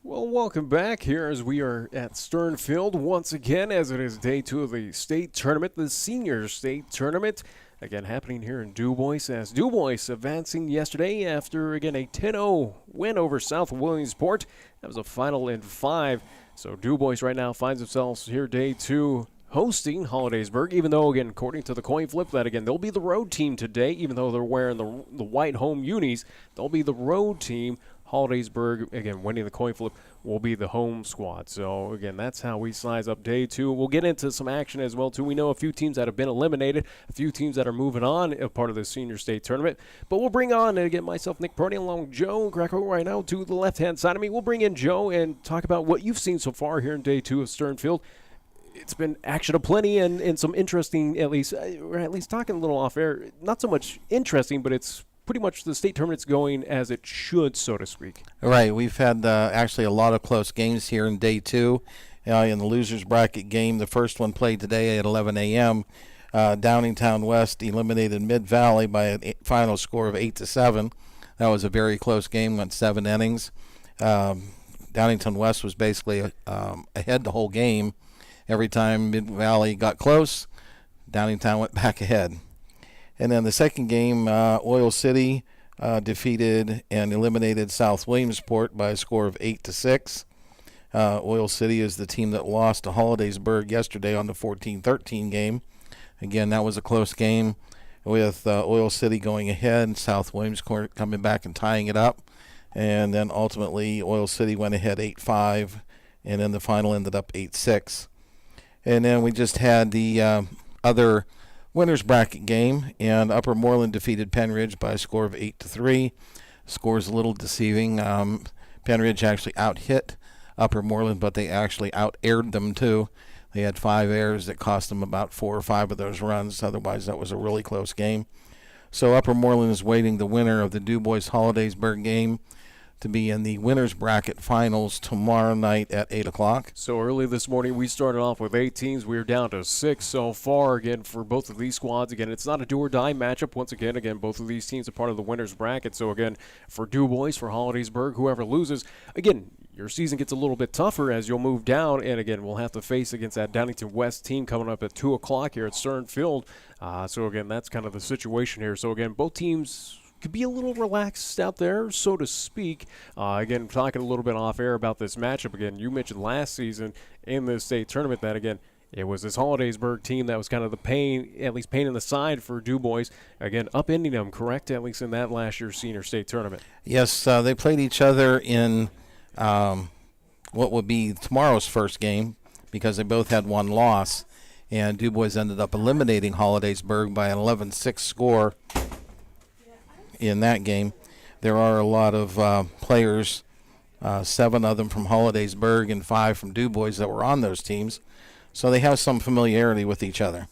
Well, welcome back here as we are at Stern Field once again as it is day two of the state tournament, the senior state tournament. Again, happening here in DuBois as DuBois advancing yesterday after, again, a 10-0 win over South Williamsport. That was a final in 5. So DuBois right now finds themselves here day two hosting Holidaysburg, even though, again, according to the coin flip, that, again, they'll be the road team today, even though they're wearing the white home unis. They'll be the road team. Holidaysburg, again, winning the coin flip, will be the home squad. So, again, that's how we size up day two. We'll get into some action as well, too. We know a few teams that have been eliminated, a few teams that are moving on as part of the senior state tournament. But we'll bring on, again, myself, Nick Proietti, along with Joe Grecco right now to the left-hand side of me. We'll bring in Joe and talk about what you've seen so far here in day two of Stern Field. It's been action aplenty and some interesting, at least talking a little off air, not so much interesting, but it's pretty much the state tournament's going as it should, so to speak. Right. We've had actually a lot of close games here in day two. In the losers bracket game, the first one played today at 11 a.m. Downingtown West eliminated Mid-Valley by a final score of 8-7. That was a very close game, went 7 innings. Downingtown West was basically ahead the whole game. Every time Mid-Valley got close, Downingtown went back ahead. And then the second game, Oil City defeated and eliminated South Williamsport by a score of 8-6. Oil City is the team that lost to Holidaysburg yesterday on the 14-13 game. Again, that was a close game with Oil City going ahead, South Williamsport coming back and tying it up. And then ultimately, Oil City went ahead 8-5, and then the final ended up 8-6. And then we just had the other winners bracket game, and Upper Moreland defeated Penridge by a score of 8-3. Score is a little deceiving. Penridge actually out-hit Upper Moreland, but they actually out-aired them too. They had 5 errors that cost them about 4 or 5 of those runs. Otherwise, that was a really close game. So Upper Moreland is waiting the winner of the DuBois Holidaysburg game to be in the winners bracket finals tomorrow night at 8 o'clock. So early this morning, we started off with 8 teams. We're down to 6 so far, again, for both of these squads. Again, it's not a do-or-die matchup. Once again, both of these teams are part of the winners bracket. So, again, for DuBois, for Holidaysburg, whoever loses, again, your season gets a little bit tougher as you'll move down. And, again, we'll have to face against that Downingtown West team coming up at 2 o'clock here at Stern Field. So, again, that's kind of the situation here. So, again, both teams could be a little relaxed out there, so to speak. Again, talking a little bit off air about this matchup. Again, you mentioned last season in the state tournament that, again, it was this Holidaysburg team that was kind of the pain in the side for DuBois. Again, upending them, correct, at least in that last year's senior state tournament. Yes, they played each other in what would be tomorrow's first game because they both had one loss. And DuBois ended up eliminating Holidaysburg by an 11-6 score in that game. There are a lot of players, 7 of them from Holidaysburg and 5 from DuBois that were on those teams. So they have some familiarity with each other.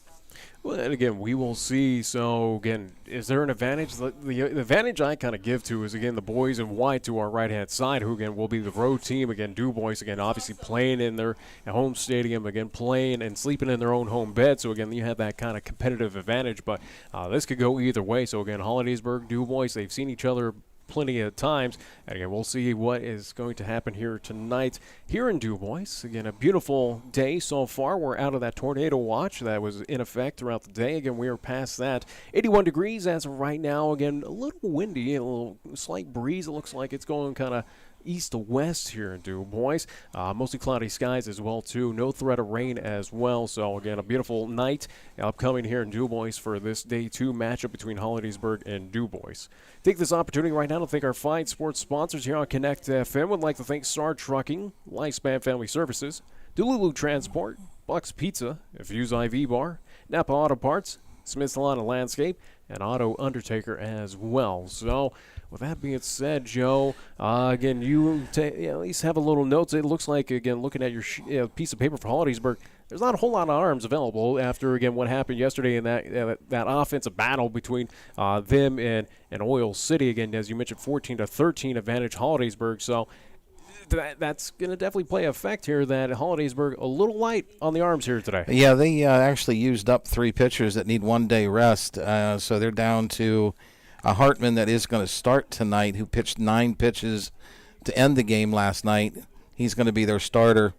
Well, and again, we will see. So, again, is there an advantage? The advantage I kind of give to is, again, the boys in white to our right-hand side, who, again, will be the road team. Again, DuBois, again, obviously playing in their home stadium, again, playing and sleeping in their own home bed. So, again, you have that kind of competitive advantage. But this could go either way. So, again, Holidaysburg, DuBois, they've seen each other plenty of times. And again, we'll see what is going to happen here tonight here in DuBois. Again, a beautiful day so far. We're out of that tornado watch that was in effect throughout the day. Again, we are past that. 81 degrees as of right now. Again, a little windy, a little slight breeze. It looks like it's going kind of east to west here in DuBois. Mostly cloudy skies as well, too. No threat of rain as well. So, again, a beautiful night upcoming here in DuBois for this day 2 matchup between Holidaysburg and DuBois. Take this opportunity right now to thank our fine sports sponsors here on Connect FM. Would like to thank Star Trucking, Lifespan Family Services, Dululu Transport, Buck's Pizza, Fuse IV Bar, Napa Auto Parts, Smith's Lawn and Landscape, and Auto Undertaker as well. So, with that being said, Joe, again, you at least have a little notes. It looks like, again, looking at your piece of paper for Holidaysburg, there's not a whole lot of arms available after, again, what happened yesterday in that offensive battle between them and Oil City. Again, as you mentioned, 14-13 advantage Holidaysburg. So that's going to definitely play effect here that Holidaysburg a little light on the arms here today. Yeah, they actually used up 3 pitchers that need 1 day rest. So they're down to Hartman that is going to start tonight, who pitched 9 pitches to end the game last night. He's going to be their starter.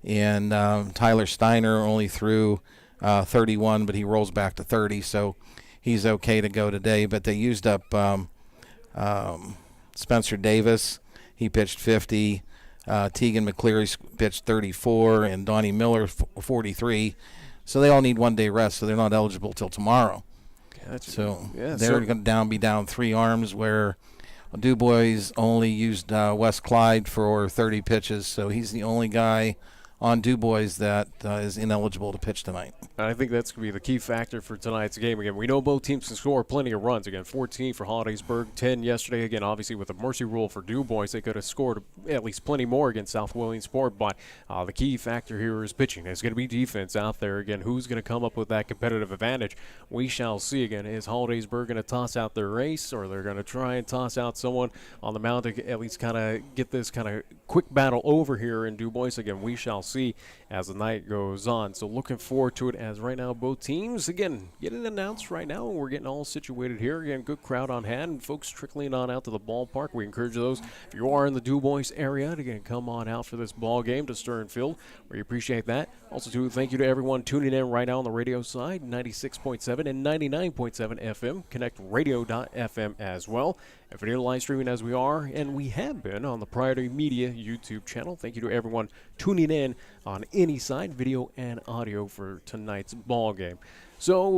And Tyler Steiner only threw 31, but he rolls back to 30, so he's okay to go today. But they used up Spencer Davis. He pitched 50. Tegan McCleary pitched 34, and Donnie Miller 43. So they all need 1 day rest, so they're not eligible till tomorrow. Gotcha. So they're going to be down 3 arms, where DuBois only used Wes Clyde for 30 pitches, so he's the only guy on DuBois that is ineligible to pitch tonight. I think that's going to be the key factor for tonight's game. Again, we know both teams can score plenty of runs. Again, 14 for Holidaysburg, 10 yesterday. Again, obviously with the mercy rule for DuBois, they could have scored at least plenty more against South Williamsport. But the key factor here is pitching. It's going to be defense out there. Again, who's going to come up with that competitive advantage? We shall see. Again, is Holidaysburg going to toss out their ace, or they're going to try and toss out someone on the mound to at least kind of get this kind of quick battle over here in DuBois? Again, we shall see as the night goes on. So looking forward to it, as right now both teams, again, getting announced right now. We're getting all situated here. Again, good crowd on hand, and folks trickling on out to the ballpark. We encourage those, if you are in the DuBois area, to again come on out for this ball game to Stern Field. We appreciate that. Also, too, thank you to everyone tuning in right now on the radio side, 96.7 and 99.7 FM, connectradio.fm as well. If you're live streaming as we are, and we have been on the Proietti Media YouTube channel, thank you to everyone tuning in on any side, video and audio, for tonight's ball game. So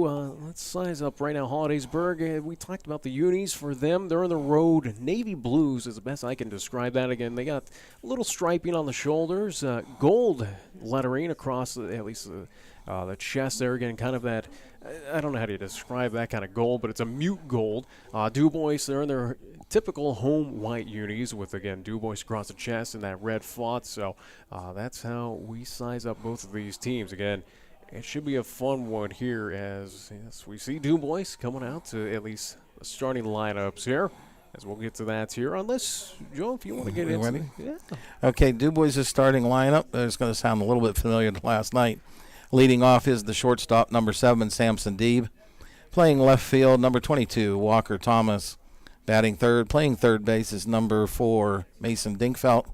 let's size up right now Holidaysburg. We talked about the unis for them. They're on the road. Navy blues is the best I can describe that. Again, they got a little striping on the shoulders, gold lettering across at least the chest there. Again, kind of that, I don't know how to describe that kind of gold, but it's a mute gold. DuBois, they're in their typical home white unis with, again, DuBois across the chest and that red font. So that's how we size up both of these teams. Again, it should be a fun one here, as yes, we see DuBois coming out to at least the starting lineups here, as we'll get to that here. Unless, Joe, if you want to get into it. Yeah. Okay, DuBois' starting lineup. It's going to sound a little bit familiar to last night. Leading off is the shortstop, number 7, Samson Deeb. Playing left field, number 22, Walker Thomas. Batting third, playing third base is number 4, Mason Dinkfelt.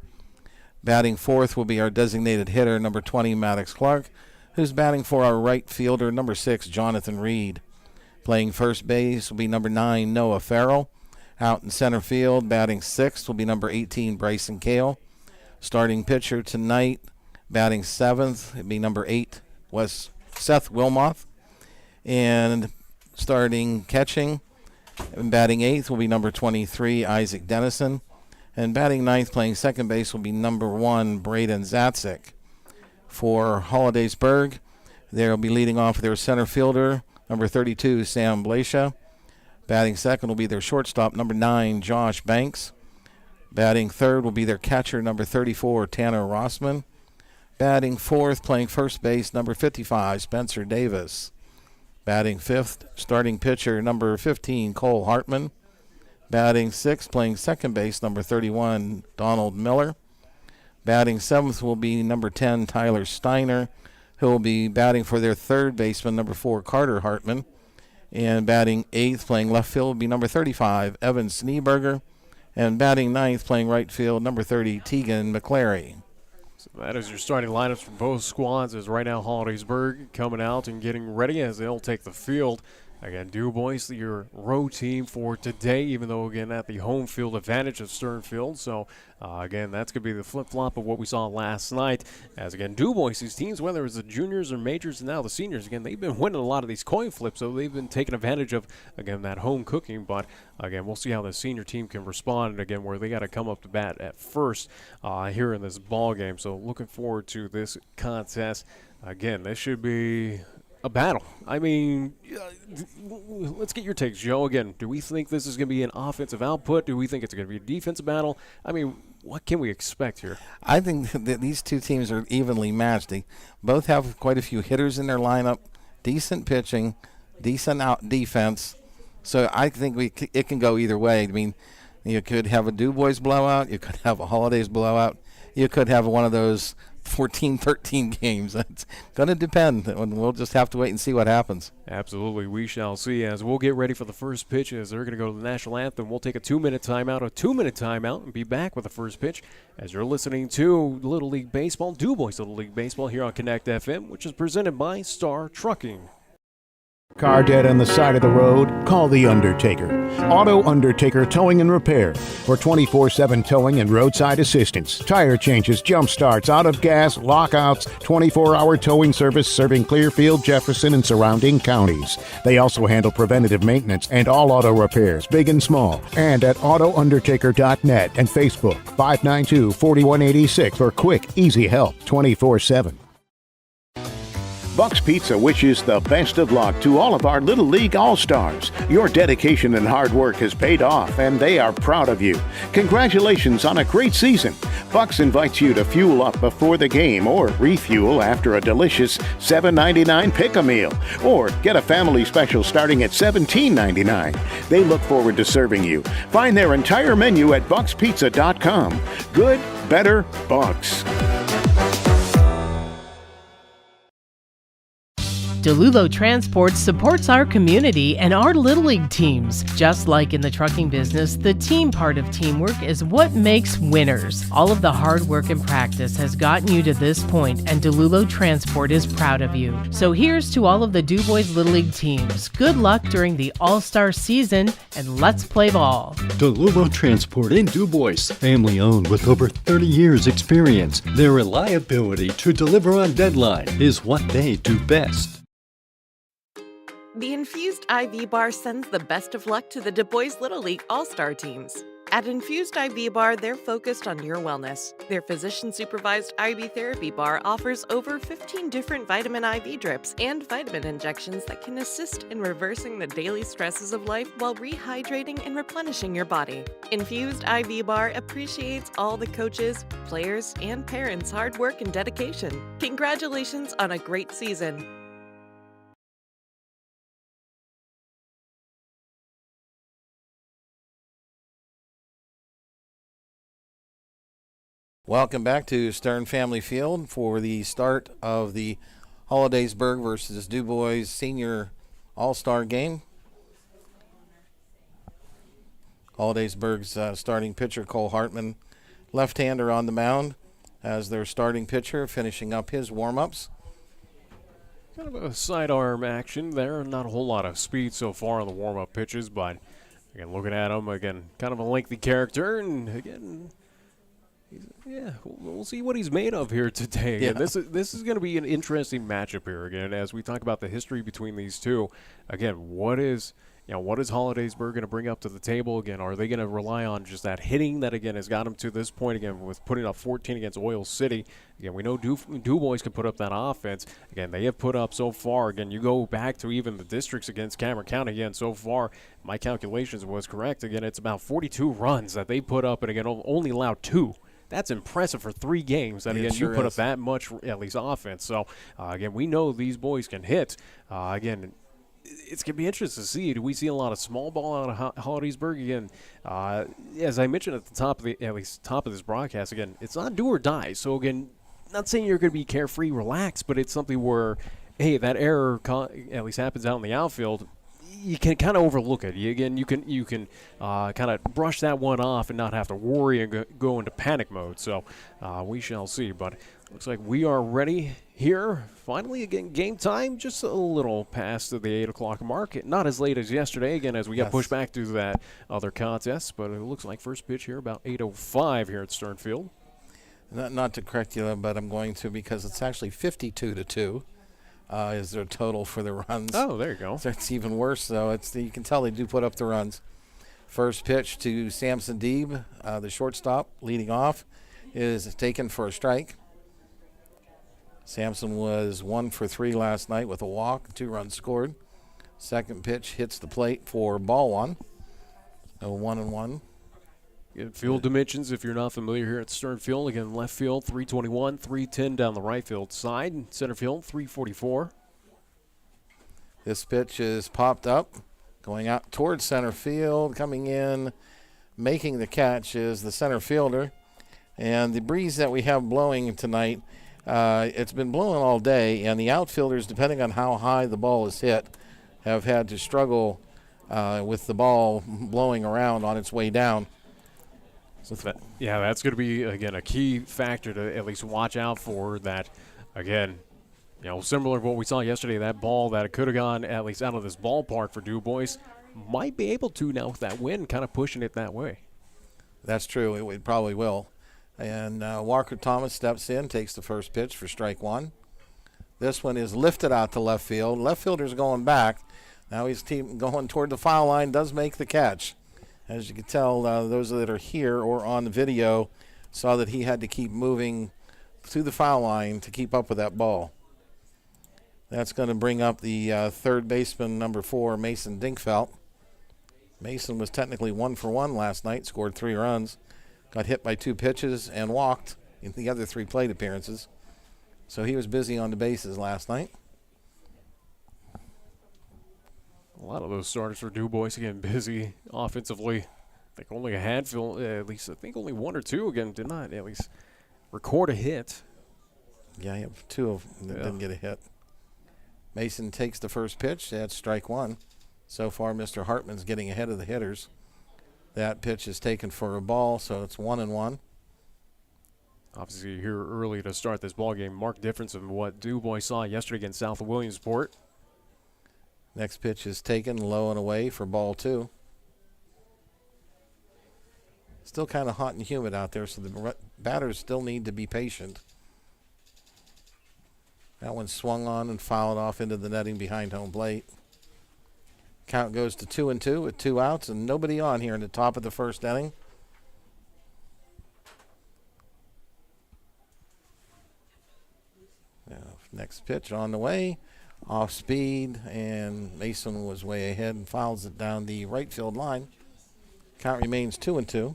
Batting fourth will be our designated hitter, number 20, Maddox Clark, who's batting for our right fielder, number 6, Jonathan Reed. Playing first base will be number 9, Noah Farrell. Out in center field, batting sixth will be number 18, Bryson Kale. Starting pitcher tonight, batting seventh, it'll be number 8, Seth Wilmoth. And starting catching and batting eighth will be number 23, Isaac Dennison. And batting ninth, playing second base, will be number 1, Braden Zatzik. For Holidaysburg, they'll be leading off their center fielder, number 32, Sam Blasha. Batting second will be their shortstop, number 9, Josh Banks. Batting third will be their catcher, number 34, Tanner Rossman. Batting fourth, playing first base, number 55, Spencer Davis. Batting fifth, starting pitcher, number 15, Cole Hartman. Batting sixth, playing second base, number 31, Donald Miller. Batting seventh will be number 10, Tyler Steiner, who will be batting for their third baseman, number 4, Carter Hartman. And batting eighth, playing left field, will be number 35, Evan Sneeberger. And batting ninth, playing right field, number 30, Tegan McCleary. So that is your starting lineups for both squads, as right now Holidaysburg coming out and getting ready as they'll take the field. Again, DuBois, your road team for today, even though, again, at the home field advantage of Stern Field. So, again, that's going to be the flip-flop of what we saw last night. As, again, DuBois, these teams, whether it's the juniors or majors and now the seniors, again, they've been winning a lot of these coin flips, so they've been taking advantage of, again, that home cooking. But, again, we'll see how the senior team can respond, again, where they got to come up to bat at first here in this ball game. So, looking forward to this contest. Again, this should be a battle. I mean, let's get your takes, Joe. Again, do we think this is going to be an offensive output? Do we think it's going to be a defensive battle? I mean, what can we expect here? I think that these two teams are evenly matched. They both have quite a few hitters in their lineup, decent pitching, decent out defense. So I think it can go either way. I mean, you could have a DuBois blowout. You could have a Holidays blowout. You could have one of those 14, 13 games. It's going to depend, and we'll just have to wait and see what happens. Absolutely, we shall see. As we'll get ready for the first pitch, as they're going to go to the national anthem, we'll take a 2-minute timeout, and be back with the first pitch. As you're listening to Little League Baseball, DuBois Little League Baseball here on Connect FM, which is presented by Star Trucking. Car dead on the side of the road? Call The Undertaker. Auto Undertaker Towing and Repair. For 24/7 towing and roadside assistance. Tire changes, jump starts, out of gas, lockouts, 24-hour towing service serving Clearfield, Jefferson, and surrounding counties. They also handle preventative maintenance and all auto repairs, big and small. And at AutoUndertaker.net and Facebook, 592-4186 for quick, easy help 24/7. Buck's Pizza wishes the best of luck to all of our Little League All-Stars. Your dedication and hard work has paid off, and they are proud of you. Congratulations on a great season. Buck's invites you to fuel up before the game or refuel after a delicious $7.99 pick-a-meal. Or get a family special starting at $17.99. They look forward to serving you. Find their entire menu at buckspizza.com. Good, better, Bucks. DeLulo Transport supports our community and our Little League teams. Just like in the trucking business, the team part of teamwork is what makes winners. All of the hard work and practice has gotten you to this point, and DeLulo Transport is proud of you. So here's to all of the DuBois Little League teams. Good luck during the All-Star season, and let's play ball. DeLulo Transport in DuBois, family owned with over 30 years experience. Their reliability to deliver on deadline is what they do best. The Infused IV Bar sends the best of luck to the DuBois Little League All-Star teams. At Infused IV Bar, they're focused on your wellness. Their physician-supervised IV therapy bar offers over 15 different vitamin IV drips and vitamin injections that can assist in reversing the daily stresses of life while rehydrating and replenishing your body. Infused IV Bar appreciates all the coaches, players, and parents' hard work and dedication. Congratulations on a great season. Welcome back to Stern Family Field for the start of the Holidaysburg versus DuBois Senior All-Star game. Holidaysburg's starting pitcher, Cole Hartman, left-hander on the mound as their starting pitcher, finishing up his warm-ups. Kind of a sidearm action there. Not a whole lot of speed so far on the warm-up pitches, but again, looking at him, again, kind of a lengthy character, and again, yeah, we'll see what he's made of here today. Yeah. And this is going to be an interesting matchup here again as we talk about the history between these two. Again, what is Holidaysburg going to bring up to the table again? Are they going to rely on just that hitting that again has got them to this point again with putting up 14 against Oil City? Again, we know DuBois can put up that offense. Again, they have put up so far. Again, you go back to even the districts against Cameron County again so far. My calculations was correct. Again, it's about 42 runs that they put up, and again only allowed 2. That's impressive for 3 games. That again, you put up that much at least offense. So again, we know these boys can hit. Again, it's going to be interesting to see. Do we see a lot of small ball out of Holidaysburg again? As I mentioned at the top of this broadcast, again, it's not do or die. So again, not saying you're going to be carefree, relaxed, but it's something where, hey, that error at least happens out in the outfield. You can kind of overlook it. You can kind of brush that one off and not have to worry and go into panic mode. So we shall see. But looks like we are ready here. Finally, again, game time. Just a little past the 8 o'clock mark. Not as late as yesterday, again, as we got pushed back to that other contest. But it looks like first pitch here about 8:05 here at Stern Field. Not to correct you, but I'm going to because it's actually 52-2. Is their total for the runs. Oh, there you go. So it's even worse, though. You can tell they do put up the runs. First pitch to Samson Deeb, the shortstop, leading off, is taken for a strike. Samson was 1 for 3 last night with a walk, 2 runs scored. Second pitch hits the plate for ball 1. A 1-1. Field dimensions, if you're not familiar here at Stern Field, again, left field 321, 310 down the right field side, center field 344. This pitch is popped up, going out towards center field, coming in, making the catch is the center fielder. And the breeze that we have blowing tonight It's been blowing all day, and the outfielders, depending on how high the ball is hit, have had to struggle with the ball blowing around on its way down. So that's going to be, again, a key factor to at least watch out for. That, again, similar to what we saw yesterday, that ball that could have gone at least out of this ballpark for DuBois might be able to now with that wind kind of pushing it that way. That's true. It probably will. And Walker Thomas steps in, takes the first pitch for strike one. This one is lifted out to left field. Left fielder's going back. Now he's going toward the foul line, does make the catch. As you can tell, those that are here or on the video saw that he had to keep moving to the foul line to keep up with that ball. That's going to bring up the third baseman, number 4, Mason Dinkfeld. Mason was technically 1 for 1 last night, scored 3 runs, got hit by 2 pitches and walked in the other 3 plate appearances. So he was busy on the bases last night. A lot of those starters for DuBois again busy offensively. I think only a handful, at least I think only 1 or 2 again did not at least record a hit. Yeah, you have 2 of them that didn't get a hit. Mason takes the first pitch. That's strike 1. So far, Mr. Hartman's getting ahead of the hitters. That pitch is taken for a ball, so it's 1-1. Obviously, here early to start this ball game, marked difference in what DuBois saw yesterday against South of Williamsport. Next pitch is taken low and away for ball 2. Still kind of hot and humid out there, so the batters still need to be patient. That one swung on and fouled off into the netting behind home plate. Count goes to 2-2 with 2 outs and nobody on here in the top of the first inning. Now, next pitch on the way. Off speed, and Mason was way ahead and fouls it down the right field line. Count remains 2-2.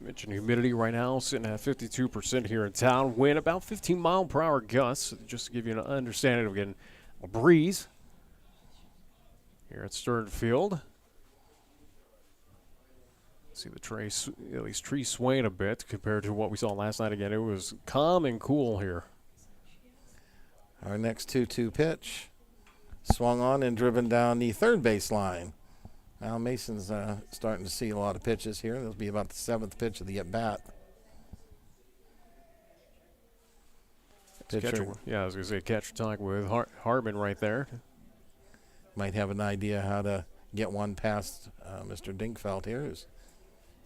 Mentioned humidity right now sitting at 52% here in town. Wind about 15-mile-per-hour gusts, just to give you an understanding of getting a breeze here at Stern Field. See the tree swaying a bit compared to what we saw last night. Again, it was calm and cool here. Our next 2-2 pitch. Swung on and driven down the third base line. Now Mason's starting to see a lot of pitches here. This will be about the 7th pitch of the at-bat. I was going to say catcher talk with Hartman right there. Might have an idea how to get one past Mr. Dinkfeld here, who's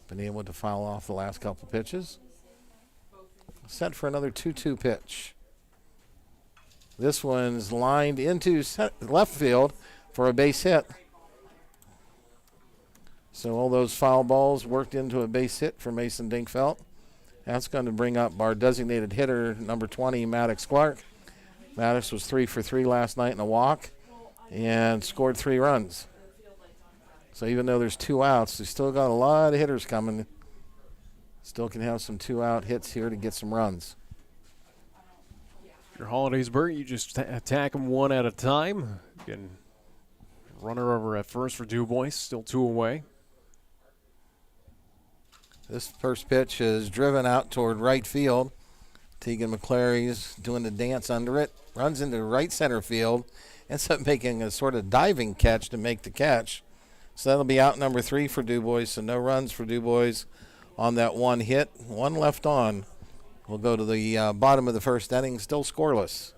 been able to foul off the last couple pitches. Set for another 2-2 pitch. This one's lined into left field for a base hit. So all those foul balls worked into a base hit for Mason Dinkfeld. That's going to bring up our designated hitter, number 20, Maddox Clark. Maddox was 3 for 3 last night in a walk and scored 3 runs. So even though there's 2 outs, we still got a lot of hitters coming. Still can have some 2-out hits here to get some runs. Your Holidaysburg, you just attack them one at a time. Again, runner over at first for DuBois, still 2 away. This first pitch is driven out toward right field. Tegan McClary's doing the dance under it. Runs into right center field. Ends up making a sort of diving catch to make the catch. So that'll be out number 3 for DuBois. So no runs for DuBois on that one hit. 1 left on. We'll go to the bottom of the first inning, still scoreless.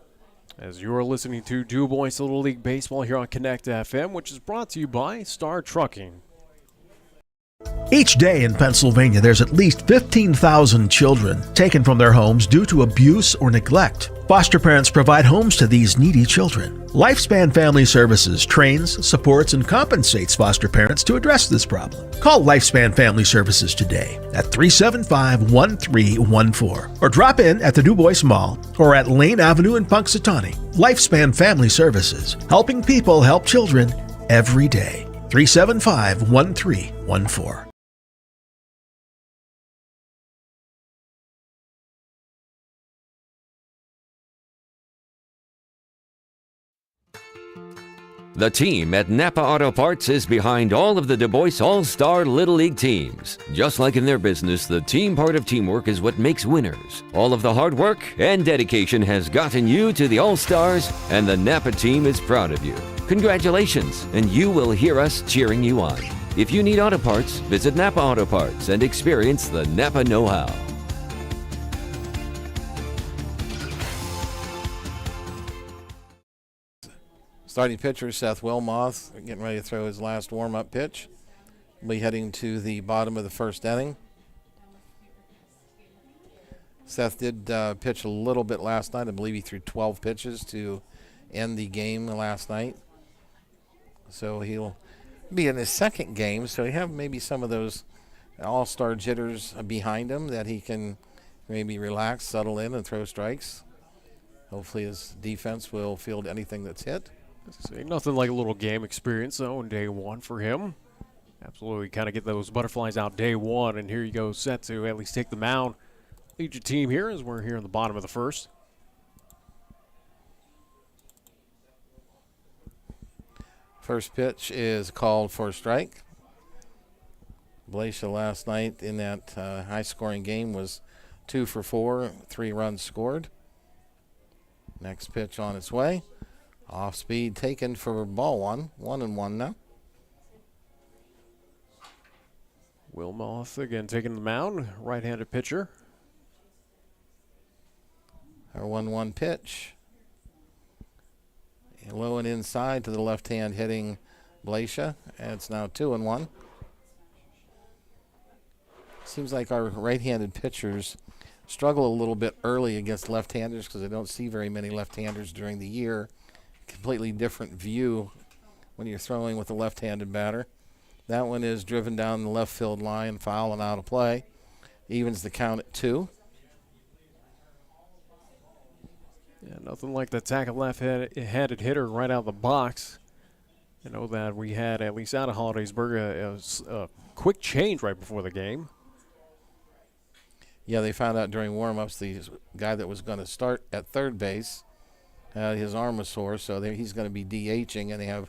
As you're listening to DuBois Little League Baseball here on Connect FM, which is brought to you by Star Trucking. Each day in Pennsylvania, there's at least 15,000 children taken from their homes due to abuse or neglect. Foster parents provide homes to these needy children. Lifespan Family Services trains, supports, and compensates foster parents to address this problem. Call Lifespan Family Services today at 375-1314 or drop in at the DuBois Mall or at Lane Avenue in Punxsutawney. Lifespan Family Services, helping people help children every day. 375-1314. The team at Napa Auto Parts is behind all of the DuBois All-Star Little League teams. Just like in their business, the team part of teamwork is what makes winners. All of the hard work and dedication has gotten you to the All-Stars, and the Napa team is proud of you. Congratulations, and you will hear us cheering you on. If you need auto parts, visit Napa Auto Parts and experience the Napa know-how. Starting pitcher Seth Wilmoth getting ready to throw his last warm-up pitch. Will be heading to the bottom of the first inning. Seth did pitch a little bit last night. I believe he threw 12 pitches to end the game last night. So he'll be in his second game. So he have maybe some of those all-star jitters behind him that he can maybe relax, settle in, and throw strikes. Hopefully his defense will field anything that's hit. Nothing like a little game experience, though, in day one for him. Absolutely kind of get those butterflies out day one, and here you go, set to at least take the mound. Lead your team here as we're here in the bottom of the first. First pitch is called for a strike. Blaisha last night in that high-scoring game was 2 for 4, 3 runs scored. Next pitch on its way. Off speed taken for ball one. 1-1 now. Wilmoth again taking the mound. Right-handed pitcher. Our 1-1 pitch. Low and inside to the left hand hitting Blaisha. And it's now 2-1. Seems like our right-handed pitchers struggle a little bit early against left-handers because I don't see very many left-handers during the year. Completely different view when you're throwing with a left-handed batter. That one is driven down the left field line, foul and out of play. Evens the count at 2. Yeah, nothing like the tackle left-handed hitter right out of the box. You know that we had, at least out of Holidaysburg, a quick change right before the game. Yeah, they found out during warm-ups the guy that was going to start at third base, his arm was sore, so he's going to be DHing, and they have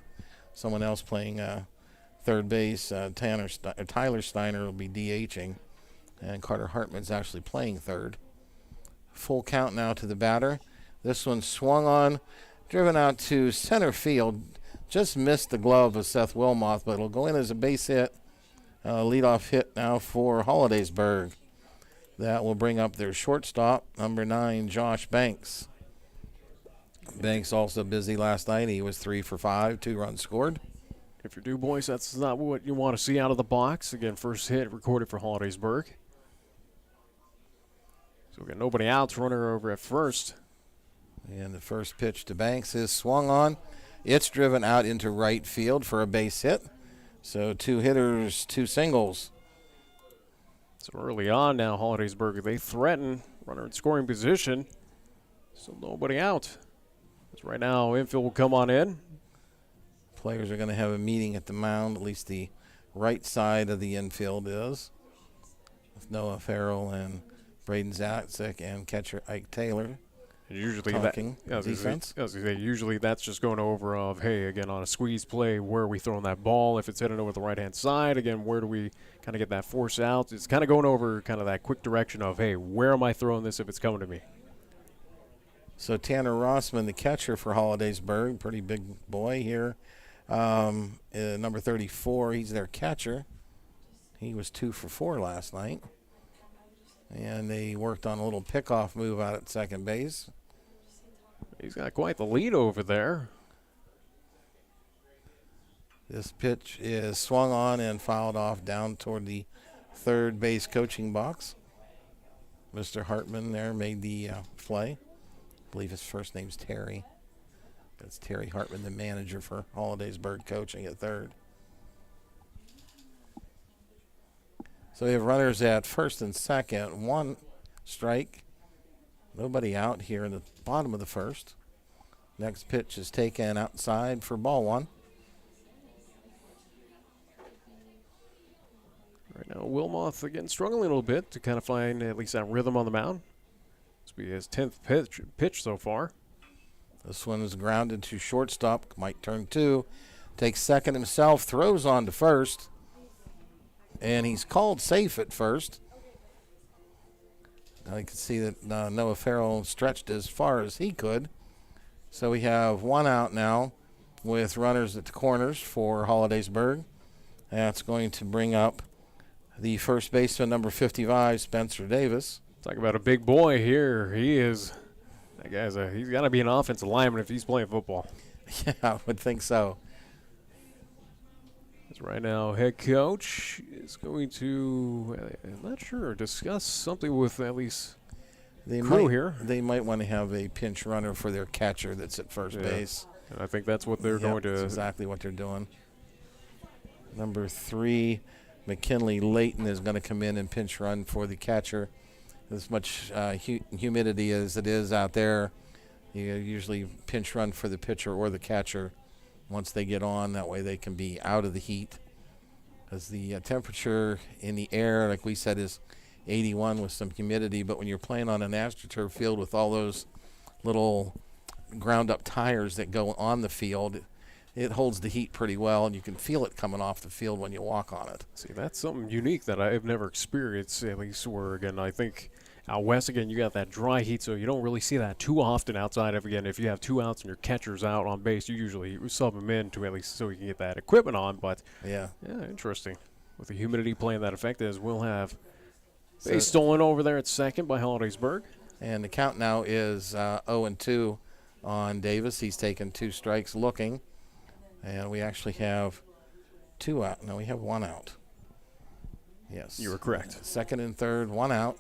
someone else playing third base. Tyler Steiner will be DHing, and Carter Hartman's actually playing third. Full count now to the batter. This one swung on, driven out to center field. Just missed the glove of Seth Wilmoth, but it'll go in as a base hit. Leadoff hit now for Holidaysburg. That will bring up their shortstop, number 9, Josh Banks. Banks also busy last night. He was 3 for 5, 2 runs scored. If you're DuBois, that's not what you want to see out of the box. Again, first hit recorded for Holidaysburg. So we got nobody out, runner over at first. And the first pitch to Banks is swung on. It's driven out into right field for a base hit. So 2 hitters, 2 singles. So early on now, Holidaysburg, they threaten, runner in scoring position. So nobody out. Right now, infield will come on in. Players are going to have a meeting at the mound, at least the right side of the infield is, with Noah Farrell and Braden Zatzik and catcher Ike Taylor. And usually talking defense. Usually that's just going over of, hey, again, on a squeeze play, where are we throwing that ball? If it's heading over the right-hand side, again, where do we kind of get that force out? It's kind of going over kind of that quick direction of, hey, where am I throwing this if it's coming to me? So Tanner Rossman, the catcher for Holidaysburg, pretty big boy here. Number 34, he's their catcher. He was 2 for 4 last night. And they worked on a little pickoff move out at second base. He's got quite the lead over there. This pitch is swung on and fouled off down toward the third base coaching box. Mr. Hartman there made the play. I believe his first name's Terry. That's Terry Hartman, the manager for Holidaysburg, coaching at third. So we have runners at first and second. 1 strike. Nobody out here in the bottom of the first. Next pitch is taken outside for ball 1. Right now, Wilmoth again struggling a little bit to kind of find at least that rhythm on the mound. This will be his 10th pitch so far. This one is grounded to shortstop. Might turn 2. Takes second himself. Throws on to first. And he's called safe at first. I can see that Noah Farrell stretched as far as he could. So we have 1 out now with runners at the corners for Holidaysburg. That's going to bring up the first baseman, number 55, Spencer Davis. Talk about a big boy here. He is. That guy's he's got to be an offensive lineman if he's playing football. Yeah, I would think so. As right now, head coach is going to, I'm not sure, discuss something with at least crew here. They might want to have a pinch runner for their catcher that's at first base. And I think that's what they're going to. That's exactly what they're doing. Number 3, McKinley Layton is going to come in and pinch run for the catcher. As much humidity as it is out there, you usually pinch run for the pitcher or the catcher once they get on. That way they can be out of the heat. As the temperature in the air, like we said, is 81 with some humidity. But when you're playing on an AstroTurf field with all those little ground-up tires that go on the field, it holds the heat pretty well, and you can feel it coming off the field when you walk on it. See, that's something unique that I've never experienced, at least where, again, I think out west, again, you got that dry heat, so you don't really see that too often outside of, again, if you have 2 outs and your catcher's out on base, you usually sub him in to at least so you can get that equipment on. But, yeah, interesting. With the humidity playing that effect, as we'll have base stolen over there at second by Holidaysburg. And the count now is 0-2 on Davis. He's taken 2 strikes looking. And we actually have 2 out. No, we have 1 out. Yes. You were correct. Second and third, 1 out.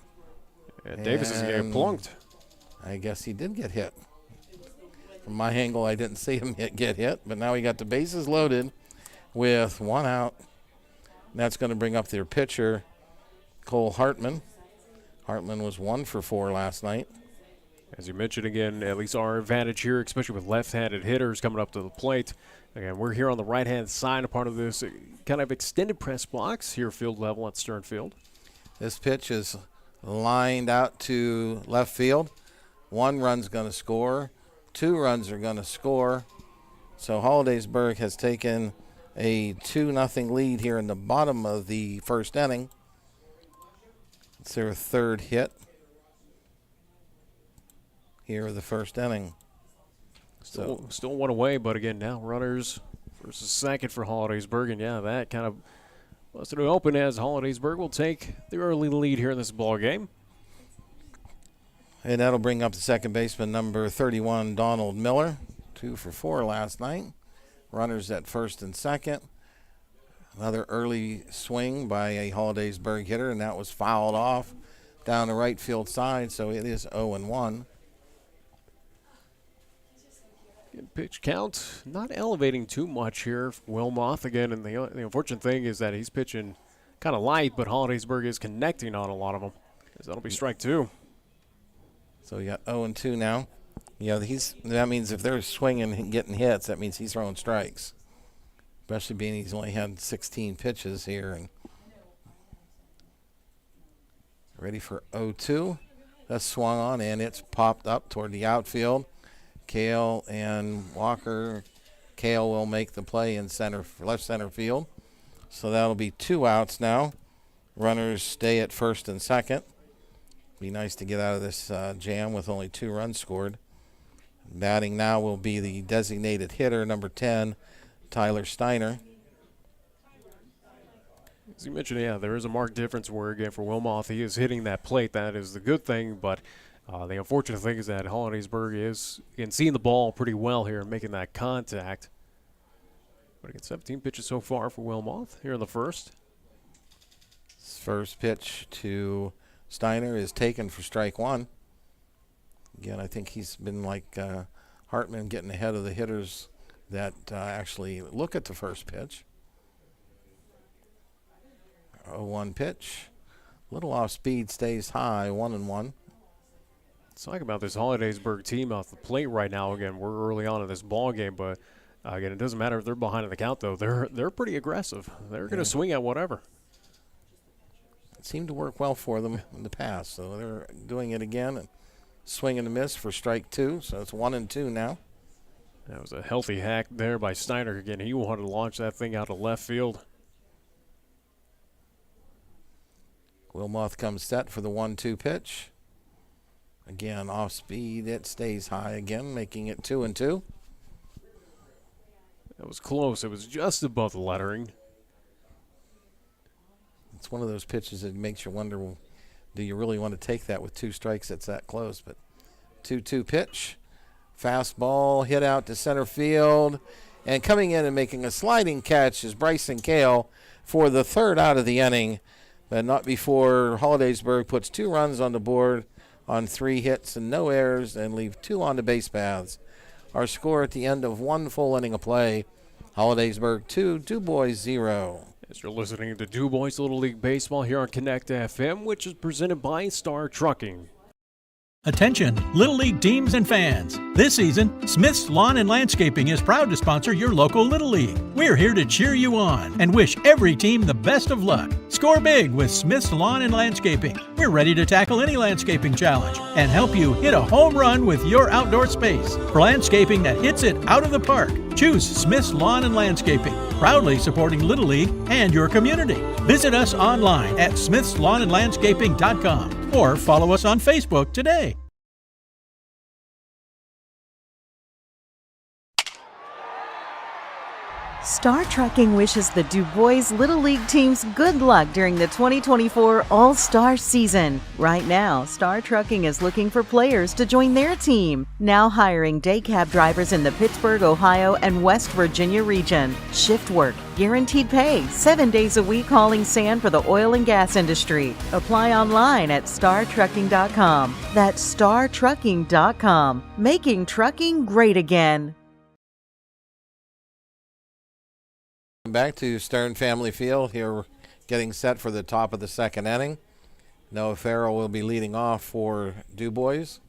And Davis is getting plunked. I guess he did get hit. From my angle, I didn't see him get hit, but now he got the bases loaded with 1 out. And that's going to bring up their pitcher, Cole Hartman. Hartman was 1 for 4 last night. As you mentioned, again, at least our advantage here, especially with left-handed hitters coming up to the plate. Again, we're here on the right-hand side, a part of this kind of extended press box here, field level at Stern Field. This pitch is lined out to left field. 1 run's going to score. 2 runs are going to score. So Holidaysburg has taken a 2-0 lead here in the bottom of the first inning. It's their 3rd hit here of the first inning. Still 1 away, but again, now runners versus second for Holidaysburg. And, yeah, that kind of busted it open as Holidaysburg will take the early lead here in this ball game. And that'll bring up the second baseman, number 31, Donald Miller. 2 for 4 last night. Runners at first and second. Another early swing by a Holidaysburg hitter, and that was fouled off down the right field side, so it is 0-1. Pitch count not elevating too much here for Wilmoth again, and the unfortunate thing is that he's pitching kind of light, but Holidaysburg is connecting on a lot of them. That'll be strike 2. So we got 0-2 now. Yeah, that means if they're swinging and getting hits, that means he's throwing strikes. Especially being he's only had 16 pitches here. And ready for 0-2. That's swung on, and it's popped up toward the outfield. Kale and Walker. Kale will make the play in left center field. So that'll be 2 outs now. Runners stay at first and second. Be nice to get out of this jam with only 2 runs scored. Batting now will be the designated hitter, number 10, Tyler Steiner. As you mentioned, yeah, there is a marked difference where, again, for Wilmoth, he is hitting that plate. That is the good thing, but the unfortunate thing is that Holidaysburg is, again, seeing the ball pretty well here and making that contact. But again, 17 pitches so far for Wilmoth here in the first. First pitch to Steiner is taken for strike 1. Again, I think he's been like Hartman, getting ahead of the hitters that actually look at the first pitch. 0-1 pitch. Little off speed, stays high, 1-1. Let's talk about this Holidaysburg team off the plate right now. Again, we're early on in this ball game, but again, it doesn't matter if they're behind in the count, though. They're pretty aggressive. They're going to swing at whatever. It seemed to work well for them in the past, so they're doing it again. And swing and a miss for strike 2, so it's 1-2 now. That was a healthy hack there by Steiner again. He wanted to launch that thing out of left field. Wilmoth comes set for the 1-2 pitch. Again, off speed. It stays high again, making it 2-2. That was close. It was just above the lettering. It's one of those pitches that makes you wonder, well, do you really want to take that with 2 strikes that's that close? But 2-2 pitch. Fastball hit out to center field. And coming in and making a sliding catch is Bryson Kale for the 3rd out of the inning. But not before Holidaysburg puts 2 runs on the board on 3 hits and no errors and leave 2 on the base paths. Our score at the end of 1 full inning of play, Holidaysburg 2, DuBois 0. As you're listening to DuBois Little League Baseball here on Connect FM, which is presented by Star Trucking. Attention, Little League teams and fans. This season, Smith's Lawn and Landscaping is proud to sponsor your local Little League. We're here to cheer you on and wish every team the best of luck. Score big with Smith's Lawn and Landscaping. We're ready to tackle any landscaping challenge and help you hit a home run with your outdoor space. For landscaping that hits it out of the park, choose Smith's Lawn and Landscaping, proudly supporting Little League and your community. Visit us online at smithslawnandlandscaping.com or follow us on Facebook today. Star Trucking wishes the DuBois Little League teams good luck during the 2024 All-Star season. Right now, Star Trucking is looking for players to join their team. Now hiring day cab drivers in the Pittsburgh, Ohio, and West Virginia region. Shift work, guaranteed pay, 7 days a week hauling sand for the oil and gas industry. Apply online at startrucking.com. That's startrucking.com. Making trucking great again. Back to Stern Family Field. Here we're getting set for the top of the 2nd inning. Noah Farrell will be leading off for DuBois.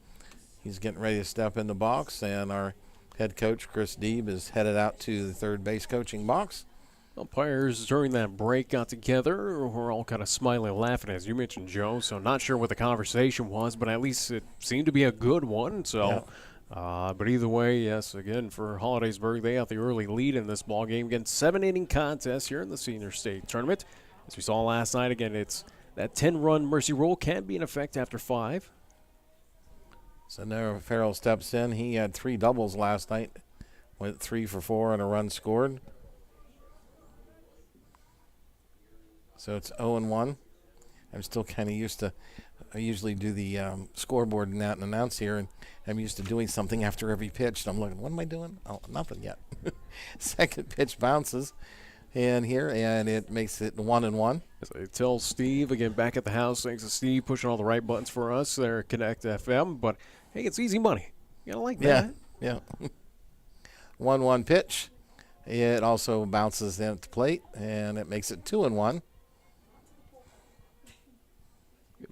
He's getting ready to step in the box, and our head coach, Chris Deeb, is headed out to the 3rd base coaching box. Umpires during that break got together. We're all kind of smiling and laughing, as you mentioned, Joe. So not sure what the conversation was, but at least it seemed to be a good one. So. Yeah. But either way, yes, again, for Holidaysburg, they have the early lead in this ball game. Again, 7-inning contest here in the Senior State Tournament. As we saw last night, again, it's that 10-run mercy rule can be in effect after 5. So now Farrell steps in. He had 3 doubles last night. Went 3 for 4 and a run scored. So it's 0-1. I'm still kind of used to, I usually do the scoreboard and announce here, and I'm used to doing something after every pitch. And I'm looking, what am I doing? Oh, nothing yet. Second pitch bounces in here, and it makes it 1-1. As I tell Steve, again, back at the house, thanks to Steve pushing all the right buttons for us there at Connect FM. But, hey, it's easy money. You gotta like that. Yeah. 1-1 pitch. It also bounces in at the plate, and it makes it 2-1.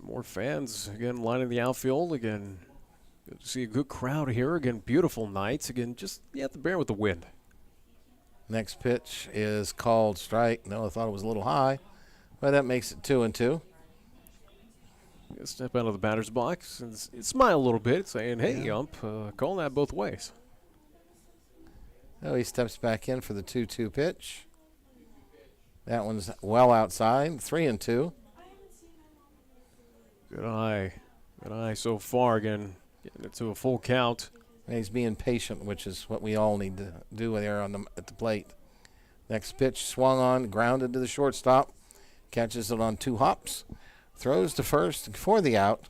More fans, again, lining the outfield. Again, good to see a good crowd here. Again, beautiful nights. Again, just, you have to bear with the wind. Next pitch is called strike. No, I thought it was a little high, but that makes it 2-2. Step out of the batter's box and smile a little bit, saying, hey, ump, call that both ways. Oh, he steps back in for the 2-2 pitch. That one's well outside, 3-2. Good eye. Good eye so far. Again, getting it to a full count. And he's being patient, which is what we all need to do there at the plate. Next pitch swung on, grounded to the shortstop. Catches it on 2 hops. Throws to first for the out.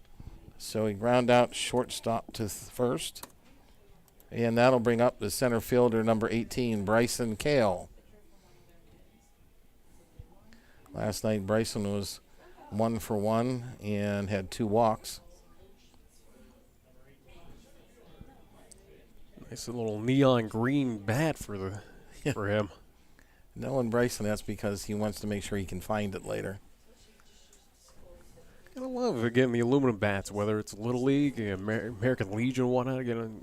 So he ground out shortstop to first. And that'll bring up the center fielder, number 18, Bryson Kale. Last night, Bryson was 1 for 1 and had 2 walks. Nice little neon green bat for him. Knowing Bryson, that's because he wants to make sure he can find it later. I love, again, the aluminum bats, whether it's Little League, American Legion, whatnot. Again,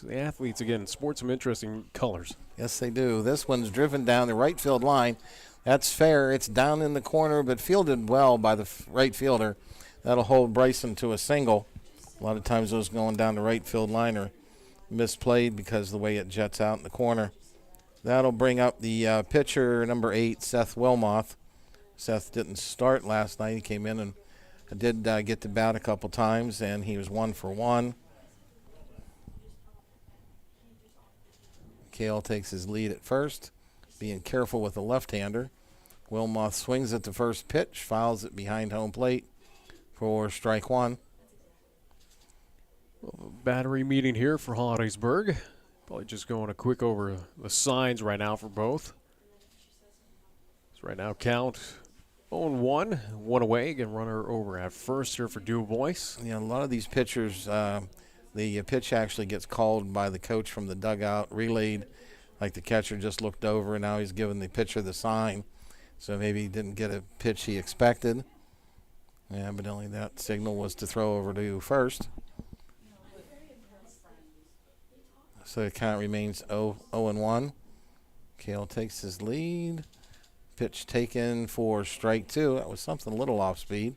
the athletes, again, sport some interesting colors. Yes, they do. This one's driven down the right field line. That's fair. It's down in the corner, but fielded well by the right fielder. That'll hold Bryson to a single. A lot of times those going down the right field line are misplayed because of the way it jets out in the corner. That'll bring up the pitcher, number 8, Seth Wilmoth. Seth didn't start last night. He came in and did get to bat a couple times, and he was 1 for 1. Cale takes his lead at first, being careful with the left-hander. Wilmoth swings at the first pitch, fouls it behind home plate for strike 1. Battery meeting here for Holidaysburg. Probably just going a quick over the signs right now for both. So right now count 0-1, 1 away. Again, runner over at first here for DuBois. Yeah, a lot of these pitchers, the pitch actually gets called by the coach from the dugout, relayed, like the catcher just looked over, and now he's giving the pitcher the sign. So maybe he didn't get a pitch he expected. Yeah, but only that signal was to throw over to first. So the count remains 0-1. Cale takes his lead. Pitch taken for strike 2. That was something a little off speed.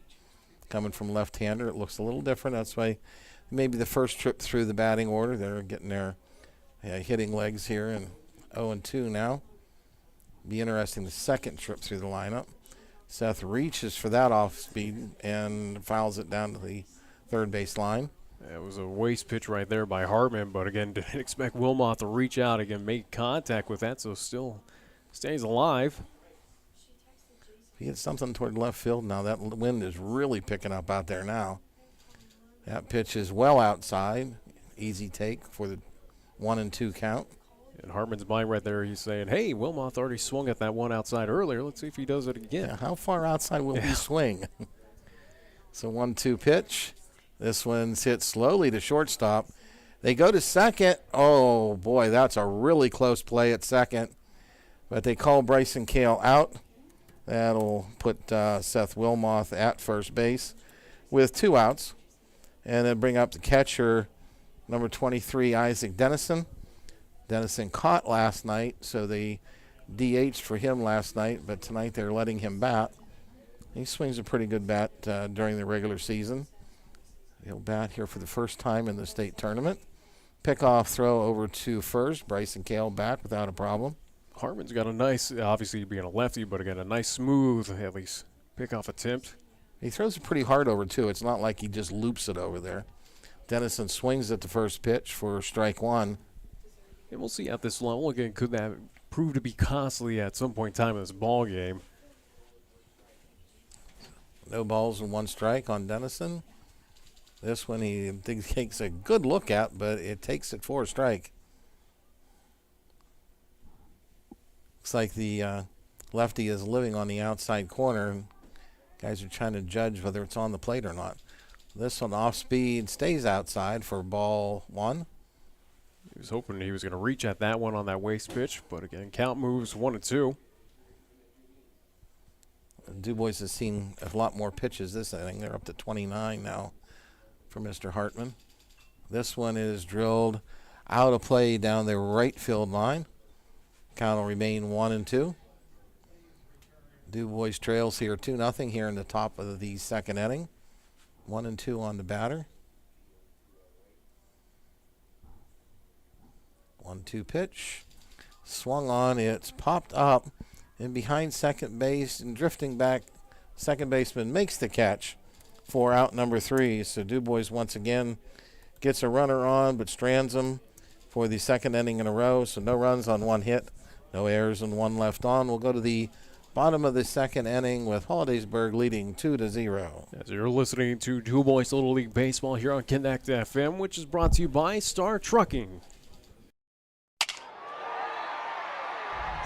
Coming from left-hander, it looks a little different. That's why maybe the first trip through the batting order. They're getting their hitting legs here, and 0-2 now. Be interesting the second trip through the lineup. Seth reaches for that off speed and fouls it down to the third base line. It was a waste pitch right there by Hartman, but again, didn't expect Wilmoth to reach out again, make contact with that, so still stays alive. He hits something toward left field now. That wind is really picking up out there now. That pitch is well outside. Easy take for the 1-2 count. In Hartman's mind right there, he's saying, hey, Wilmoth already swung at that one outside earlier. Let's see if he does it again. Yeah, how far outside will he swing? So 1-2 pitch. This one's hit slowly to shortstop. They go to second. Oh, boy, that's a really close play at second. But they call Bryson Cale out. That'll put Seth Wilmoth at first base with 2 outs. And then bring up the catcher, number 23, Isaac Dennison. Dennison caught last night, so they DH'd for him last night, but tonight they're letting him bat. He swings a pretty good bat during the regular season. He'll bat here for the first time in the state tournament. Pickoff throw over to first. Bryson Cale bat without a problem. Hartman's got a nice, obviously being a lefty, but again, a nice smooth, at least, pickoff attempt. He throws it pretty hard over, too. It's not like he just loops it over there. Dennison swings at the first pitch for strike 1. And we'll see at this level, again, could that prove to be costly at some point in time in this ball game. No balls and 1 strike on Dennison. This one he takes a good look at, but it takes it for a strike. Looks like the lefty is living on the outside corner, and guys are trying to judge whether it's on the plate or not. This one off speed stays outside for ball 1. He was hoping he was going to reach at that one on that waste pitch, but again, count moves 1-2. DuBois has seen a lot more pitches this inning. They're up to 29 now for Mr. Hartman. This one is drilled out of play down the right field line. Count will remain 1-2. DuBois trails here 2-0 here in the top of the second inning. 1-2 on the batter. 1-2 pitch. Swung on. It's popped up and behind second base and drifting back. Second baseman makes the catch for out number 3. So DuBois once again gets a runner on but strands him for the second inning in a row. So no runs on 1 hit, no errors and 1 left on. We'll go to the bottom of the second inning with Holidaysburg leading 2-0. As you're listening to DuBois Little League Baseball here on Connect FM, which is brought to you by Star Trucking.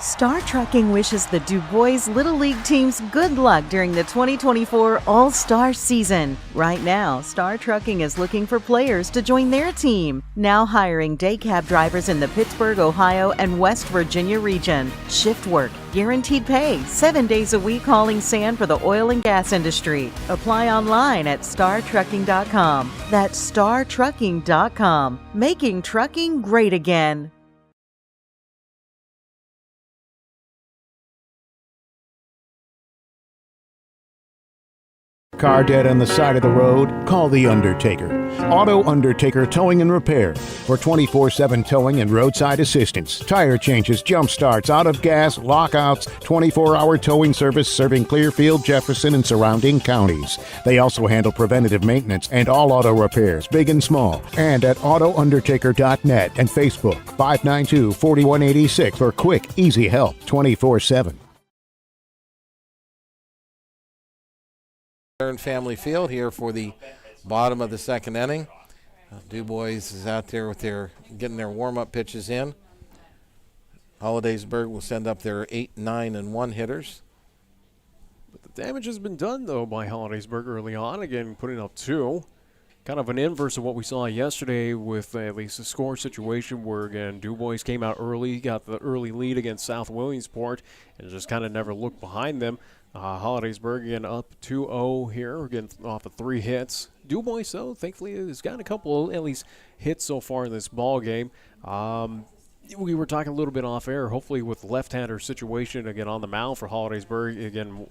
Star Trucking wishes the DuBois Little League teams good luck during the 2024 All-Star season. Right now, Star Trucking is looking for players to join their team. Now hiring day cab drivers in the Pittsburgh, Ohio, and West Virginia region. Shift work, guaranteed pay, 7 days a week hauling sand for the oil and gas industry. Apply online at startrucking.com. That's startrucking.com. Making trucking great again. Car dead on the side of the road? Call the Undertaker. Auto Undertaker Towing and Repair for 24/7 towing and roadside assistance. Tire changes, jump starts, out of gas, lockouts, 24-hour towing service serving Clearfield, Jefferson, and surrounding counties. They also handle preventative maintenance and all auto repairs, big and small. And at AutoUndertaker.net and Facebook, 592-4186 for quick, easy help 24/7. Family Field here for the bottom of the second inning. DuBois is out there with getting their warm-up pitches in. Holidaysburg will send up their 8, 9, and 1 hitters. But the damage has been done, though, by Holidaysburg early on. Again, putting up 2. Kind of an inverse of what we saw yesterday with at least a score situation where, again, DuBois came out early, got the early lead against South Williamsport, and just kind of never looked behind them. Holidaysburg again up 2-0 here, again off of 3 hits. DuBois, though, thankfully has gotten a couple at least hits so far in this ball game. We were talking a little bit off air, hopefully with the left-hander situation again on the mound for Holidaysburg. Again,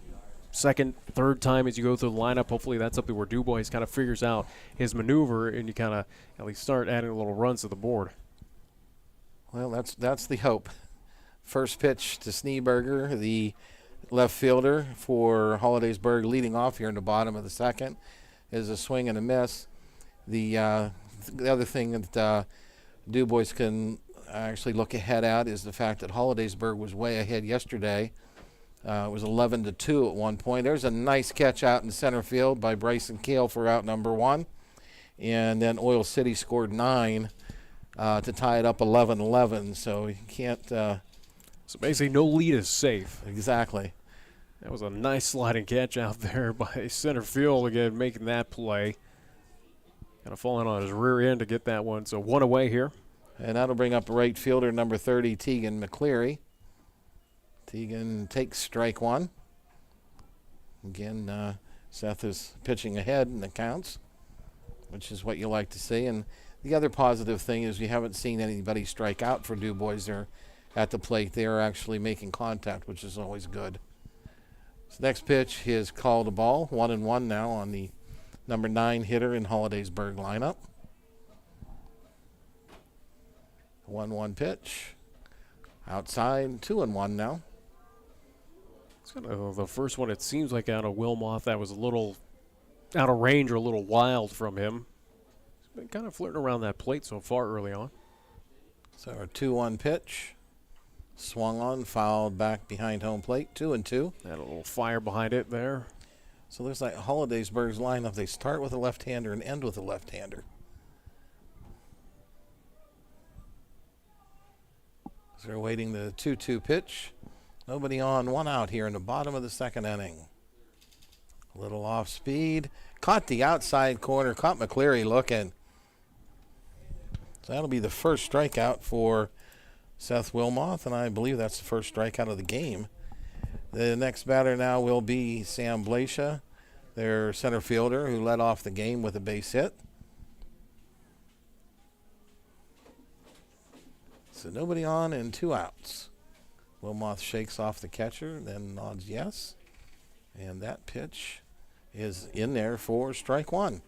second, third time as you go through the lineup, hopefully that's something where DuBois kind of figures out his maneuver and you kind of at least start adding a little runs to the board. Well, that's the hope. First pitch to Schneeberger, the left fielder for Holidaysburg, leading off here in the bottom of the second, is a swing and a miss. The other thing that DuBois can actually look ahead at is the fact that Holidaysburg was way ahead yesterday. It was 11-2 at one point. There's a nice catch out in center field by Bryson Kale for out number 1. And then Oil City scored 9 to tie it up 11-11. So you can't... So basically no lead is safe. Exactly. That was a nice sliding catch out there by center field, again, making that play. Kind of falling on his rear end to get that one. So 1 away here. And that'll bring up right fielder number 30, Tegan McCleary. Tegan takes strike 1. Again, Seth is pitching ahead in the counts, which is what you like to see. And the other positive thing is we haven't seen anybody strike out for DuBois. They're at the plate. They are actually making contact, which is always good. So next pitch is called a ball. 1-1 now on the number 9 hitter in Holidaysburg lineup. 1-1 pitch. Outside, 2-1 now. It's kind of the first one, it seems like, out of Wilmoth that was a little out of range or a little wild from him. He's been kind of flirting around that plate so far early on. So our 2-1 pitch. Swung on, fouled back behind home plate, 2-2. Had a little fire behind it there. So looks like Holidaysburg's lineup, they start with a left-hander and end with a left-hander. So they're waiting the 2-2 pitch. Nobody on, 1 out here in the bottom of the second inning. A little off speed. Caught the outside corner, caught McCleary looking. So that'll be the first strikeout for Seth Wilmoth, and I believe that's the first strikeout of the game. The next batter now will be Sam Blascia, their center fielder, who led off the game with a base hit. So nobody on and 2 outs. Wilmoth shakes off the catcher, then nods yes. And that pitch is in there for strike 1.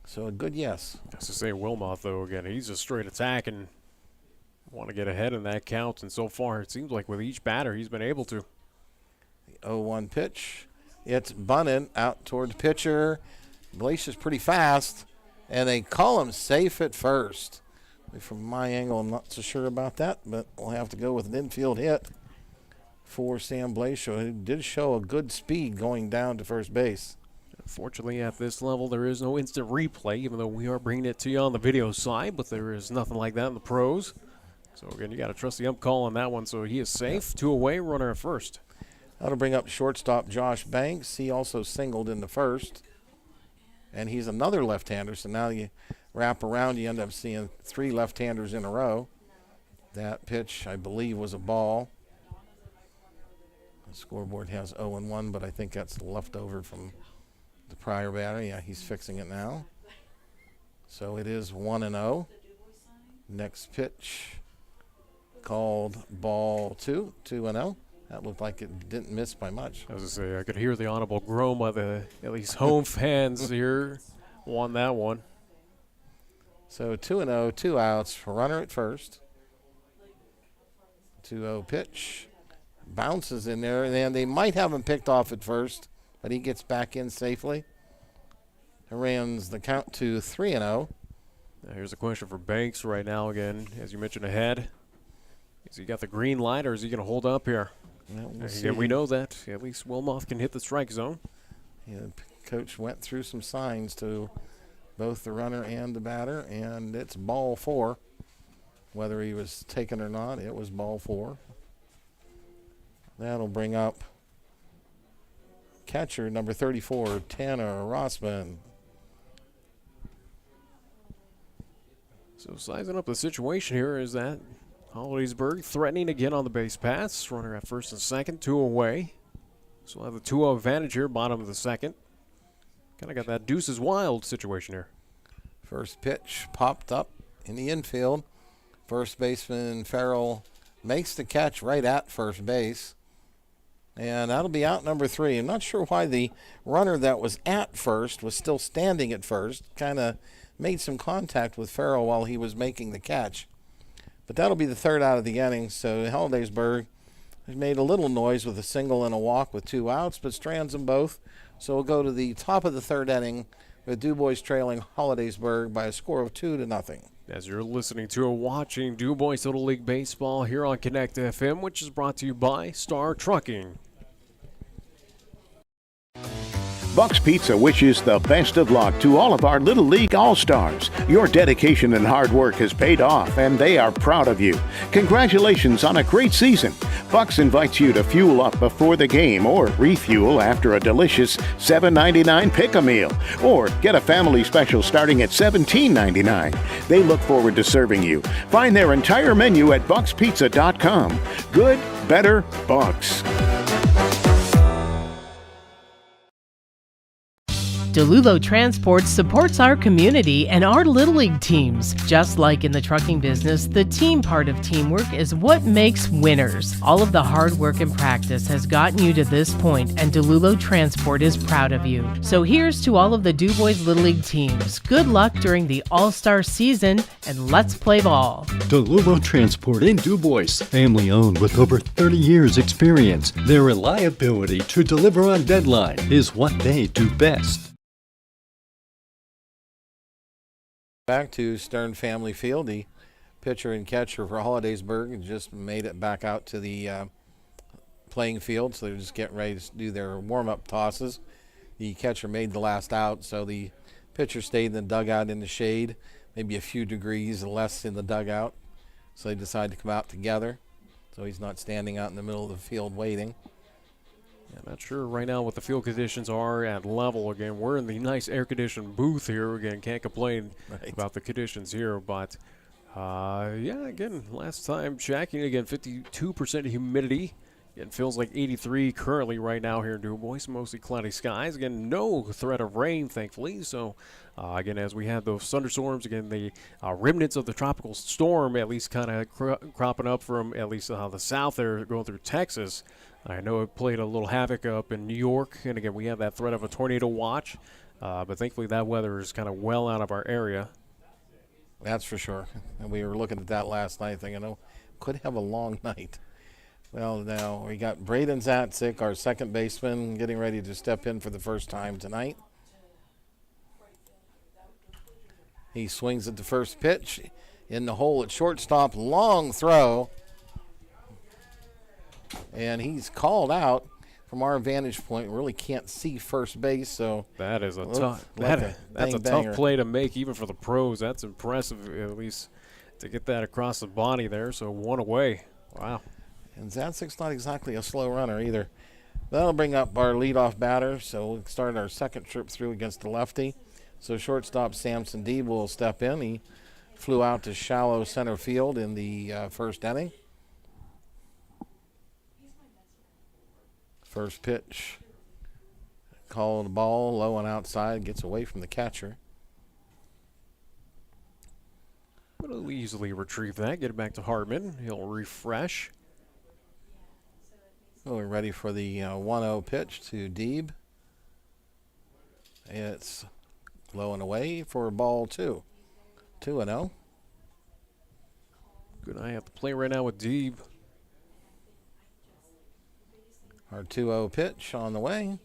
So a good yes. That's to say Wilmoth, though, again, he's a straight attack and want to get ahead in that count, and so far it seems like with each batter he's been able to. The 0-1 pitch. It's bunted out toward the pitcher. Blascia's pretty fast, and they call him safe at first. From my angle, I'm not so sure about that, but we'll have to go with an infield hit for Sam Blascia, who did show a good speed going down to first base. Unfortunately, at this level, there is no instant replay, even though we are bringing it to you on the video side, but there is nothing like that in the pros. So, again, you got to trust the ump call on that one. So he is safe. 2 away, runner at first. That'll bring up shortstop Josh Banks. He also singled in the first. And he's another left-hander, so now you wrap around, you end up seeing 3 left-handers in a row. That pitch, I believe, was a ball. The scoreboard has 0-1, but I think that's left over from the prior batter. Yeah, he's fixing it now. So it is 1-0. Next pitch called ball 2, 2-0. That looked like it didn't miss by much. I was going to say, I could hear the audible groan by the at least home fans here. Won that one. So 2-0, 2 outs, runner at first. 2-0 pitch. Bounces in there, and they might have him picked off at first, but he gets back in safely. Runs the count to 3-0. Now here's a question for Banks right now again, as you mentioned ahead. Has he got the green light, or is he going to hold up here? Well, we'll Again, we know that at least Wilmoth can hit the strike zone. Yeah, coach went through some signs to both the runner and the batter, and it's ball 4. Whether he was taken or not, it was ball 4. That'll bring up catcher number 34, Tanner Rossman. So sizing up the situation here is that Holidaysburg threatening again on the base pass. Runner at first and second, 2 away. So we'll have the 2-0 advantage here, bottom of the second. Kind of got that deuces wild situation here. First pitch popped up in the infield. First baseman Farrell makes the catch right at first base. And that'll be out number 3. I'm not sure why the runner that was at first was still standing at first. Kind of made some contact with Farrell while he was making the catch. But that'll be the 3rd out of the inning. So Holidaysburg has made a little noise with a single and a walk with 2 outs, but strands them both. So we'll go to the top of the 3rd inning with DuBois trailing Holidaysburg by a score of 2-0. As you're listening to or watching DuBois Little League Baseball here on Connect FM, which is brought to you by Star Trucking. Buck's Pizza wishes the best of luck to all of our Little League All-Stars. Your dedication and hard work has paid off, and they are proud of you. Congratulations on a great season. Buck's invites you to fuel up before the game or refuel after a delicious $7.99 pick-a-meal. Or get a family special starting at $17.99. They look forward to serving you. Find their entire menu at buckspizza.com. Good, better, Bucks. DeLulo Transport supports our community and our Little League teams. Just like in the trucking business, the team part of teamwork is what makes winners. All of the hard work and practice has gotten you to this point, and DeLulo Transport is proud of you. So here's to all of the DuBois Little League teams. Good luck during the All-Star season, and let's play ball. DeLulo Transport in DuBois, family owned with over 30 years experience. Their reliability to deliver on deadline is what they do best. Back to Stern Family Field. The pitcher and catcher for Holidaysburg just made it back out to the playing field, so they're just getting ready to do their warm-up tosses. The catcher made the last out, so the pitcher stayed in the dugout in the shade, maybe a few degrees less in the dugout, so they decided to come out together, so he's not standing out in the middle of the field waiting. Yeah, not sure right now what the field conditions are at level. Again, we're in the nice air-conditioned booth here. Again, can't complain about the conditions here. But, yeah, again, last time checking, again, 52% humidity. It feels like 83 currently right now here in DuBois. Mostly cloudy skies. Again, no threat of rain, thankfully. So, again, as we have those thunderstorms, again, the remnants of the tropical storm at least kind of cropping up from at least the south there going through Texas. I know it played a little havoc up in New York, and again, we have that threat of a tornado watch, but thankfully that weather is kind of well out of our area. That's for sure. And we were looking at that last night thinking, oh, could have a long night. Well, now we got Braden Zatzik, our second baseman, getting ready to step in for the first time tonight. He swings at the first pitch, in the hole at shortstop, long throw. And he's called out from our vantage point. We really can't see first base, so that is a tough. That's a tough play to make, even for the pros. That's impressive, at least to get that across the body there. So 1 away. Wow. And Zatzik's not exactly a slow runner either. That'll bring up our leadoff batter. So we'll start our second trip through against the lefty. So shortstop Samson Deeb will step in. He flew out to shallow center field in the first inning. First pitch, called ball, low and outside, gets away from the catcher. But he'll easily retrieve that, get it back to Hartman. He'll refresh. Well, we're ready for the 1-0 pitch to Deeb. It's low and away for ball 2. 2-0. Good eye at the plate right now with Deeb. Our 2-0 pitch on the way.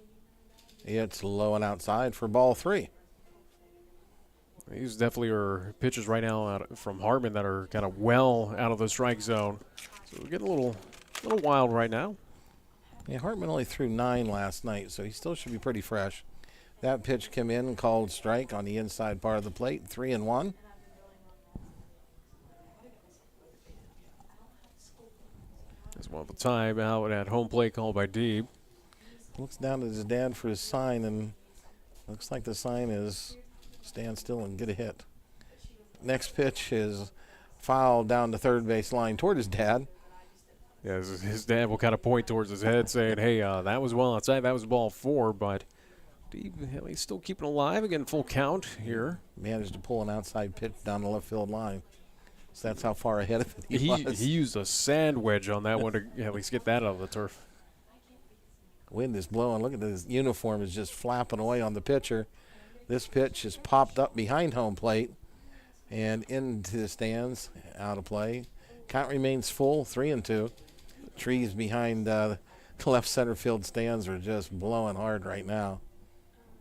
It's low and outside for ball 3. These definitely are pitches right now from Hartman that are kind of well out of the strike zone. So we're getting a little wild right now. Yeah, Hartman only threw 9 last night, so he still should be pretty fresh. That pitch came in and called strike on the inside part of the plate, 3-1. There's one of the time out at home plate called by Deeb. Looks down at his dad for his sign, and looks like the sign is stand still and get a hit. Next pitch is fouled down the third base line toward his dad. Yeah, his dad will kind of point towards his head saying, hey, that was well outside. That was ball 4, but Deeb, he's still keeping alive. Again, full count here. Managed to pull an outside pitch down the left field line. So that's how far ahead of it he was. He used a sand wedge on that one to at least get that out of the turf. Wind is blowing. Look at his uniform is just flapping away on the pitcher. This pitch is popped up behind home plate and into the stands, out of play. Count remains full, 3-2. Trees behind the left center field stands are just blowing hard right now.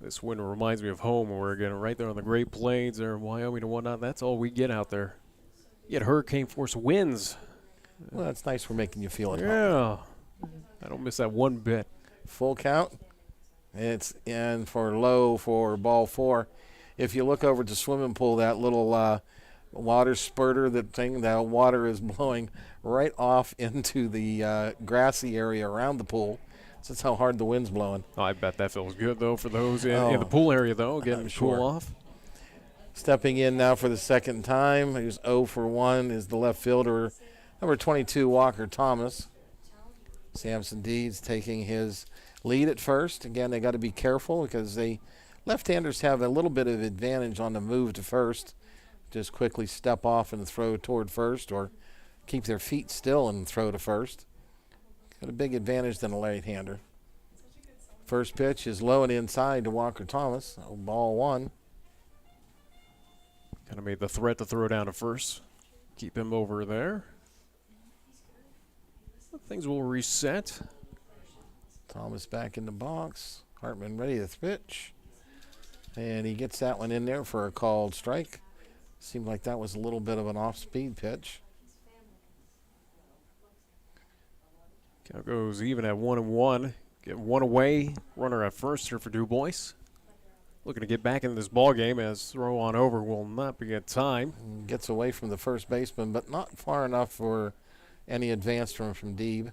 This wind reminds me of home, where we're getting right there on the Great Plains there in Wyoming and whatnot. That's all we get out there. You get hurricane force winds. Well, that's nice for making you feel at home. Yeah. I don't miss that one bit. Full count. It's in for low for ball 4. If you look over at the swimming pool, that little water spurter, that water is blowing right off into the grassy area around the pool. So that's how hard the wind's blowing. Oh, I bet that feels good, though, for those in the pool area, though, getting sure. cool off. Stepping in now for the second time, who's 0 for 1, is the left fielder, number 22, Walker Thomas. Samson Deeds taking his lead at first. Again, they got to be careful because left-handers have a little bit of advantage on the move to first. Just quickly step off and throw toward first, or keep their feet still and throw to first. Got a big advantage than a right-hander. First pitch is low and inside to Walker Thomas. Ball 1. Kind of made the threat to throw down to first. Keep him over there. Things will reset. Thomas back in the box. Hartman ready to pitch. And he gets that one in there for a called strike. Seemed like that was a little bit of an off-speed pitch. Count goes even at 1-1. Get one away. Runner at first here for DuBois. Looking to get back in this ball game as throw on over will not be at time. Gets away from the first baseman, but not far enough for any advance from Deeb.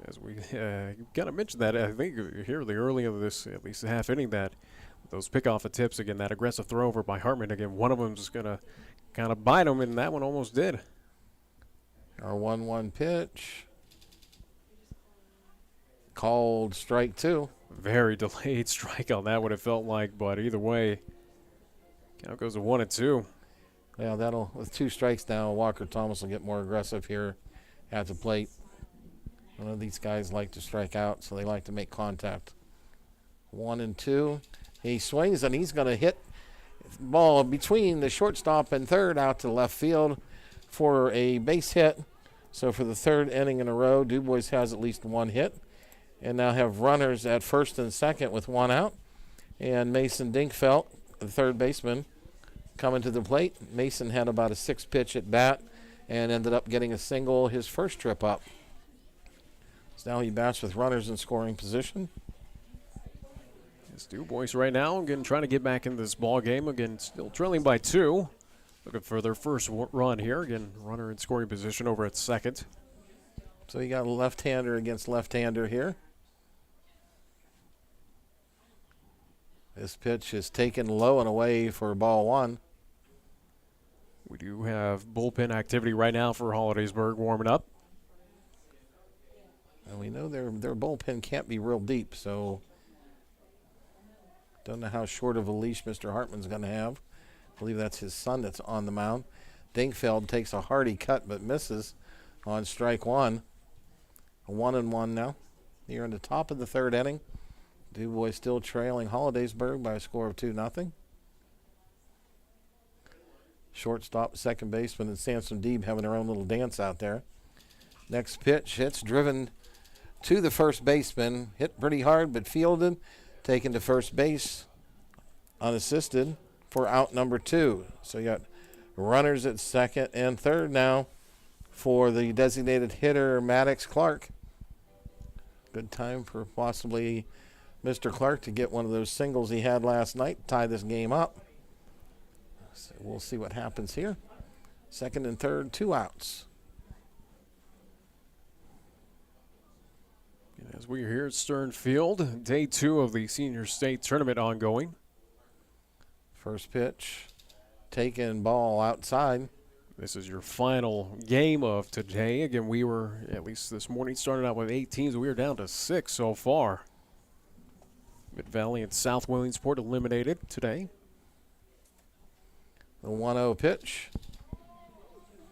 As we kind of mentioned that, I think here the early of this, at least half inning, that those pick-off of tips, again, that aggressive throw over by Hartman, again, one of them is going to kind of bite him, and that one almost did. Our 1-1 pitch. Called strike 2. Very delayed strike on that one, it felt like, but either way, count goes to 1-2. Yeah, with 2 strikes now, Walker Thomas will get more aggressive here at the plate. One of these guys like to strike out, so they like to make contact. 1-2. He swings, and he's going to hit the ball between the shortstop and third out to left field for a base hit. So for the third inning in a row, DuBois has at least 1 hit. And now have runners at first and second with 1 out. And Mason Dinkfeld, the third baseman, coming to the plate. Mason had about a 6-pitch at bat and ended up getting a single his first trip up. So now he bats with runners in scoring position. It's DuBois right now, again, trying to get back into this ball game. Again, still trailing by 2. Looking for their first run here. Again, runner in scoring position over at second. So you got a left-hander against left-hander here. This pitch is taken low and away for ball 1. We do have bullpen activity right now for Holidaysburg warming up. And we know their bullpen can't be real deep, so don't know how short of a leash Mr. Hartman's going to have. I believe that's his son that's on the mound. Dinkfeld takes a hearty cut but misses on strike 1. A 1-1 now. Here in the top of the third inning. DuBois still trailing Holidaysburg by a score of 2-0. Shortstop, second baseman, and Samson Deeb having their own little dance out there. Next pitch, hits driven to the first baseman. Hit pretty hard, but fielded. Taken to first base, unassisted for out number 2. So you got runners at second and third now for the designated hitter, Maddox Clark. Good time for possibly Mr. Clark to get one of those singles he had last night, tie this game up. So we'll see what happens here. Second and third, 2 outs. And as we're here at Stern Field, day 2 of the Senior State Tournament ongoing. First pitch, taken, ball outside. This is your final game of today. Again, we were, at least this morning, started out with 8 teams. We are down to 6 so far. Mid-Valley and South Williamsport eliminated today. The 1-0 pitch,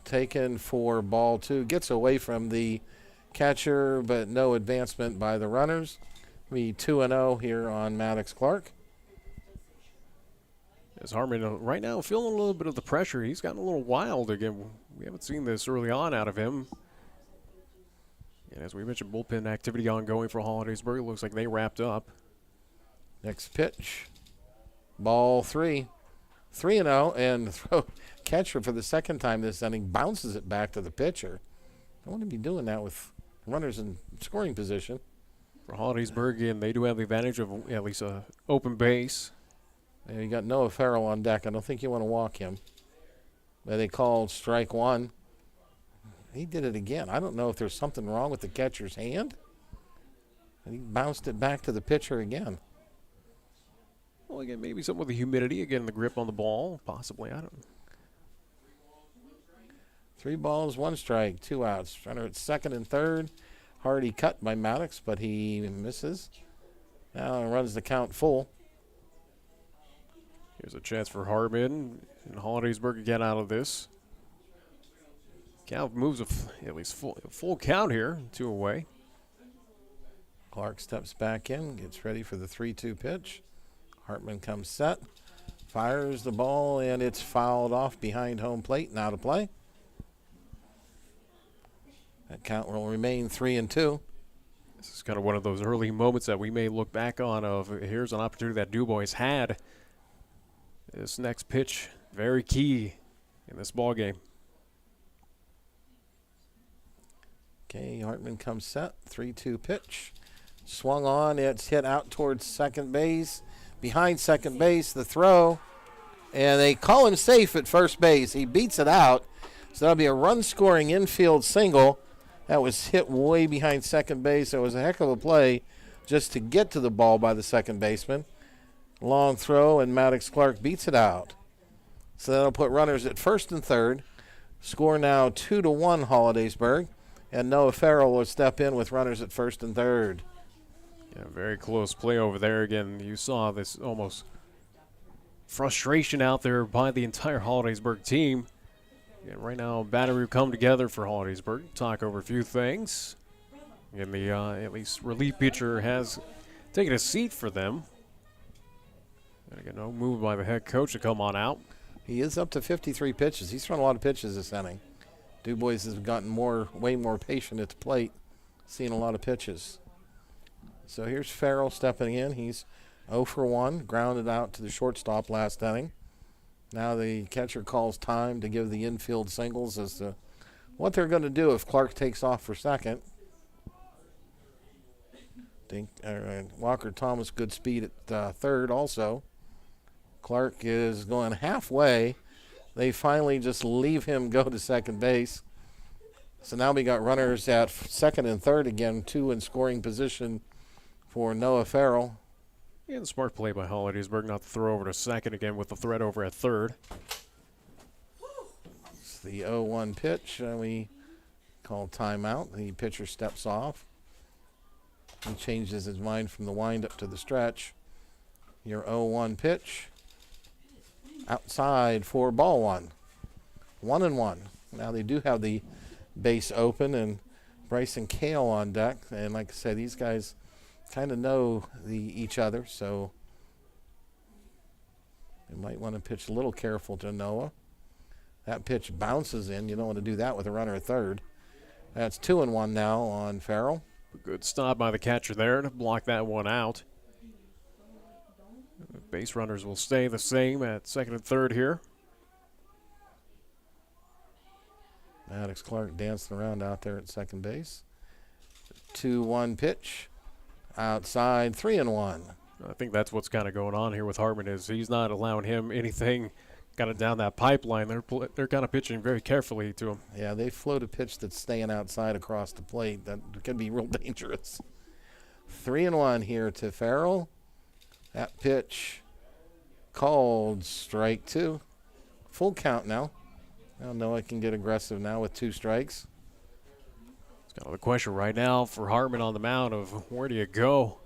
taken for ball 2. Gets away from the catcher, but no advancement by the runners. We 2-0 here on Maddox Clark. As Harmon right now feeling a little bit of the pressure. He's gotten a little wild again. We haven't seen this early on out of him. And as we mentioned, bullpen activity ongoing for Holidaysburg. It looks like they wrapped up. Next pitch, ball 3. 3-0, and the throw catcher for the second time this inning bounces it back to the pitcher. I want to be doing that with runners in scoring position. For Holidaysburg, again, they do have the advantage of at least an open base. And you got Noah Farrell on deck. I don't think you want to walk him. But they called strike 1. He did it again. I don't know if there's something wrong with the catcher's hand. And he bounced it back to the pitcher again. Well, again, maybe something with the humidity, again, the grip on the ball, possibly. I don't know. 3 balls, 1 strike, 2 outs. Runner at second and third. Hardy cut by Maddox, but he misses. Now runs the count full. Here's a chance for Harmon and Holidaysburg to get out of this. Count moves at least full count here, 2 away. Clark steps back in, gets ready for the 3-2 pitch. Hartman comes set, fires the ball, and it's fouled off behind home plate. Now to play. That count will remain 3-2. This is kind of one of those early moments that we may look back on of here's an opportunity that DuBois had. This next pitch, very key in this ball game. Okay, Hartman comes set, 3-2 pitch. Swung on, it's hit out towards second base. Behind second base, the throw, and they call him safe at first base. He beats it out, so that'll be a run-scoring infield single. That was hit way behind second base. It was a heck of a play just to get to the ball by the second baseman. Long throw, and Maddox Clark beats it out. So that'll put runners at first and third. Score now 2-1 Holidaysburg, and Noah Farrell will step in with runners at first and third. Yeah, very close play over there. Again, you saw this almost frustration out there by the entire Holidaysburg team. And right now, battery come together for Holidaysburg. Talk over a few things. And the at least relief pitcher has taken a seat for them. And again, no move by the head coach to come on out. He is up to 53 pitches. He's thrown a lot of pitches this inning. DuBois has gotten way more patient at the plate, seeing a lot of pitches. So here's Farrell stepping in. He's 0 for 1, grounded out to the shortstop last inning. Now the catcher calls time to give the infield singles as to what they're going to do if Clark takes off for second. Walker Thomas, good speed at third also. Clark is going halfway. They finally just leave him go to second base. So now we got runners at second and third again, 2 in scoring position for Noah Farrell. And smart play by Holidaysburg not to throw over to second again with the threat over at third. It's the 0-1 pitch. We call timeout. The pitcher steps off. He changes his mind from the windup to the stretch. Your 0-1 pitch. Outside for ball 1. 1-1. Now they do have the base open, and Bryson Kale on deck. And like I said, these guys kind of know each other, so you might want to pitch a little careful to Noah. That pitch bounces in. You don't want to do that with a runner at third. That's 2-1 now on Farrell. Good stop by the catcher there to block that one out. Base runners will stay the same at second and third here. Maddox Clark dancing around out there at second base. 2-1 pitch. Outside, 3-1. I think that's what's kind of going on here with Hartman is he's not allowing him anything kind of down that pipeline. They're kind of pitching very carefully to him. Yeah, they float a pitch that's staying outside across the plate. That can be real dangerous. 3-1 here to Farrell. That pitch called strike 2. Full count now. I don't know I can get aggressive now with 2 strikes. It's kind of the question right now for Hartman on the mound of where do you go?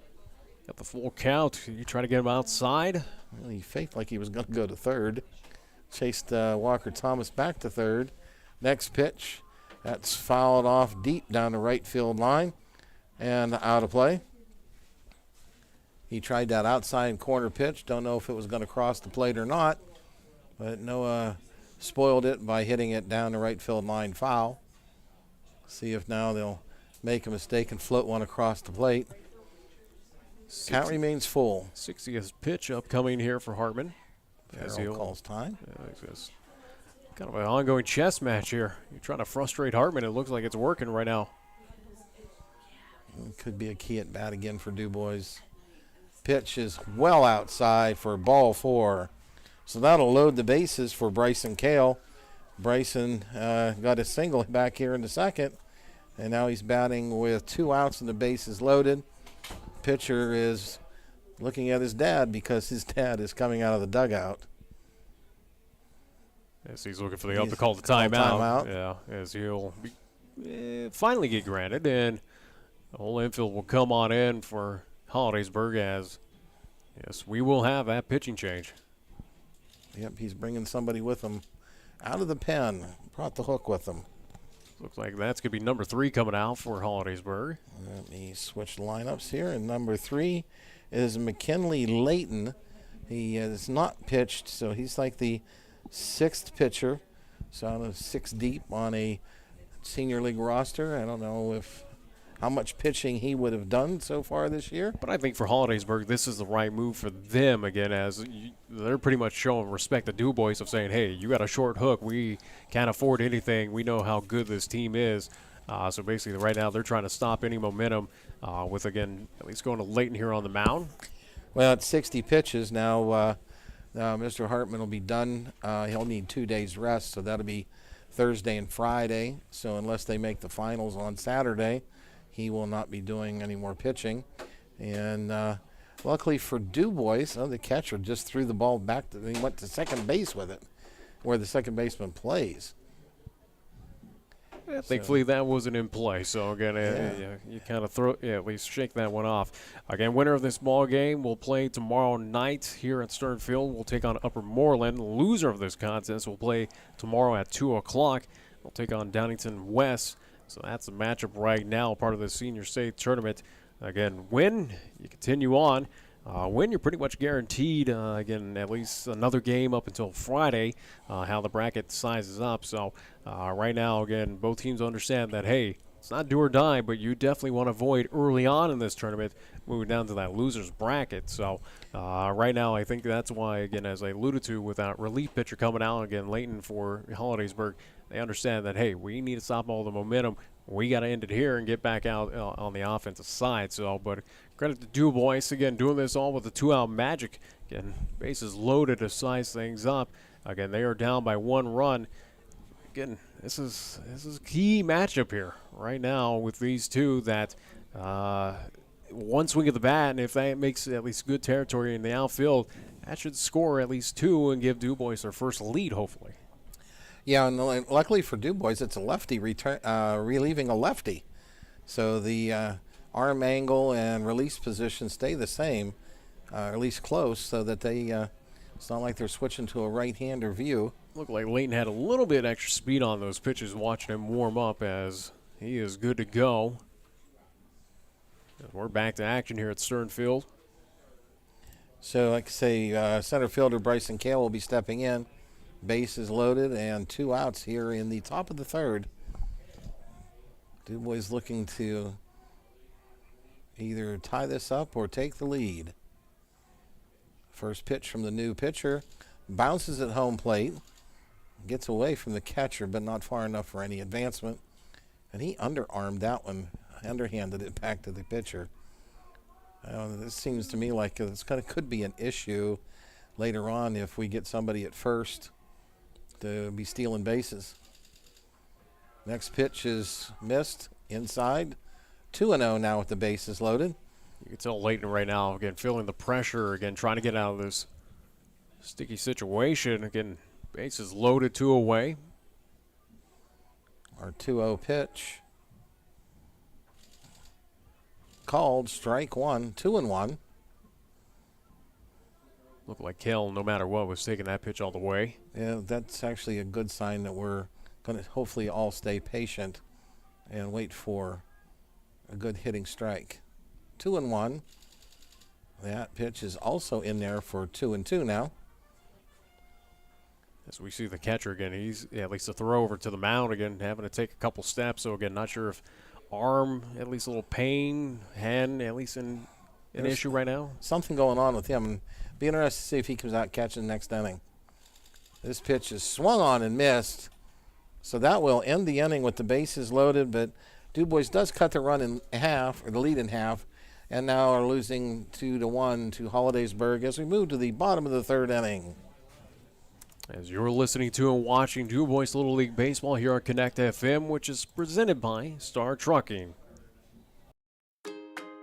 Got the full count. You try to get him outside. Well, he faked like he was going to go to third. Chased Walker Thomas back to third. Next pitch. That's fouled off deep down the right field line and out of play. He tried that outside corner pitch. Don't know if it was going to cross the plate or not, but Noah spoiled it by hitting it down the right field line foul. See if now they'll make a mistake and float one across the plate. Count remains full. 60th pitch upcoming here for Hartman. Farrell calls time. It's kind of an ongoing chess match here. You're trying to frustrate Hartman. It looks like it's working right now. It could be a key at bat again for DuBois. Pitch is well outside for ball 4. So that'll load the bases for Bryson Kale. Bryson got a single back here in the second, and now he's batting with 2 outs and the bases loaded. Pitcher is looking at his dad because his dad is coming out of the dugout. Yes, he's looking for the up to call the timeout. Yeah, as he'll finally get granted, and the whole infield will come on in for Holidaysburg as, yes, we will have that pitching change. Yep, he's bringing somebody with him out of the pen. Brought the hook with him. Looks like that's going to be number 3 coming out for Holidaysburg. Let me switch the lineups here. And number 3 is McKinley Layton. He has not pitched, so he's like the 6th pitcher. So out of 6 deep on a senior league roster. I don't know how much pitching he would have done so far this year. But I think for Holidaysburg, this is the right move for them again, as they're pretty much showing respect to DuBois of saying, hey, you got a short hook. We can't afford anything. We know how good this team is. So basically right now they're trying to stop any momentum with, again, at least going to Layton here on the mound. Well, it's 60 pitches. Now Mr. Hartman will be done. He'll need 2 days rest, so that'll be Thursday and Friday. So unless they make the finals on Saturday, he will not be doing any more pitching. And luckily for DuBois, the catcher just threw the ball back. He went to second base with it, where the second baseman plays. Yeah, thankfully, that wasn't in play. So, again, you kind of at least shake that one off. Again, winner of this ball game will play tomorrow night here at Stern Field. We'll take on Upper Moreland. Loser of this contest will play tomorrow at 2 o'clock. We'll take on Downington West. So that's the matchup right now, part of the Senior State Tournament. Again, win, you continue on. Win, you're pretty much guaranteed, again, at least another game up until Friday, how the bracket sizes up. So right now, again, both teams understand that, hey, it's not do or die, but you definitely want to avoid early on in this tournament moving down to that loser's bracket. So right now, I think that's why, again, as I alluded to, with that relief pitcher coming out, again, Layton for Holidaysburg, they understand that, hey, we need to stop all the momentum. We got to end it here and get back out on the offensive side. So, but credit to DuBois, again, doing this all with the 2-out magic. Again, bases loaded to size things up. Again, they are down by 1 run. Again, this is a key matchup here right now with these two that one swing of the bat, and if that makes at least good territory in the outfield, that should score at least 2 and give DuBois their first lead, hopefully. Yeah, and luckily for DuBois, it's a lefty relieving a lefty. So the arm angle and release position stay the same, at least close, so that they it's not like they're switching to a right-hander view. Looked like Layton had a little bit extra speed on those pitches watching him warm up as He is good to go. And we're back to action here at Stern Field. So, like I say, center fielder Bryson Kale will be stepping in. Base is loaded and 2 outs here in the top of the third. DuBois looking to either tie this up or take the lead. First pitch from the new pitcher. Bounces at home plate. Gets away from the catcher, but not far enough for any advancement. And he underarmed that one, underhanded it back to the pitcher. This seems to me like this could be an issue later on if we get somebody at first to be stealing bases. Next pitch is missed inside. 2-0 now with the bases loaded. You can tell Leighton right now, again, feeling the pressure, again, trying to get out of this sticky situation. Again, bases loaded, 2 away. Our 2-0 pitch. Called, strike one, 2-1. Looked like Kale, no matter what, was taking that pitch all the way. Yeah, that's actually a good sign that we're going to hopefully all stay patient and wait for a good hitting strike. 2-1. That pitch is also in there for 2-2 now. As we see the catcher again, he's at least a throw over to the mound again, having to take a couple steps. So again, not sure if arm, at least a little pain, hand, at least an issue right now. Something going on with him. Be interested to see if he comes out catching the next inning. This pitch is swung on and missed. So that will end the inning with the bases loaded, but DuBois does cut the run in half, or the lead in half, and now are losing 2-1 to Holidaysburg as we move to the bottom of the third inning. As you're listening to and watching DuBois Little League Baseball here on Connect FM, which is presented by Star Trucking.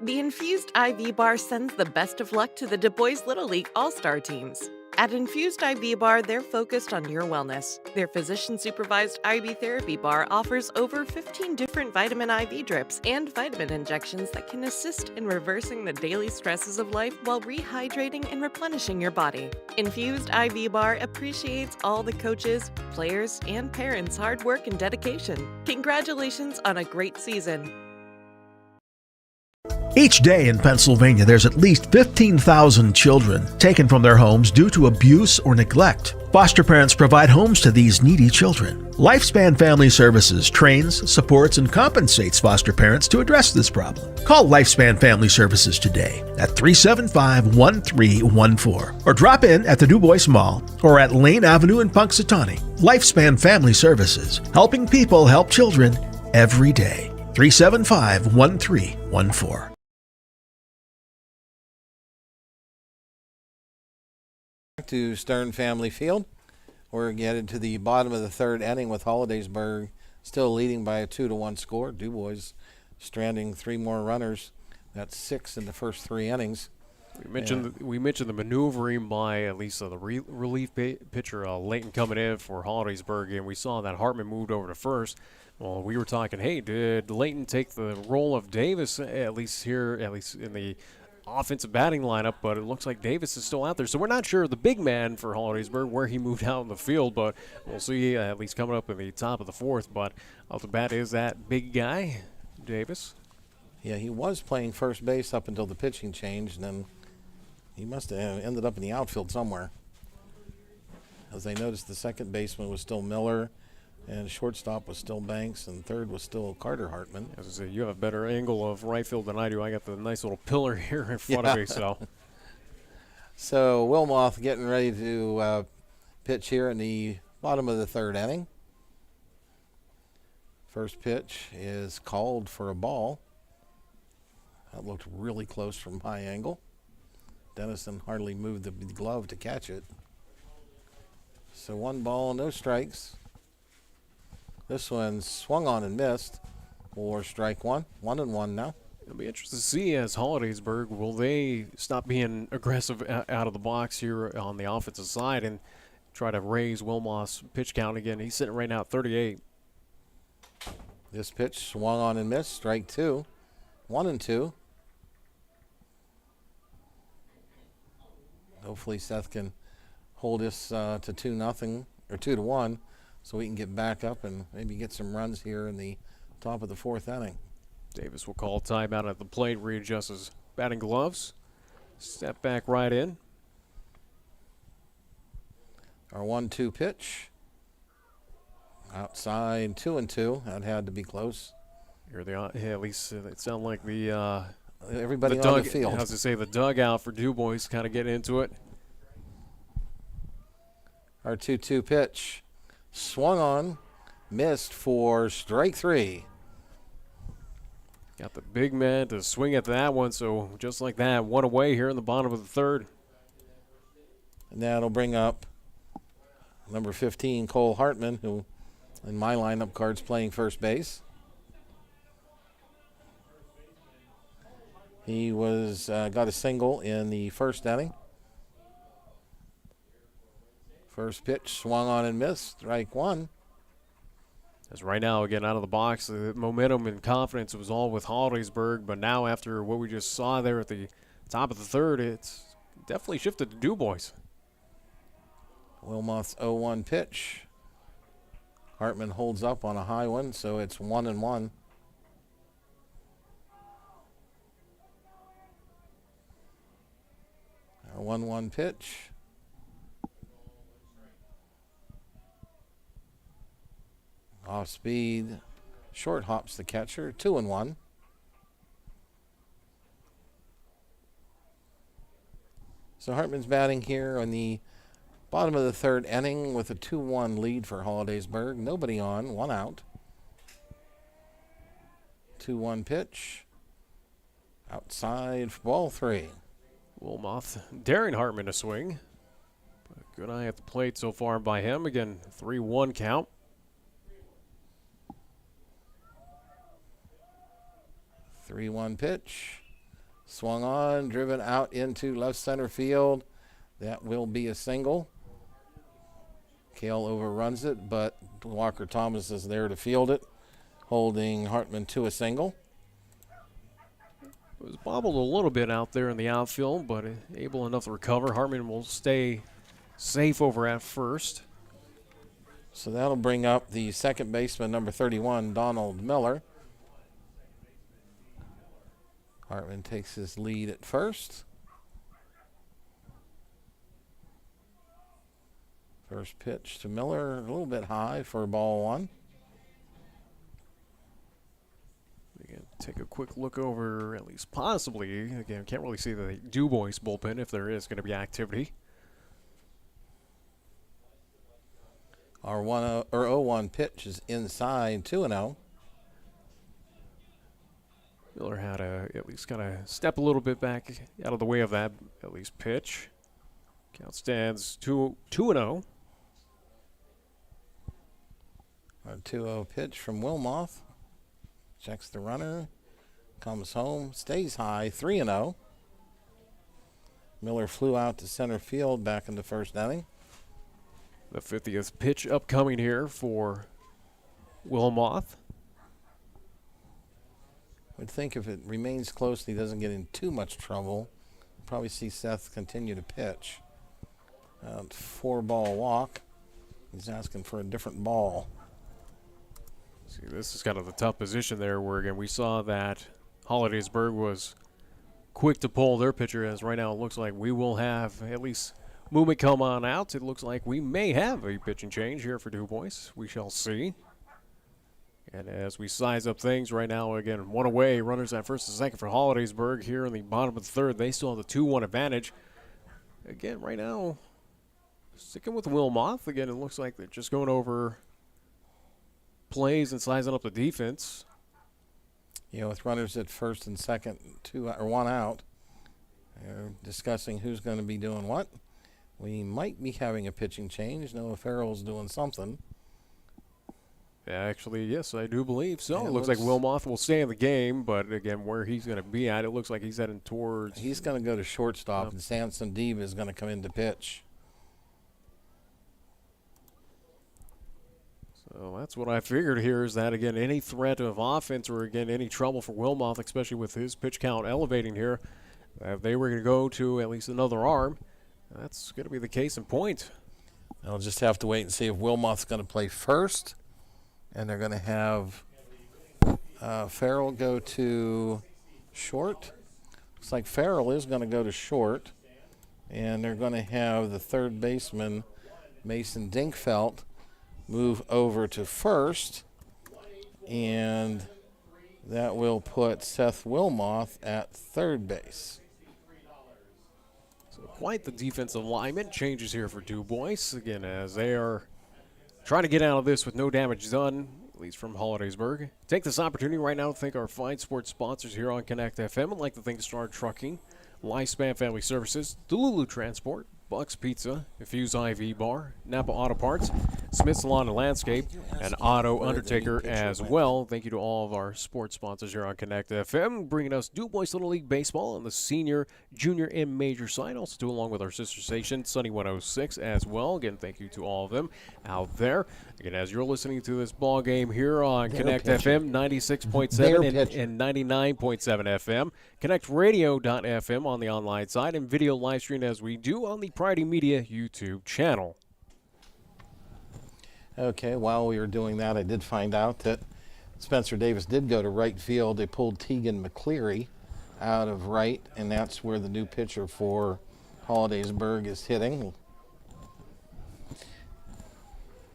The Infused IV Bar sends the best of luck to the DuBois Little League All-Star teams. At Infused IV Bar, they're focused on your wellness. Their physician-supervised IV therapy bar offers over 15 different vitamin IV drips and vitamin injections that can assist in reversing the daily stresses of life while rehydrating and replenishing your body. Infused IV Bar appreciates all the coaches, players, and parents' hard work and dedication. Congratulations on a great season. Each day in Pennsylvania, there's at least 15,000 children taken from their homes due to abuse or neglect. Foster parents provide homes to these needy children. Lifespan Family Services trains, supports, and compensates foster parents to address this problem. Call Lifespan Family Services today at 375-1314 or drop in at the DuBois Mall or at Lane Avenue in Punxsutawney. Lifespan Family Services, helping people help children every day. 375-1314. To Stern Family Field. We're getting to the bottom of the third inning with Holidaysburg still leading by a 2-1 score. DuBois stranding 3 more runners. That's 6 in the first 3 innings. We mentioned the maneuvering by at least the relief pitcher Leighton coming in for Holidaysburg, and we saw that Hartman moved over to first. Well, we were talking, hey, did Leighton take the role of Davis at least in the offensive batting lineup, but it looks like Davis is still out there. So we're not sure the big man for Holidaysburg where he moved out in the field, but we'll see at least coming up in the top of the fourth. But off the bat is that big guy, Davis. Yeah, he was playing first base up until the pitching changed, and then he must have ended up in the outfield somewhere. As I noticed, the second baseman was still Miller, and shortstop was still Banks, and third was still Carter Hartman. As I say, you have a better angle of right field than I do. I got the nice little pillar here in front of me. So Wilmoth getting ready to pitch here in the bottom of the third inning. First pitch is called for a ball. That looked really close from high angle. Dennison hardly moved the glove to catch it. So 1 ball, no strikes. This one swung on and missed for strike 1. 1-1 now. It'll be interesting to see as Holidaysburg, will they stop being aggressive out of the box here on the offensive side and try to raise Wilmoth's pitch count again. He's sitting right now at 38. This pitch swung on and missed. Strike 2. 1-2. Hopefully Seth can hold us to 2-0 or 2-1, so we can get back up and maybe get some runs here in the Top of the 4th inning. Davis will call timeout at the plate, readjust his batting gloves. Step back right in. Our 1-2 pitch. Outside 2-2. That had to be close. Here they are. Yeah, at least it sounded like the everybody on the field. I was to say the dugout for DuBois kind of getting into it. Our 2-2 pitch. Swung on. Missed for strike 3. Got the big man to swing at that one, so just like that, one away here in the bottom of the 3rd. And that'll bring up number 15, Cole Hartman, who in my lineup card's playing first base. He was got a single in the 1st inning. First pitch swung on and missed, strike 1. As right now, again, out of the box, the momentum and confidence was all with Holidaysburg, but now after what we just saw there at the top of the 3rd, it's definitely shifted to DuBois. Wilmoth's 0-1 pitch. Hartman holds up on a high one, so it's 1-1. Our 1-1 pitch. Off speed, short hops the catcher, 2-1. So Hartman's batting here on the bottom of the 3rd inning with a 2-1 lead for Holidaysburg. Nobody on, 1 out. 2-1 pitch. Outside for ball 3. Wilmoth daring Hartman to swing. But good eye at the plate so far by him. Again, 3-1 count. 3-1 pitch. Swung on, driven out into left center field. That will be a single. Kale overruns it, but Walker Thomas is there to field it, holding Hartman to a single. It was bobbled a little bit out there in the outfield, but able enough to recover. Hartman will stay safe over at first. So that'll bring up the second baseman, number 31, Donald Miller. Hartman takes his lead at first. First pitch to Miller, a little bit high for ball 1. Again, take a quick look over, at least possibly. Again, can't really see the DuBois bullpen if there is going to be activity. Our 0-1 pitch is inside, 2-0. Miller had to at least kind of step a little bit back out of the way of that at least pitch. Count stands 2-0. A 2-0 pitch from Wilmoth. Checks the runner. Comes home. Stays high. 3-0. Miller flew out to center field back in the 1st inning. The 50th pitch upcoming here for Wilmoth. Would think if it remains close and he doesn't get in too much trouble, probably see Seth continue to pitch. 4-ball walk. He's asking for a different ball. See, this is kind of the tough position there where, again, we saw that Holidaysburg was quick to pull their pitcher, as right now it looks like we will have at least movement come on out. It looks like we may have a pitching change here for DuBois. We shall see. And as we size up things right now, again, 1 away, runners at first and second for Holidaysburg here in the bottom of the 3rd. They still have the 2-1 advantage. Again, right now, sticking with Wilmoth. Again, it looks like they're just going over plays and sizing up the defense. You know, with runners at first and second, 1 out, they're discussing who's going to be doing what. We might be having a pitching change. Noah Farrell's doing something. Actually, yes, I do believe so. Yeah, it looks like Wilmoth will stay in the game, but again, where he's going to be at, it looks like he's heading towards. He's going to go to shortstop, and Samson Deeb is going to come in to pitch. So that's what I figured here is that, again, any threat of offense or, again, any trouble for Wilmoth, especially with his pitch count elevating here, if they were going to go to at least another arm, that's going to be the case in point. I'll just have to wait and see if Wilmoth's going to play first. And they're going to have Farrell go to short. Looks like Farrell is going to go to short. And they're going to have the third baseman, Mason Dinkfeld, move over to first. And that will put Seth Wilmoth at third base. So quite the defensive alignment changes here for DuBois, again, as they are trying to get out of this with no damage done, at least from Holidaysburg. Take this opportunity right now to thank our fine sports sponsors here on Connect FM. I'd like to thank Star Trucking, Lifespan Family Services, Delulu Transport, Buck's Pizza, Infuse IV Bar, Napa Auto Parts, Smith's Lawn and Landscape, and Auto Undertaker as well. Thank you to all of our sports sponsors here on Connect FM, bringing us DuBois Little League Baseball on the senior, junior, and major side. Also, do along with our sister station, Sunny 106 as well. Again, thank you to all of them out there. Again, as you're listening to this ball game here on Connect FM, 96.7 and 99.7 FM, ConnectRadio.fm on the online side, and video live stream as we do on the Proietti Media YouTube channel. Okay, while we were doing that, I did find out that Spencer Davis did go to right field. They pulled Tegan McCleary out of right, and that's where the new pitcher for Holidaysburg is hitting.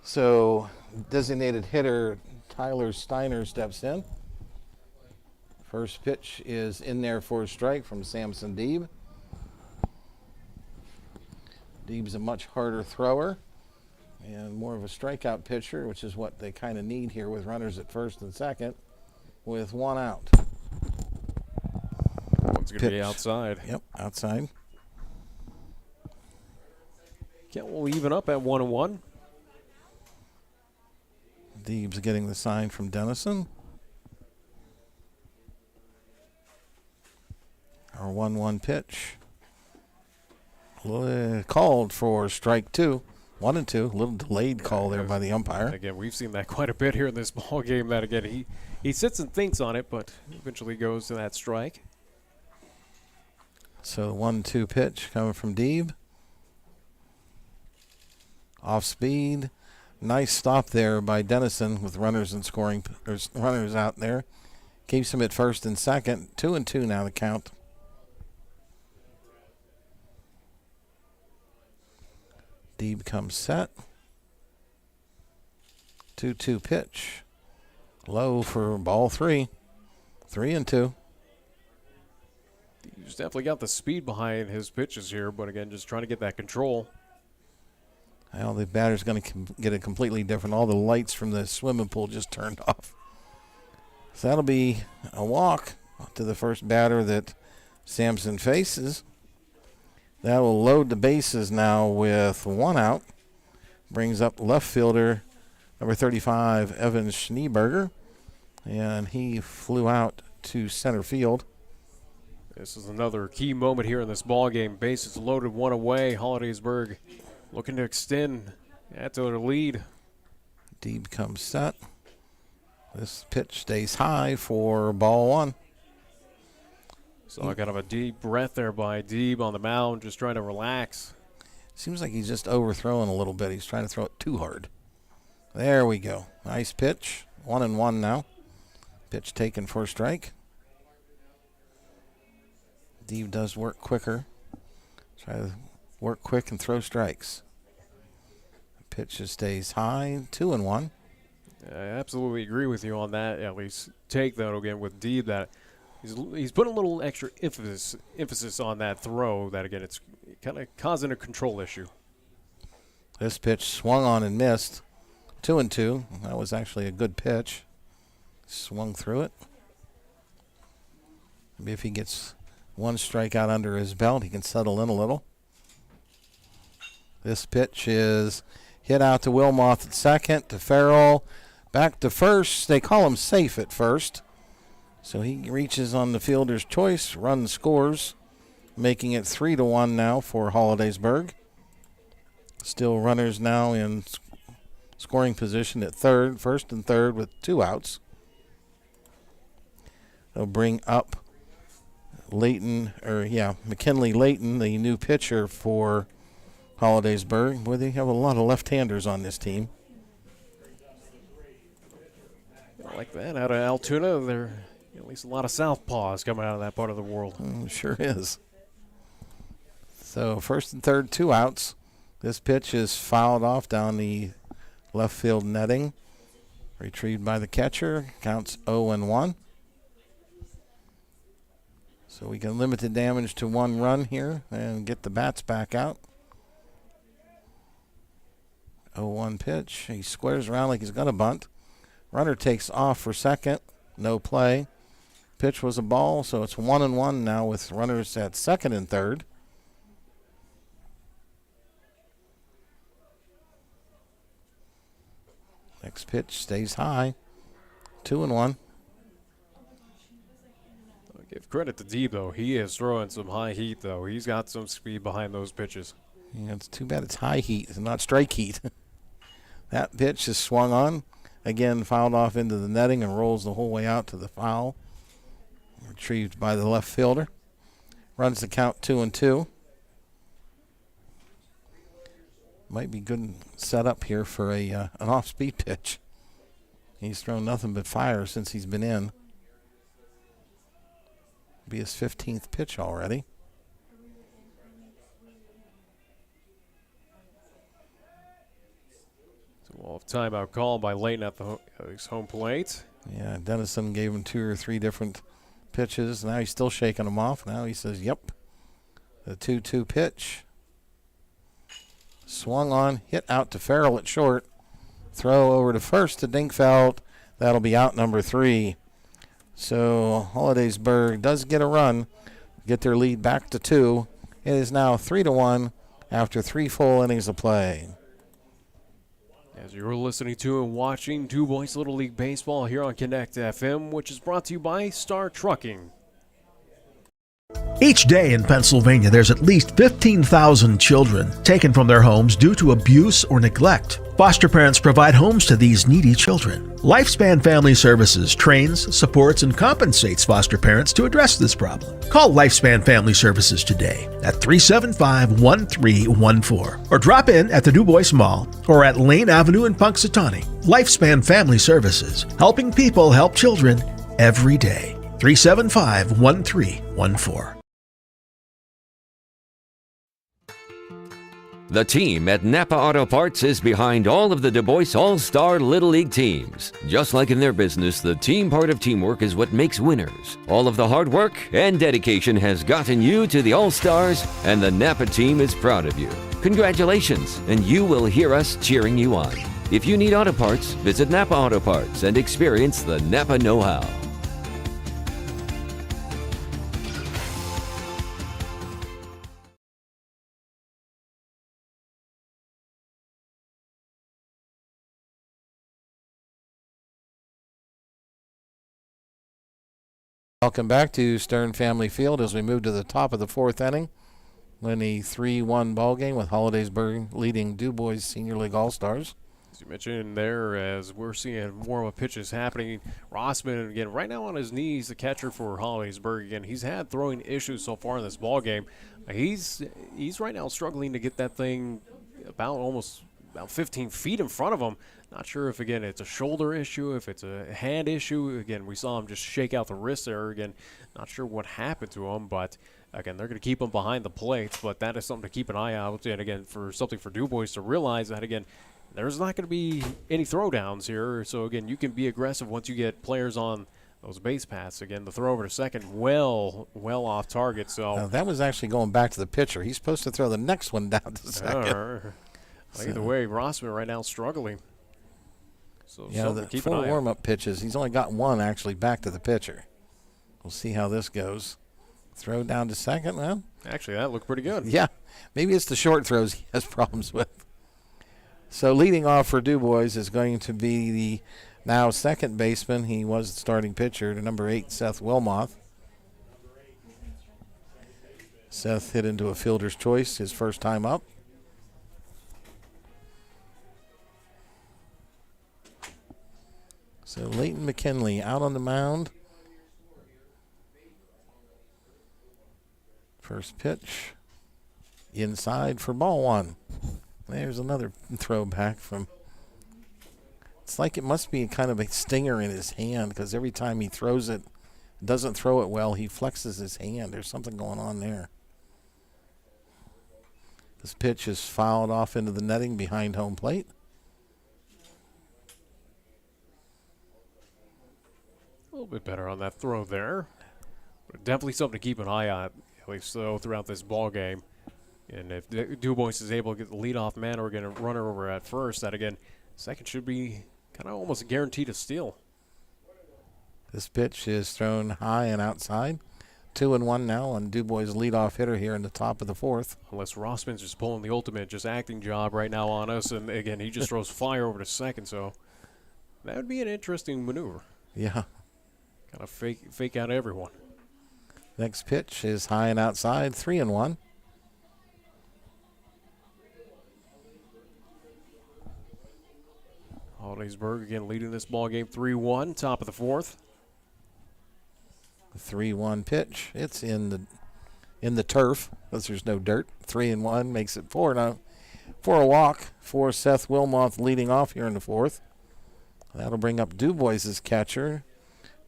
So, designated hitter Tyler Steiner steps in. First pitch is in there for a strike from Samson Deeb. Deeb's a much harder thrower and more of a strikeout pitcher, which is what they kind of need here with runners at first and second with one out. One's going to be outside. Yep, outside. Kent will even up at 1-1. Deeb's getting the sign from Dennison. Our 1-1 pitch. Called for strike two. 1-2. A little delayed call there by the umpire. Again, we've seen that quite a bit here in this ball game. That again, he sits and thinks on it, but eventually goes to that strike. So 1-2 pitch coming from Deeb. Off speed. Nice stop there by Dennison with runners and scoring. There's runners out there. Keeps him at first and second. 2-2 now the count. Deeb comes set. 2-2 pitch. Low for ball three. 3-2. He's definitely got the speed behind his pitches here, but again, just trying to get that control. Well, the batter's going to get it completely different. All the lights from the swimming pool just turned off. So that'll be a walk to the first batter that Sampson faces. That will load the bases now with one out. Brings up left fielder number 35, Evan Schneeberger. And he flew out to center field. This is another key moment here in this ball game. Bases loaded, one away. Holidaysburg looking to extend that to their lead. Deeb comes set. This pitch stays high for ball one. So kind of a deep breath there by Deeb on the mound, just trying to relax. Seems like he's just overthrowing a little bit. He's trying to throw it too hard. There we go. Nice pitch. 1-1 now. Pitch taken for a strike. Deeb does work quicker. Try to work quick and throw strikes. Pitch just stays high. 2-1. I absolutely agree with you on that. At least take that again with Deeb. That he's put a little extra emphasis on that throw. That again, it's kind of causing a control issue. This pitch swung on and missed. 2-2. That was actually a good pitch. Swung through it. Maybe if he gets one strikeout under his belt, he can settle in a little. This pitch is hit out to Wilmoth at second, to Farrell, back to first. They call him safe at first. So he reaches on the fielder's choice, run scores, making it 3-1 now for Holidaysburg. Still runners now in scoring position at first and third with two outs. They'll bring up McKinley Layton, the new pitcher for Holidaysburg, where they have a lot of left-handers on this team. like that out of Altoona. There are at least a lot of southpaws coming out of that part of the world. Sure is. So first and third, 2 outs. This pitch is fouled off down the left field netting. Retrieved by the catcher. Counts 0-1. So we can limit the damage to 1 run here and get the bats back out. 0-1 pitch. He squares around like he's going to bunt. Runner takes off for second. No play. Pitch was a ball, so it's 1-1 now with runners at second and third. Next pitch stays high. 2-1. I'll give credit to Debo. He is throwing some high heat, though. He's got some speed behind those pitches. Yeah, it's too bad it's high heat and not strike heat. That pitch is swung on. Again, fouled off into the netting and rolls the whole way out to the foul. Retrieved by the left fielder. Runs the count 2-2. Might be good setup here for an off-speed pitch. He's thrown nothing but fire since he's been in. Be his 15th pitch already. So we'll have timeout called by Layton at his home plate. Yeah, Dennison gave him 2 or 3 different pitches. Now he's still shaking them off. Now he says, yep. The 2-2 pitch. Swung on, hit out to Farrell at short. Throw over to first to Dinkfeld. That'll be out number 3. So Holidaysburg does get a run, get their lead back to 2. It is now 3-1 after 3 full innings of play. As you're listening to and watching DuBois Little League Baseball here on Connect FM, which is brought to you by Star Trucking. Each day in Pennsylvania, there's at least 15,000 children taken from their homes due to abuse or neglect. Foster parents provide homes to these needy children. Lifespan Family Services trains, supports, and compensates foster parents to address this problem. Call Lifespan Family Services today at 375-1314 or drop in at the DuBois Mall or at Lane Avenue in Punxsutawney. Lifespan Family Services, helping people help children every day. 375-1314. The team at Napa Auto Parts is behind all of the DuBois All-Star Little League teams. Just like in their business, the team part of teamwork is what makes winners. All of the hard work and dedication has gotten you to the All-Stars, and the Napa team is proud of you. Congratulations, and you will hear us cheering you on. If you need auto parts, visit Napa Auto Parts and experience the Napa know-how. Welcome back to Stern Family Field as we move to the top of the 4th inning. In a 3-1 ball game with Holidaysburg leading DuBois Senior League All-Stars. As you mentioned there, as we're seeing more of a pitches happening, Rossman, again, right now on his knees, the catcher for Holidaysburg. Again, he's had throwing issues so far in this ball game. He's right now struggling to get that thing about 15 feet in front of him. Not sure if, again, it's a shoulder issue, if it's a hand issue. Again, we saw him just shake out the wrist there. Again, not sure what happened to him, but, again, they're going to keep him behind the plates. But that is something to keep an eye out. And, again, for something for DuBois to realize that, again, there's not going to be any throwdowns here. So, again, you can be aggressive once you get players on those base paths. Again, the throw over to second, well off target. So that was actually going back to the pitcher. He's supposed to throw the next one down to second. Either way, Rossman right now struggling. So yeah, the 4 warm-up pitches, he's only got 1 actually back to the pitcher. We'll see how this goes. Throw down to second, well. Actually, that looked pretty good. Yeah, maybe it's the short throws he has problems with. So leading off for DuBois is going to be the now second baseman. He was the starting pitcher, the number 8, Seth Wilmoth. Seth hit into a fielder's choice his first time up. So Leighton McKinley out on the mound. First pitch inside for ball 1. There's another throwback from It's like it must be kind of a stinger in his hand because every time he throws it, doesn't throw it well, he flexes his hand. There's something going on there. This pitch is fouled off into the netting behind home plate. A little bit better on that throw there. But definitely something to keep an eye on, at least so throughout this ball game. And if DuBois is able to get the leadoff man or get a runner over at first, that again, second should be kind of almost guaranteed a steal. This pitch is thrown high and outside. 2-1 now on DuBois' leadoff hitter here in the top of the fourth. Unless Rossman's just pulling the ultimate just acting job right now on us, and again, he just throws fire over to second, so that would be an interesting maneuver. Yeah. Kind of fake out everyone. Next pitch is high and outside, 3-1. Holidaysburg again leading this ball game 3-1, top of the fourth. The 3-1 pitch. It's in the turf because there's no dirt. 3-1 makes it 4-0 for a walk for Seth Wilmoth leading off here in the fourth. That'll bring up DuBois' catcher,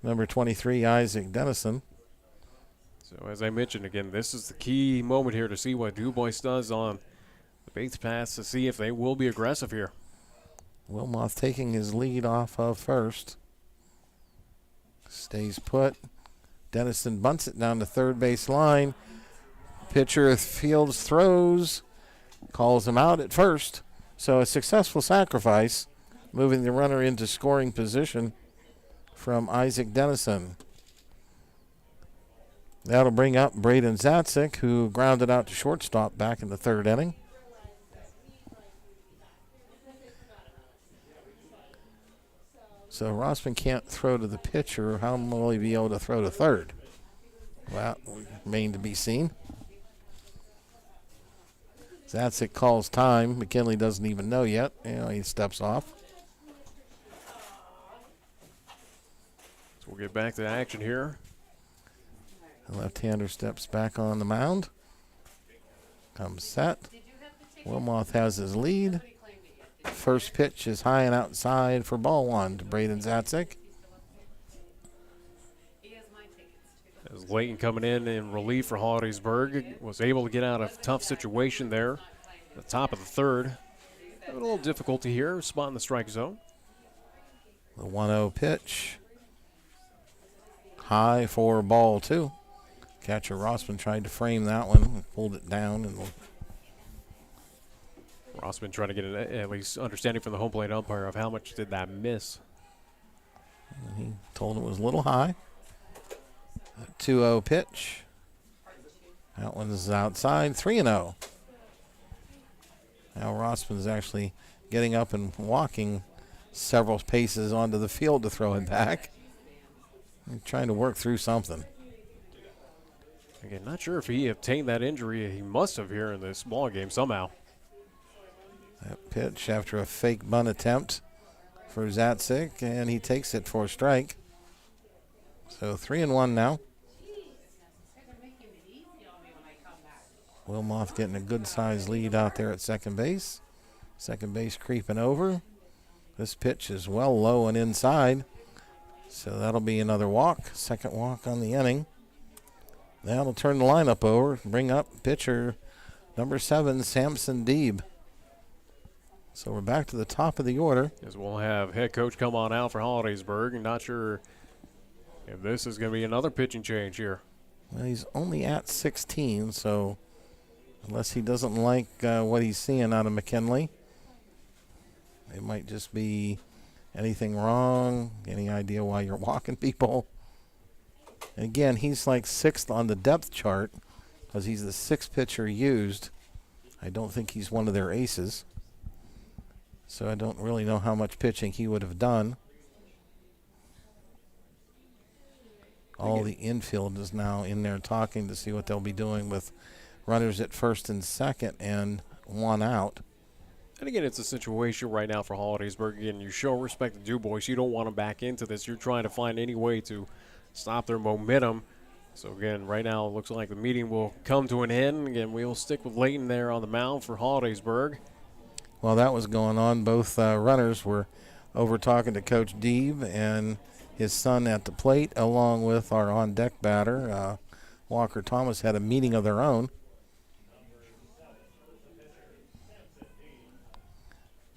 number 23, Isaac Dennison. So as I mentioned again, this is the key moment here to see what DuBois does on the base pass to see if they will be aggressive here. Wilmoth taking his lead off of first. Stays put. Dennison bunts it down the third base line. Pitcher fields throws. Calls him out at first. So a successful sacrifice, moving the runner into scoring position from Isaac Dennison. That'll bring up Braden Zatzik, who grounded out to shortstop back in the third inning. So Rossman can't throw to the pitcher. How will he be able to throw to third? Well, remain to be seen. Zatzik calls time. McKinley doesn't even know yet. He steps off. So we'll get back to action here. The left-hander steps back on the mound. Comes set. Wilmoth has his lead. First pitch is high and outside for ball one to Braden Zatzik. As Layton coming in relief for Holidaysburg, was able to get out of a tough situation there at the top of the third. Having a little difficulty here, spotting the strike zone. The 1-0 pitch. High for ball two. Catcher Rossman tried to frame that one, pulled it down, and Rossman trying to get at least understanding from the home plate umpire of how much did that miss. He told him it was a little high. 2-0 pitch. That one's outside, 3-0. Now Rossman's actually getting up and walking several paces onto the field to throw it back. He's trying to work through something. Again, not sure if he obtained that injury. He must have here in this ball game somehow. That pitch after a fake bunt attempt for Zatzik, and he takes it for a strike. So 3-1 now. Wilmoth getting a good-sized lead out there at second base. Second base creeping over. This pitch is well low and inside. So that'll be another walk. Second walk on the inning. That'll turn the lineup over. Bring up pitcher number 7, Samson Deeb. So we're back to the top of the order. As we'll have head coach come on out for Holidaysburg. And not sure if this is going to be another pitching change here. Well, he's only at 16, so unless he doesn't like what he's seeing out of McKinley, it might just be anything wrong, any idea why you're walking people. And again, he's like 6th on the depth chart because he's the 6th pitcher used. I don't think he's one of their aces. So I don't really know how much pitching he would have done. All the infield is now in there talking to see what they'll be doing with runners at first and second and one out. And again, it's a situation right now for Holidaysburg. Again, you show respect to DuBois. You don't want them back into this. You're trying to find any way to stop their momentum. So again, right now it looks like the meeting will come to an end. Again, we'll stick with Layton there on the mound for Holidaysburg. While that was going on, both runners were over talking to Coach Deeb and his son at the plate, along with our on-deck batter. Walker Thomas had a meeting of their own.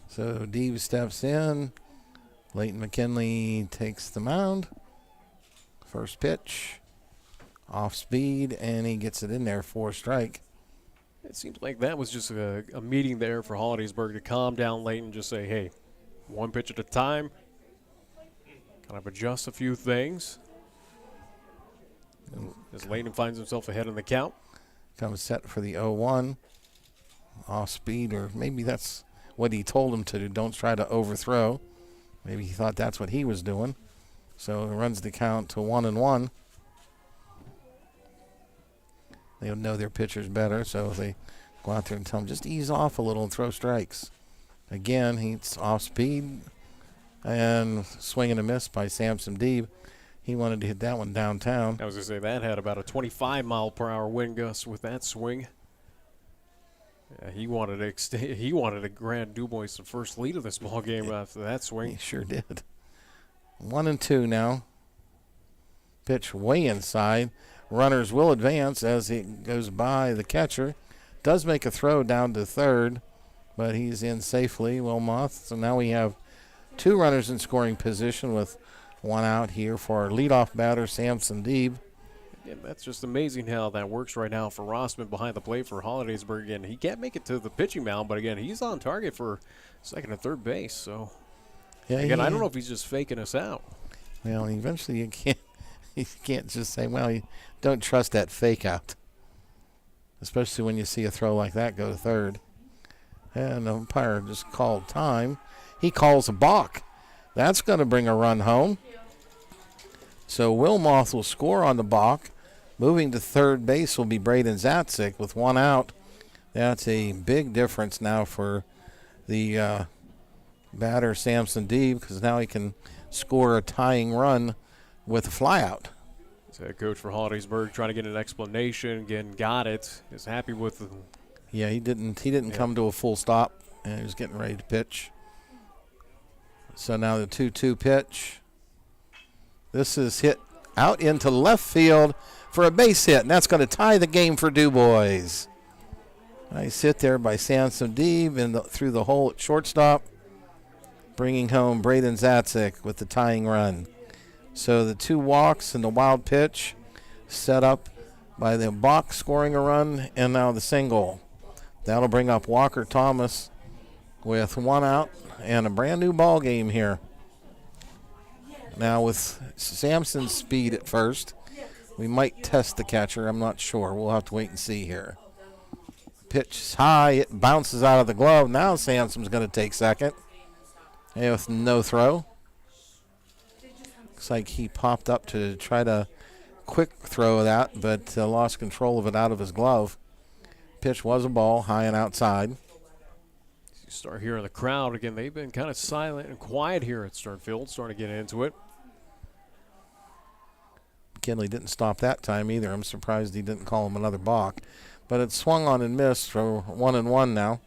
So Deeb steps in. Leighton McKinley takes the mound. First pitch, off speed, and he gets it in there for a strike. It seems like that was just a meeting there for Holidaysburg to calm down Leighton, just say, hey, one pitch at a time, kind of adjust a few things. As Leighton finds himself ahead in the count. Comes set for the 0-1. Off speed, or maybe that's what he told him to do. Don't try to overthrow. Maybe he thought that's what he was doing. So he runs the count to 1-1. They'll know their pitchers better, so they go out there and tell him just ease off a little and throw strikes. Again, he's off speed and swing and a miss by Samson Deeb. He wanted to hit that one downtown. I was going to say that had about a 25-mile-per-hour wind gust with that swing. Yeah, he wanted to grant DuBois the first lead of this ball game after that swing. He sure did. 1-2 now. Pitch way inside. Runners will advance as he goes by the catcher. Does make a throw down to third, but he's in safely, Wilmoth. So now we have two runners in scoring position with one out here for our leadoff batter, Samson Deeb. Yeah, that's just amazing how that works right now for Rossman behind the plate for Holidaysburg. Again, he can't make it to the pitching mound, but again, he's on target for second and third base. So, yeah, again, I don't know if he's just faking us out. Well, eventually you can't just say, well, you don't trust that fake out, especially when you see a throw like that go to third. And the umpire just called time. He calls a balk. That's going to bring a run home. So Wilmoth will score on the balk. Moving to third base will be Braden Zatzik with one out. That's a big difference now for the batter, Samson Deeb, because now he can score a tying run with a flyout. Head coach for Holidaysburg trying to get an explanation. Again, got it. Is happy with the. Yeah, he didn't come to a full stop, and he was getting ready to pitch. So now the 2-2 pitch. This is hit out into left field for a base hit, and that's going to tie the game for DuBois. Nice hit there by Samson Deeb through the hole at shortstop, bringing home Braden Zatzik with the tying run. So the two walks and the wild pitch set up by the box scoring a run, and now the single. That'll bring up Walker Thomas with one out and a brand new ball game here. Now with Samson's speed at first, we might test the catcher. I'm not sure. We'll have to wait and see here. Pitch is high. It bounces out of the glove. Now Samson's going to take second. And with no throw. Looks like he popped up to try to quick throw that, but lost control of it out of his glove. Pitch was a ball, high and outside. You start hearing the crowd again. They've been kind of silent and quiet here at Sternfield, starting to get into it. McKinley didn't stop that time either. I'm surprised he didn't call him another balk. But it swung on and missed for 1-1 now.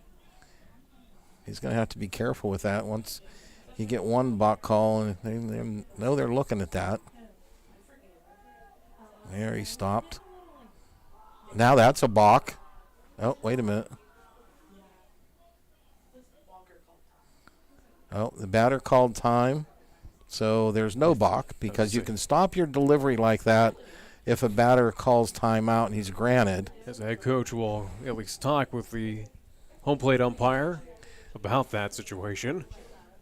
He's going to have to be careful with that once you get one balk call, and they know they're looking at that. There he stopped. Now that's a balk. Oh, wait a minute. Oh, the batter called time. So there's no balk because you can stop your delivery like that if a batter calls timeout and he's granted. As the head coach will at least talk with the home plate umpire about that situation.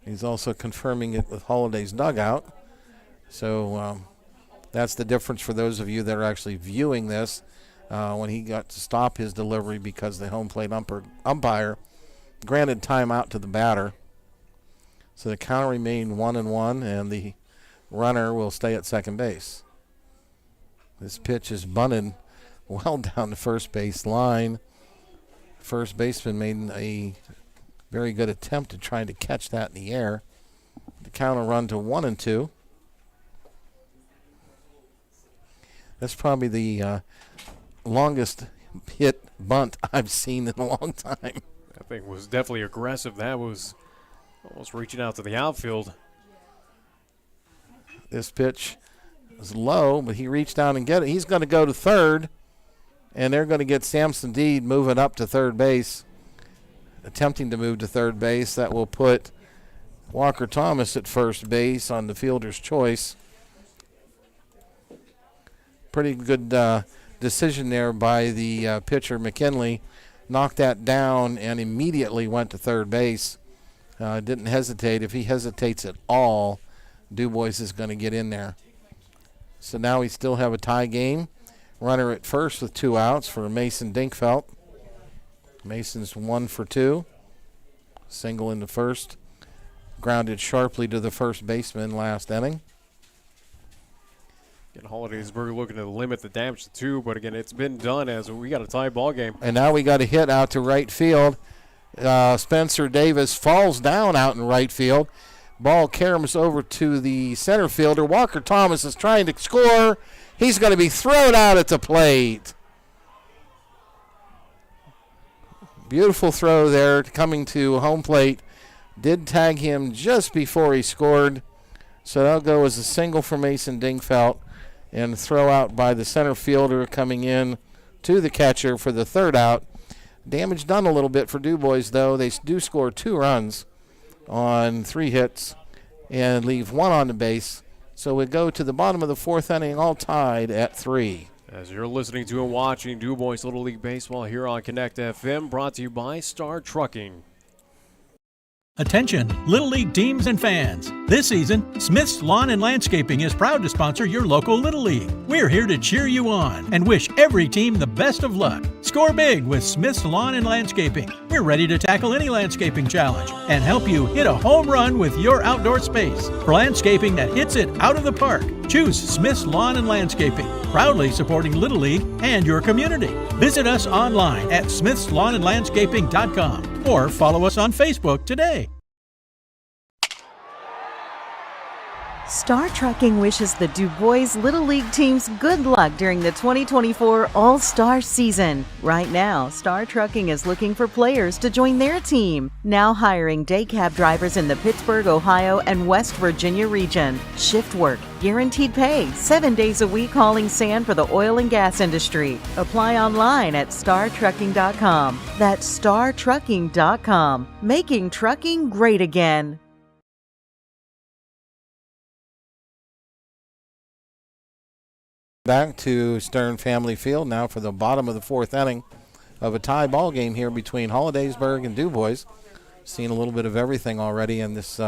He's also confirming it with Holiday's dugout. So that's the difference for those of you that are actually viewing this. When he got to stop his delivery because the home plate umpire granted timeout to the batter. So the count remained 1-1, and the runner will stay at second base. This pitch is bunted well down the first base line. First baseman made a very good attempt at trying to catch that in the air. The count will run to 1-2. That's probably the longest hit bunt I've seen in a long time. That thing was definitely aggressive. That was Almost reaching out to the outfield. This pitch is low, but he reached down and get it. He's going to go to third, and they're going to get Samson Deed moving up to third base, attempting to move to third base. That will put Walker Thomas at first base on the fielder's choice. Pretty good decision there by the pitcher, McKinley. Knocked that down and immediately went to third base. Didn't hesitate. If he hesitates at all, DuBois is going to get in there. So now we still have a tie game. Runner at first with 2 outs for Mason Dinkfeld. Mason's 1 for 2. Single in the first. Grounded sharply to the first baseman last inning. Again, Holidaysburg looking to limit the damage to 2, but again, it's been done as we got a tie ball game. And now we got a hit out to right field. Spencer Davis falls down out in right field. Ball caroms over to the center fielder. Walker Thomas is trying to score. He's going to be thrown out at the plate. Beautiful throw there coming to home plate. Did tag him just before he scored. So that'll go as a single for Mason Dingfeld and throw out by the center fielder coming in to the catcher for the third out. Damage done a little bit for DuBois, though. They do score 2 runs on 3 hits and leave 1 on the base. So we go to the bottom of the 4th inning, all tied at 3. As you're listening to and watching DuBois Little League Baseball here on Connect FM, brought to you by Star Trucking. Attention, Little League teams and fans. This season, Smith's Lawn and Landscaping is proud to sponsor your local Little League. We're here to cheer you on and wish every team the best of luck. Score big with Smith's Lawn and Landscaping. We're ready to tackle any landscaping challenge and help you hit a home run with your outdoor space. For landscaping that hits it out of the park, choose Smith's Lawn and Landscaping, proudly supporting Little League and your community. Visit us online at smithslawnandlandscaping.com or follow us on Facebook today. Star Trucking wishes the DuBois Little League teams good luck during the 2024 All-Star season. Right now, Star Trucking is looking for players to join their team. Now hiring day cab drivers in the Pittsburgh, Ohio, and West Virginia region. Shift work, guaranteed pay, 7 days a week hauling sand for the oil and gas industry. Apply online at startrucking.com. That's startrucking.com. Making trucking great again. Back to Stern Family Field now for the bottom of the 4th inning of a tie ball game here between Holidaysburg and DuBois. Seen a little bit of everything already in this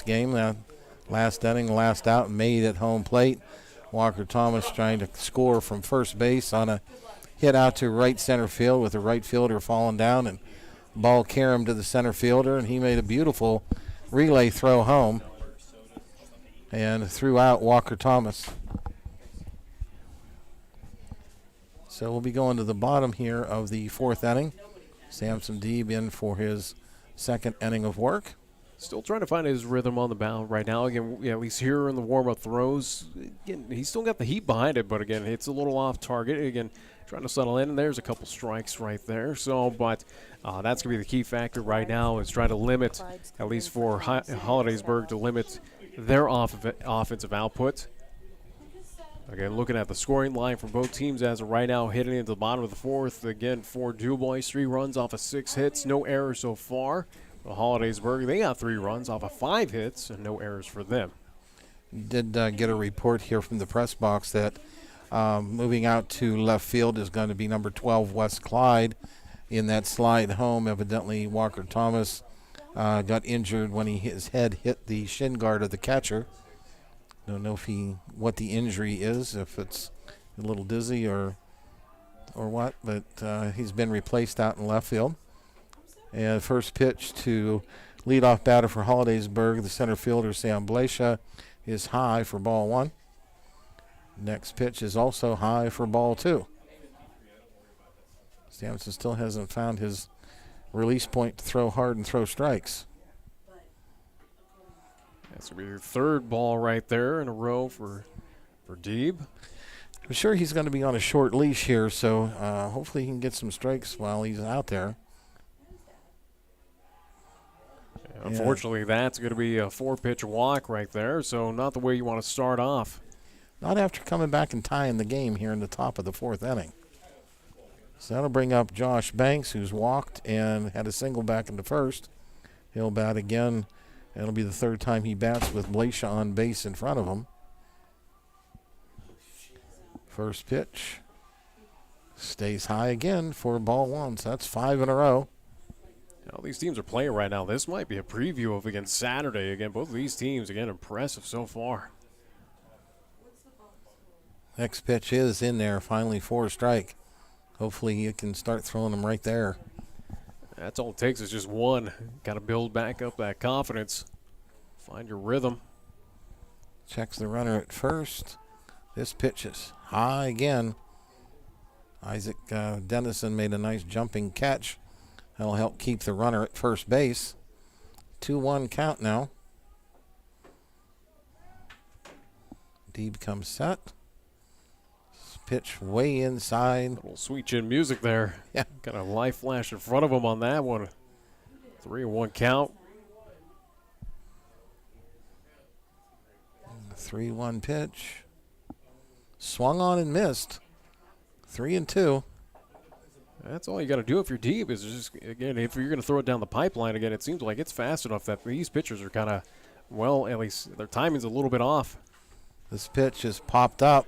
game. Last inning, last out, made at home plate. Walker Thomas trying to score from first base on a hit out to right center field with the right fielder falling down, and ball caromed to the center fielder, and he made a beautiful relay throw home and threw out Walker Thomas. So we'll be going to the bottom here of the 4th inning. Samson Deeb in for his 2nd inning of work. Still trying to find his rhythm on the mound right now. Again, at least here in the warm-up throws, again, he's still got the heat behind it, but again, it's a little off target. Again, trying to settle in, and there's a couple strikes right there. So, but that's going to be the key factor right now is trying to limit, at least for Holidaysburg, to limit their offensive output. Again, looking at the scoring line for both teams as of right now, hitting into the bottom of the 4th. Again, for DuBois, 3 runs off of 6 hits, no errors so far. For Holidaysburg, they got 3 runs off of 5 hits and no errors for them. Did get a report here from the press box that moving out to left field is going to be number 12, Wes Clyde, in that slide home. Evidently, Walker Thomas got injured when his head hit the shin guard of the catcher. Don't know what the injury is, if it's a little dizzy or what, but he's been replaced out in left field. And first pitch to leadoff batter for Holidaysburg, the center fielder Sam Blasha, is high for ball 1. Next pitch is also high for ball 2. Samson still hasn't found his release point to throw hard and throw strikes. That's going to be your 3rd ball right there in a row for Deeb. I'm sure he's going to be on a short leash here, so hopefully he can get some strikes while he's out there. Unfortunately, that's going to be a 4-pitch walk right there, so not the way you want to start off. Not after coming back and tying the game here in the top of the 4th inning. So that'll bring up Josh Banks, who's walked and had a single back in the 1st. He'll bat again. It'll be the 3rd time he bats with Blaisha on base in front of him. First pitch stays high again for ball 1. So that's 5 in a row. Now, these teams are playing right now. This might be a preview of, again, Saturday. Again, both of these teams, again, impressive so far. Next pitch is in there, finally for a strike. Hopefully you can start throwing them right there. That's all it takes is just one. Got to build back up that confidence. Find your rhythm. Checks the runner at first. This pitch is high again. Isaac Dennison made a nice jumping catch. That'll help keep the runner at first base. 2-1 count now. Deeb comes set. Pitch way inside. Little sweet chin music there. Yeah. Got a live flash in front of him on that one. 3-1 count. 3-1 pitch. Swung on and missed. 3-2. That's all you got to do if you're deep is just, again, if you're going to throw it down the pipeline, again, it seems like it's fast enough that these pitchers are kind of, well, at least their timing's a little bit off. This pitch is popped up.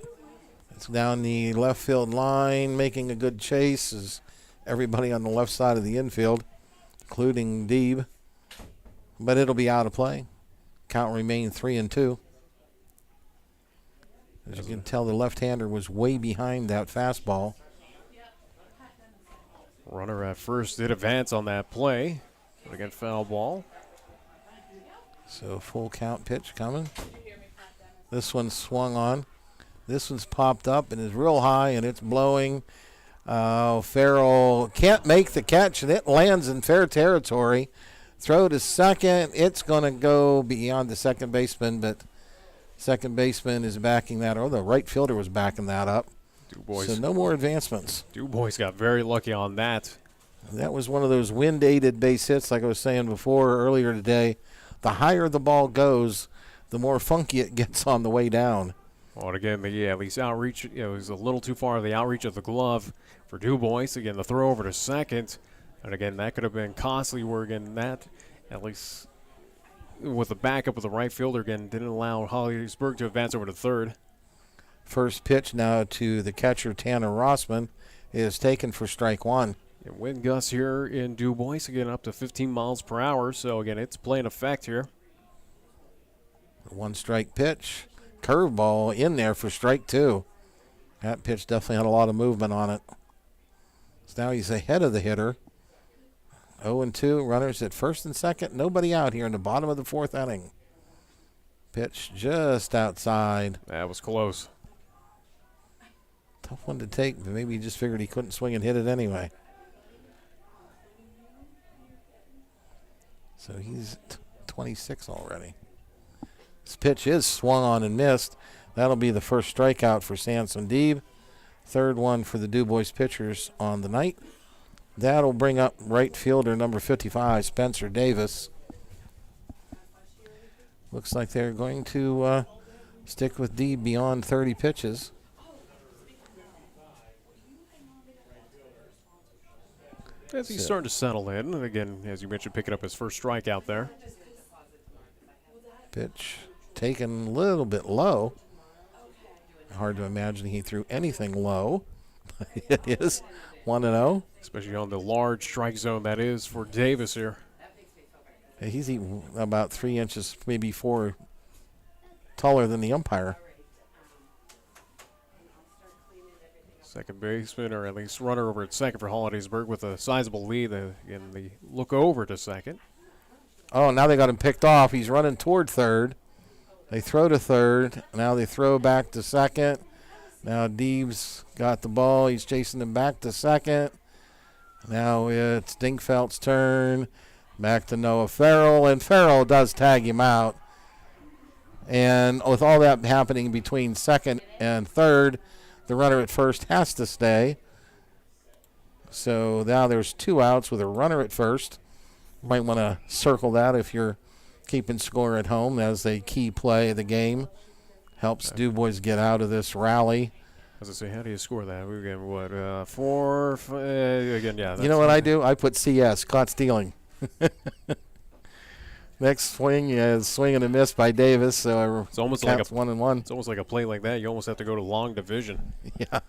It's down the left field line, making a good chase is everybody on the left side of the infield, including Deeb. But it'll be out of play. Count remain 3-2. As you can tell, the left-hander was way behind that fastball. Runner at first did advance on that play. But again, foul ball. So full count pitch coming. This one's swung on. This one's popped up and is real high, and it's blowing. Farrell can't make the catch, and it lands in fair territory. Throw to second. It's going to go beyond the second baseman, but second baseman is backing that, or the right fielder was backing that up. DuBois. So no more advancements. DuBois got very lucky on that. That was one of those wind-aided base hits, like I was saying before earlier today. The higher the ball goes, the more funky it gets on the way down. Well, and again, at least outreach, it was a little too far the outreach of the glove for DuBois. Again, the throw over to second. And again, that could have been costly where, again, that, at least with the backup of the right fielder, again, didn't allow Holidaysburg to advance over to third. First pitch now to the catcher, Tanner Rossman, is taken for strike 1. And wind gusts here in DuBois, again, up to 15 miles per hour. So, again, it's playing effect here. 1 strike pitch. Curveball in there for strike 2. That pitch definitely had a lot of movement on it. So now he's ahead of the hitter. 0-2, runners at first and second. Nobody out here in the bottom of the 4th inning. Pitch just outside. That was close. Tough one to take, but maybe he just figured he couldn't swing and hit it anyway. So he's 26 already. This pitch is swung on and missed. That'll be the first strikeout for Samson Deeb. 3rd one for the DuBois pitchers on the night. That'll bring up right fielder number 55, Spencer Davis. Looks like they're going to stick with Deeb beyond 30 pitches. As he's starting to settle in, and again, as you mentioned, picking up his first strikeout there. Pitch taken a little bit low. Hard to imagine he threw anything low. It is 1-0. Especially on the large strike zone that is for Davis here. He's about 3 inches, maybe 4 taller than the umpire. Second baseman, or at least runner over at second for Holidaysburg with a sizable lead. Again, the look over to second. Oh, now they got him picked off. He's running toward third. They throw to third. Now they throw back to second. Now Deeb's got the ball. He's chasing him back to second. Now it's Dinkfeld's turn. Back to Noah Farrell, and Farrell does tag him out. And with all that happening between second and third, the runner at first has to stay. So now there's 2 outs with a runner at first Might want to circle that if you're keeping score at home as a key play of the game. Helps DuBois get out of this rally. As I say, how do you score that? We're getting what, 4? Again, yeah. You know what I do? I put CS, caught stealing. Next swing is swing and a miss by Davis, so it's almost like a 1-1. It's almost like a play like that. You almost have to go to long division. Yeah.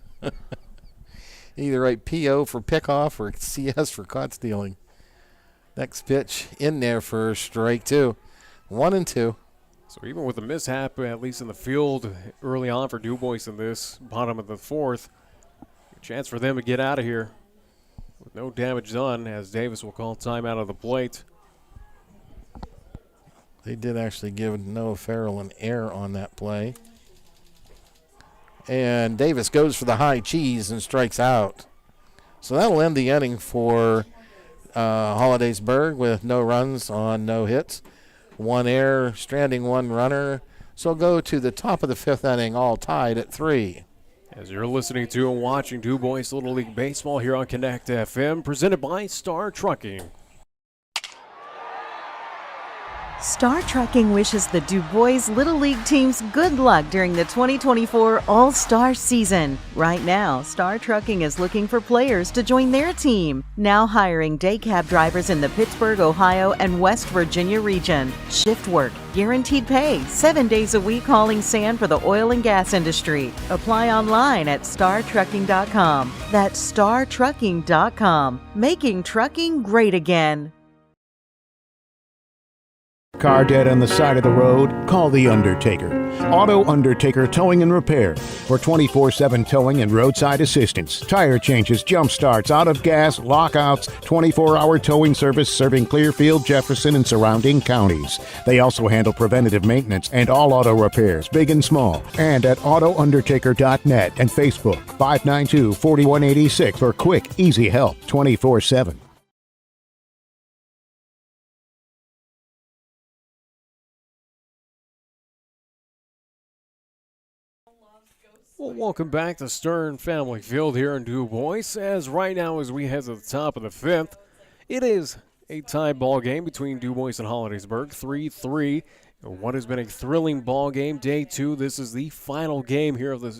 Either write PO for pickoff or CS for caught stealing. Next pitch in there for strike 2. 1-2. So even with the mishap, at least in the field early on for DuBois in this bottom of the 4th, a chance for them to get out of here with no damage done, as Davis will call timeout of the plate. They did actually give Noah Farrell an error on that play. And Davis goes for the high cheese and strikes out. So that'll end the inning for Holidaysburg with no runs on no hits. 1 error, stranding 1 runner. So go to the top of the 5th inning, all tied at 3. As you're listening to and watching DuBois Little League Baseball here on Connect FM, presented by Star Trucking. Star Trucking wishes the DuBois Little League teams good luck during the 2024 All-Star season. Right now, Star Trucking is looking for players to join their team. Now hiring day cab drivers in the Pittsburgh, Ohio, and West Virginia region. Shift work, guaranteed pay, 7 days a week hauling sand for the oil and gas industry. Apply online at startrucking.com. That's startrucking.com. Making trucking great again. Car dead on the side of the road? Call the Undertaker. Auto Undertaker Towing and Repair for 24/7 towing and roadside assistance. Tire changes, jump starts, out of gas, lockouts, 24-hour towing service serving Clearfield, Jefferson, and surrounding counties. They also handle preventative maintenance and all auto repairs, big and small. And at AutoUndertaker.net and Facebook, 592-4186 for quick, easy help 24/7. Well, welcome back to Stern Family Field here in DuBois. As right now, as we head to the top of the 5th, it is a tie ball game between DuBois and Holidaysburg, 3-3. What has been a thrilling ball game, day 2. This is the final game here of the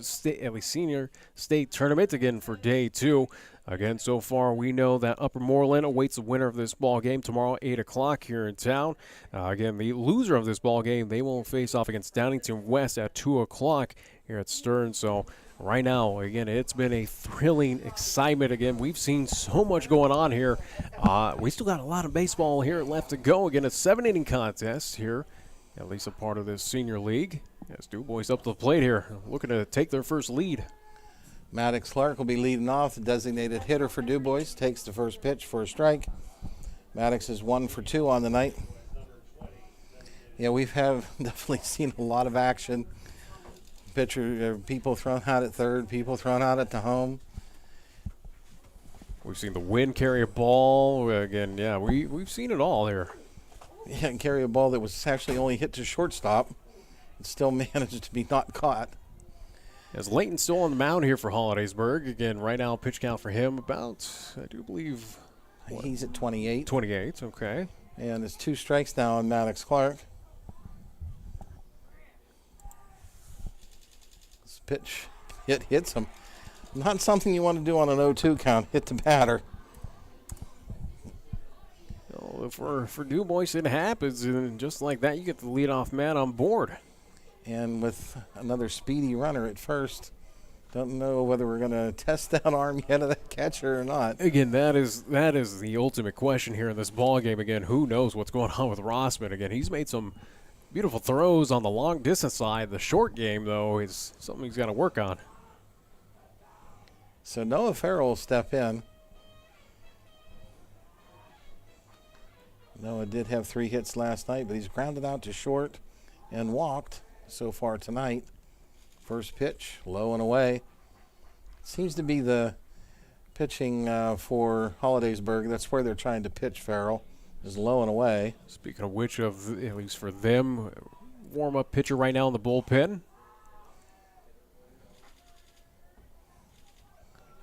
senior state tournament again for day 2. Again, so far we know that Upper Moreland awaits the winner of this ball game tomorrow, 8 o'clock here in town. Again, the loser of this ball game, they will face off against Downington West at 2 o'clock here at Stern. So right now, again, it's been a thrilling excitement. Again, we've seen so much going on here. We still got a lot of baseball here left to go. Again, a 7-inning contest here, at least a part of this senior league. As DuBois up to the plate here, looking to take their first lead. Maddox Clark will be leading off. The designated hitter for DuBois takes the first pitch for a strike. Maddox is 1 for 2 on the night. Yeah, we've definitely seen a lot of action. People thrown out at third, people thrown out at the home. We've seen the wind carry a ball. Again, yeah, we've seen it all here. Yeah, and carry a ball that was actually only hit to shortstop. It still managed to be not caught. As Layton's still on the mound here for Holidaysburg. Again, right now, pitch count for him about, I do believe, he's at 28. 28, okay. And it's 2 strikes now on Maddox Clark. This pitch, it hits him. Not something you want to do on an 0-2 count, hit the batter. Well, for DuBois, it happens, and just like that, you get the leadoff man on board. And with another speedy runner at first, don't know whether we're going to test that arm yet of that catcher or not. Again, that is the ultimate question here in this ball game. Again, who knows what's going on with Rossman? Again, he's made some beautiful throws on the long distance side. The short game, though, is something he's got to work on. So Noah Farrell will step in. Noah did have 3 hits last night, but he's grounded out to short and walked so far tonight. First pitch, low and away. Seems to be the pitching for Holidaysburg. That's where they're trying to pitch Farrell, is low and away. Speaking of which, at least for them, warm-up pitcher right now in the bullpen.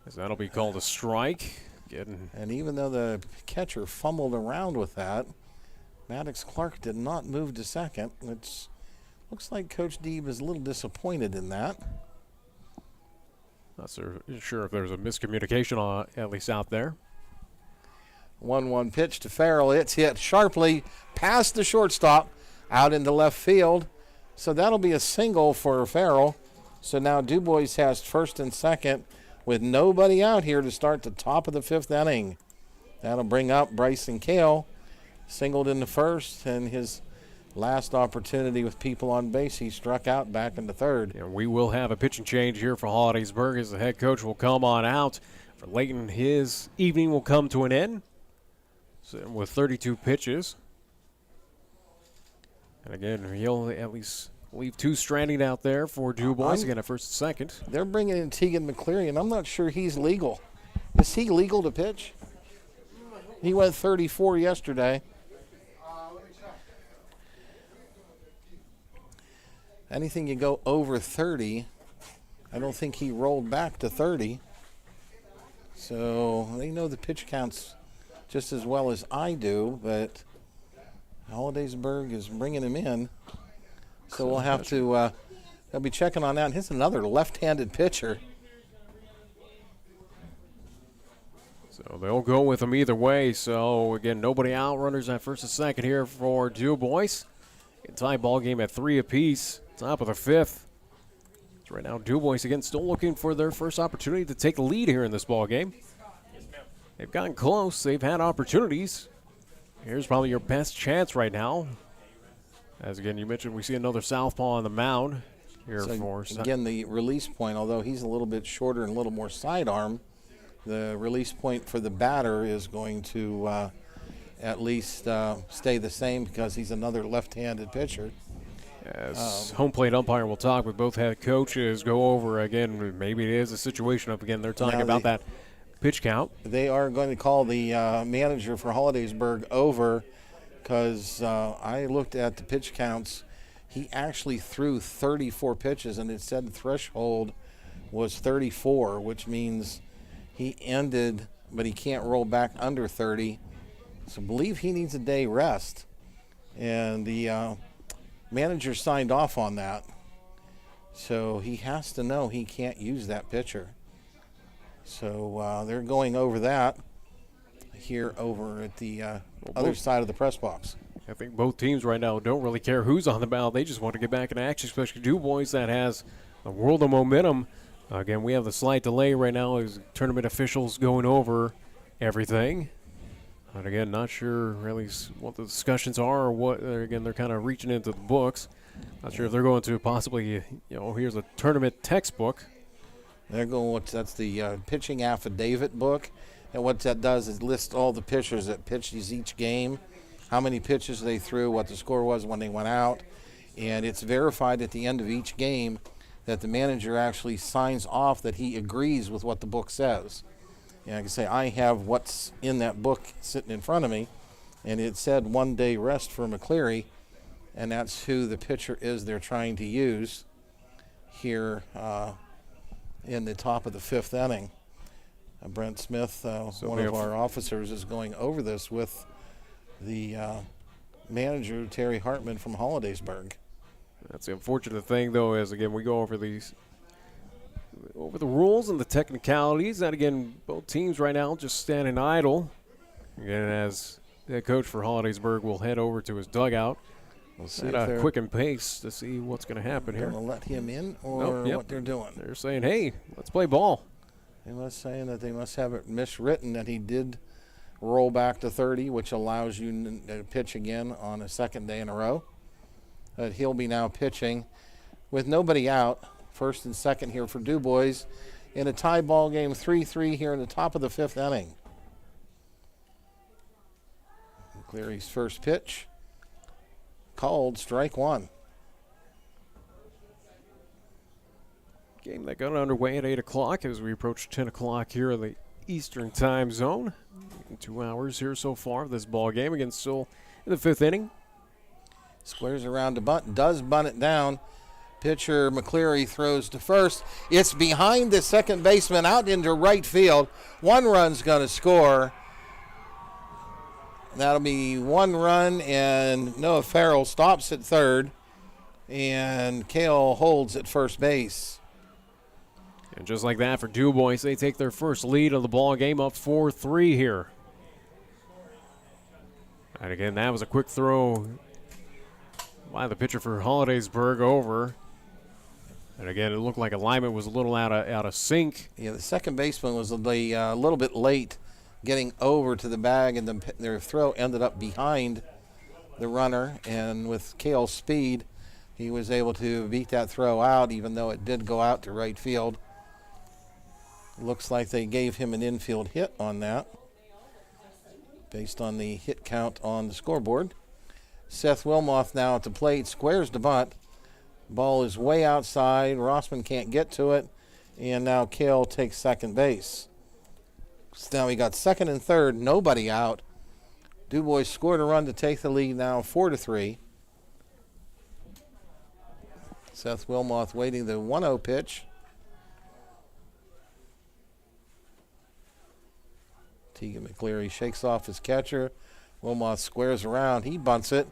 As that'll be called a strike. And even though the catcher fumbled around with that, Maddox Clark did not move to second, which looks like Coach Deeb is a little disappointed in that. Not sure if there's a miscommunication at least out there. 1-1 pitch to Farrell. It's hit sharply past the shortstop out into left field. So that'll be a single for Farrell. So now DuBois has first and second with nobody out here to start the top of the 5th inning. That'll bring up Bryson Kale. Singled in the first, and his last opportunity with people on base, he struck out back in the third. And we will have a pitching change here for Holidaysburg as the head coach will come on out. For Layton, his evening will come to an end with 32 pitches. And again, he'll at least leave 2 stranding out there for DuBois, again at first and second. They're bringing in Tegan McCleary, and I'm not sure he's legal. Is he legal to pitch? He went 34 yesterday. Anything you go over 30, I don't think he rolled back to 30. So they know the pitch counts just as well as I do, but Holidaysburg is bringing him in. So we'll have to they'll be checking on that. And here's another left-handed pitcher. So they'll go with him either way. So again, nobody out. Runners at first and second here for DuBois. Tie ball game at 3 apiece. Top of the 5th. So right now, DuBois again still looking for their first opportunity to take the lead here in this ball game. They've gotten close. They've had opportunities. Here's probably your best chance right now. As again, you mentioned, we see another southpaw on the mound here for. Again, the release point, although he's a little bit shorter and a little more sidearm, the release point for the batter is going to at least stay the same because he's another left-handed pitcher. As home plate umpire will talk with both head coaches, go over again. Maybe it is a situation of, again, they're talking about that pitch count. They are going to call the manager for Holidaysburg over because I looked at the pitch counts. He actually threw 34 pitches, and it said the threshold was 34, which means he ended, but he can't roll back under 30. So I believe he needs a day rest. And the manager signed off on that. So he has to know he can't use that pitcher. So they're going over that here over at the other side of the press box. I think both teams right now don't really care who's on the mound. They just want to get back in action, especially DuBois that has a world of momentum. Again, we have the slight delay right now as tournament officials going over everything. And again, not sure really what the discussions are or what. Again, they're kind of reaching into the books. Not sure if they're going to possibly, here's a tournament textbook. They're going, that's the pitching affidavit book. And what that does is list all the pitchers that pitched each game, how many pitches they threw, what the score was when they went out. And it's verified at the end of each game that the manager actually signs off that he agrees with what the book says. I can say I have what's in that book sitting in front of me, and it said 1 day rest for McCleary, and that's who the pitcher is they're trying to use here in the top of the 5th inning. Brent Smith, one of our officers, is going over this with the manager, Terry Hartman from Holidaysburg. That's the unfortunate thing, though, is, again, we go over the rules and the technicalities. And, again, both teams right now just standing idle. Again, as the coach for Holidaysburg will head over to his dugout. We'll see at a quicken pace to see what's going to happen here. Going to let him in or what they're doing? They're saying, hey, let's play ball. They must saying that they must have it miswritten that he did roll back to 30, which allows you to pitch again on a second day in a row. But he'll be now pitching with nobody out, first and second here for DuBois in a tie ball game, 3-3 here in the top of the 5th inning. Cleary's first pitch, called strike 1. Game that got underway at 8 o'clock as we approach 10 o'clock here in the Eastern time zone. 2 hours here so far of this ball game. Again, still in the 5th inning. Squares around to bunt, does bunt it down. Pitcher McCleary throws to first. It's behind the second baseman out into right field. One run's going to score. That'll be one run, and Noah Farrell stops at third, and Kale holds at first base. And just like that for DuBois, they take their first lead of the ball game, up 4-3 here. And again, that was a quick throw by the pitcher for Holidaysburg over. And again, it looked like alignment was a little out of sync. Yeah, the second baseman was a little bit late getting over to the bag, and their throw ended up behind the runner. And with Kale's speed, he was able to beat that throw out, even though it did go out to right field. Looks like they gave him an infield hit on that, based on the hit count on the scoreboard. Seth Wilmoth now at the plate, squares to bunt. Ball is way outside. Rossman can't get to it, and now Kale takes second base. So now we got second and third, nobody out. DuBois scored a run to take the lead now, 4-3. Seth Wilmoth waiting the 1-0 pitch. Tegan McCleary shakes off his catcher. Wilmoth squares around. He bunts it.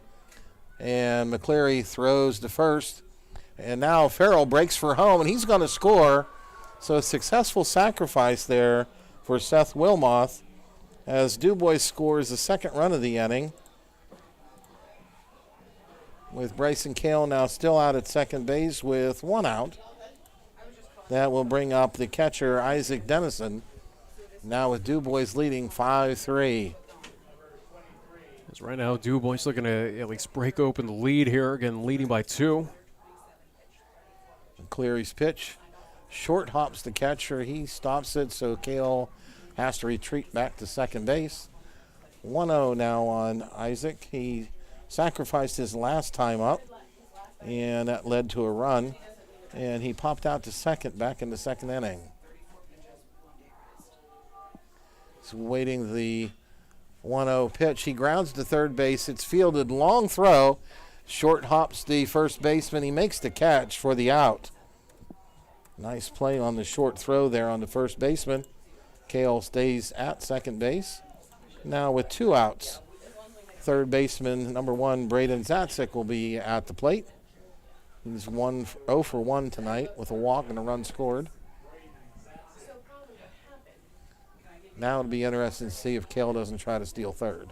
And McCleary throws to first. And now Farrell breaks for home, and he's going to score. So a successful sacrifice there for Seth Wilmoth as DuBois scores the second run of the inning. With Bryson Kale now still out at second base with one out. That will bring up the catcher, Isaac Dennison. Now with DuBois leading 5-3. As right now, DuBois looking to at least break open the lead here. Again, leading by 2. Cleary's pitch. Short hops the catcher. He stops it, so Kale has to retreat back to second base. 1-0 now on Isaac. He sacrificed his last time up, and that led to a run. And he popped out to second back in the second inning. He's waiting the 1-0 pitch. He grounds to third base. It's fielded, long throw. Short hops the first baseman. He makes the catch for the out. Nice play on the short throw there on the first baseman. Kale stays at second base. Now with 2 outs. Third baseman, number 1, Braden Zatzik, will be at the plate. He's 0 for 1 tonight with a walk and a run scored. Now it'll be interesting to see if Kale doesn't try to steal third.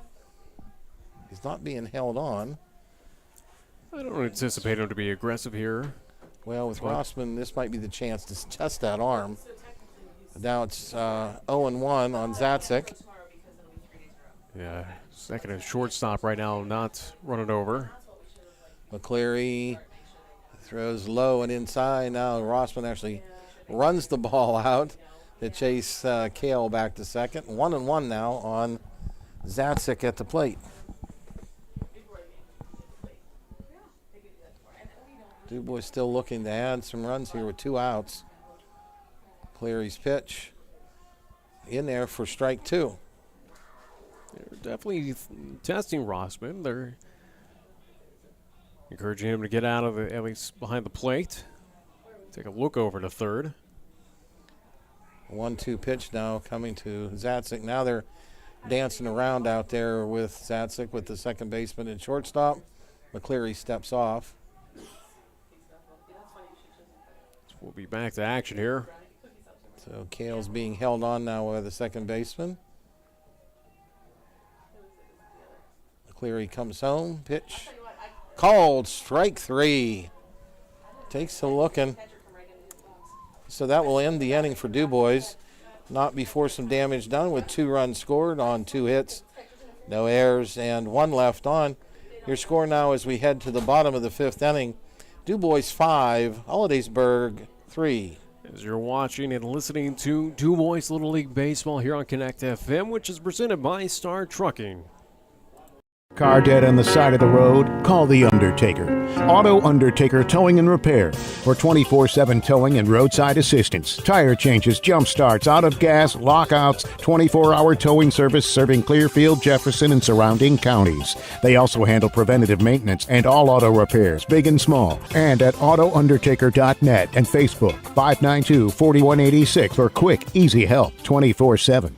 He's not being held on. I don't anticipate him to be aggressive here. Well, with Rossman, this might be the chance to test that arm. Now it's 0-1 on Zatzik. Yeah, second and shortstop right now, not running over. McCleary throws low and inside. Now Rossman actually runs the ball out to chase Kale back to second. 1-1 now on Zatzik at the plate. DuBois still looking to add some runs here with 2 outs. Cleary's pitch in there for strike 2. They're definitely testing Rossman. They're encouraging him to get out of at least behind the plate. Take a look over to third. 1-2 pitch now coming to Zatzik. Now they're dancing around out there with Zatzik with the second baseman and shortstop. McCleary steps off. We'll be back to action here. So Kale's being held on now by the second baseman. McCleary comes home. Pitch called, strike 3. Takes a looking. So that will end the inning for DuBois. Not before some damage done with 2 runs scored on 2 hits. No errors and 1 left on. Your score now as we head to the bottom of the 5th inning. DuBois 5, Holidaysburg 3. As you're watching and listening to DuBois Little League Baseball here on Connect FM, which is presented by Star Trucking. Car dead on the side of the road? Call the Undertaker. Auto Undertaker Towing and Repair for 24/7 towing and roadside assistance. Tire changes, jump starts, out of gas, lockouts, 24-hour towing service serving Clearfield, Jefferson, and surrounding counties. They also handle preventative maintenance and all auto repairs, big and small. And at AutoUndertaker.net and Facebook, 592-4186 for quick, easy help 24/7.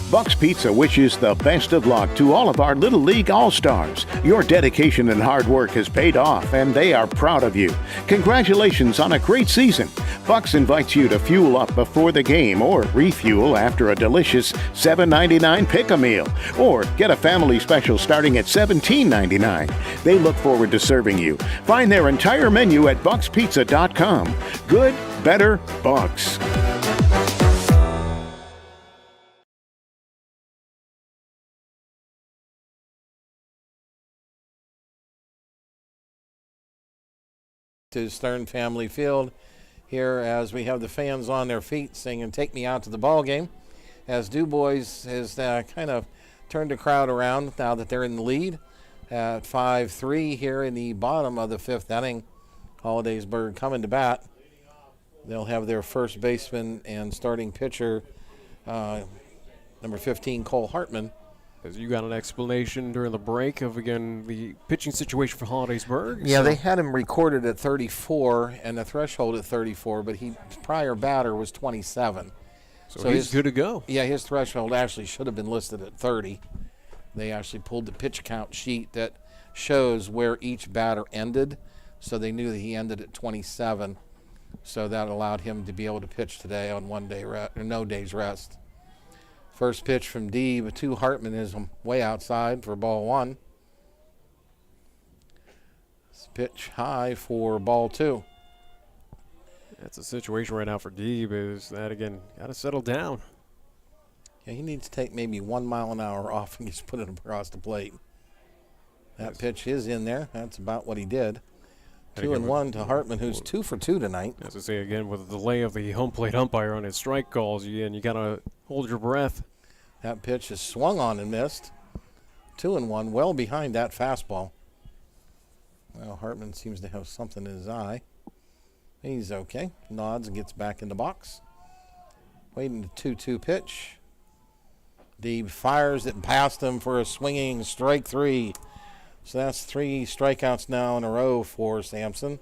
Buck's Pizza wishes the best of luck to all of our Little League All-Stars. Your dedication and hard work has paid off, and they are proud of you. Congratulations on a great season. Buck's invites you to fuel up before the game or refuel after a delicious $7.99 pick-a-meal. Or get a family special starting at $17.99. They look forward to serving you. Find their entire menu at buckspizza.com. Good, better, Bucks. To Stern Family Field here as we have the fans on their feet singing "Take Me Out to the Ball Game," as DuBois has kind of turned the crowd around now that they're in the lead at 5-3 here in the bottom of the fifth inning. Holidaysburg coming to bat. They'll have their first baseman and starting pitcher, number 15, Cole Hartman. As you got an explanation during the break of, again, the pitching situation for Holidaysburg. Yeah, they had him recorded at 34 and the threshold at 34, but his prior batter was 27. So he's good to go. Yeah, his threshold actually should have been listed at 30. They actually pulled the pitch count sheet that shows where each batter ended, so they knew that he ended at 27. So that allowed him to be able to pitch today on 1 day rest, or no day's rest. First pitch from Deeb to Hartman is way outside for ball one. This pitch high for ball two. That's a situation right now for Deeb is that, again, got to settle down. Yeah, he needs to take maybe 1 mile an hour off and just put it across the plate. That pitch is in there. That's about what he did. 2-1 to Hartman, who's 2 for 2 tonight. As I say again, with the delay of the home plate umpire on his strike calls, you got to hold your breath. That pitch is swung on and missed. 2-1, well behind that fastball. Well, Hartman seems to have something in his eye. He's okay. Nods and gets back in the box. Waiting the 2-2 pitch. Deeb fires it past him for a swinging strike three. So that's 3 strikeouts now in a row for Sampson.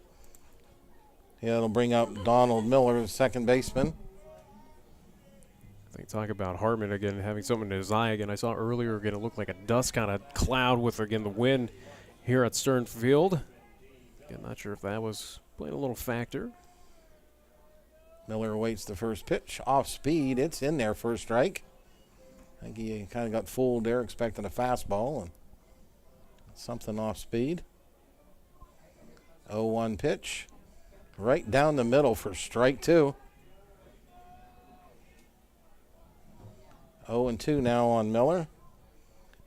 It'll bring up Donald Miller, the second baseman. I think talk about Hartman again having something in his eye again. I saw earlier again it looked like a dust kind of cloud with again the wind here at Stern Field. Again, not sure if that was playing a little factor. Miller awaits the first pitch off speed. It's in there for a strike. I think he kind of got fooled there, expecting a fastball and something off speed. 0-1 pitch. Right down the middle for strike two. 0-2 now on Miller.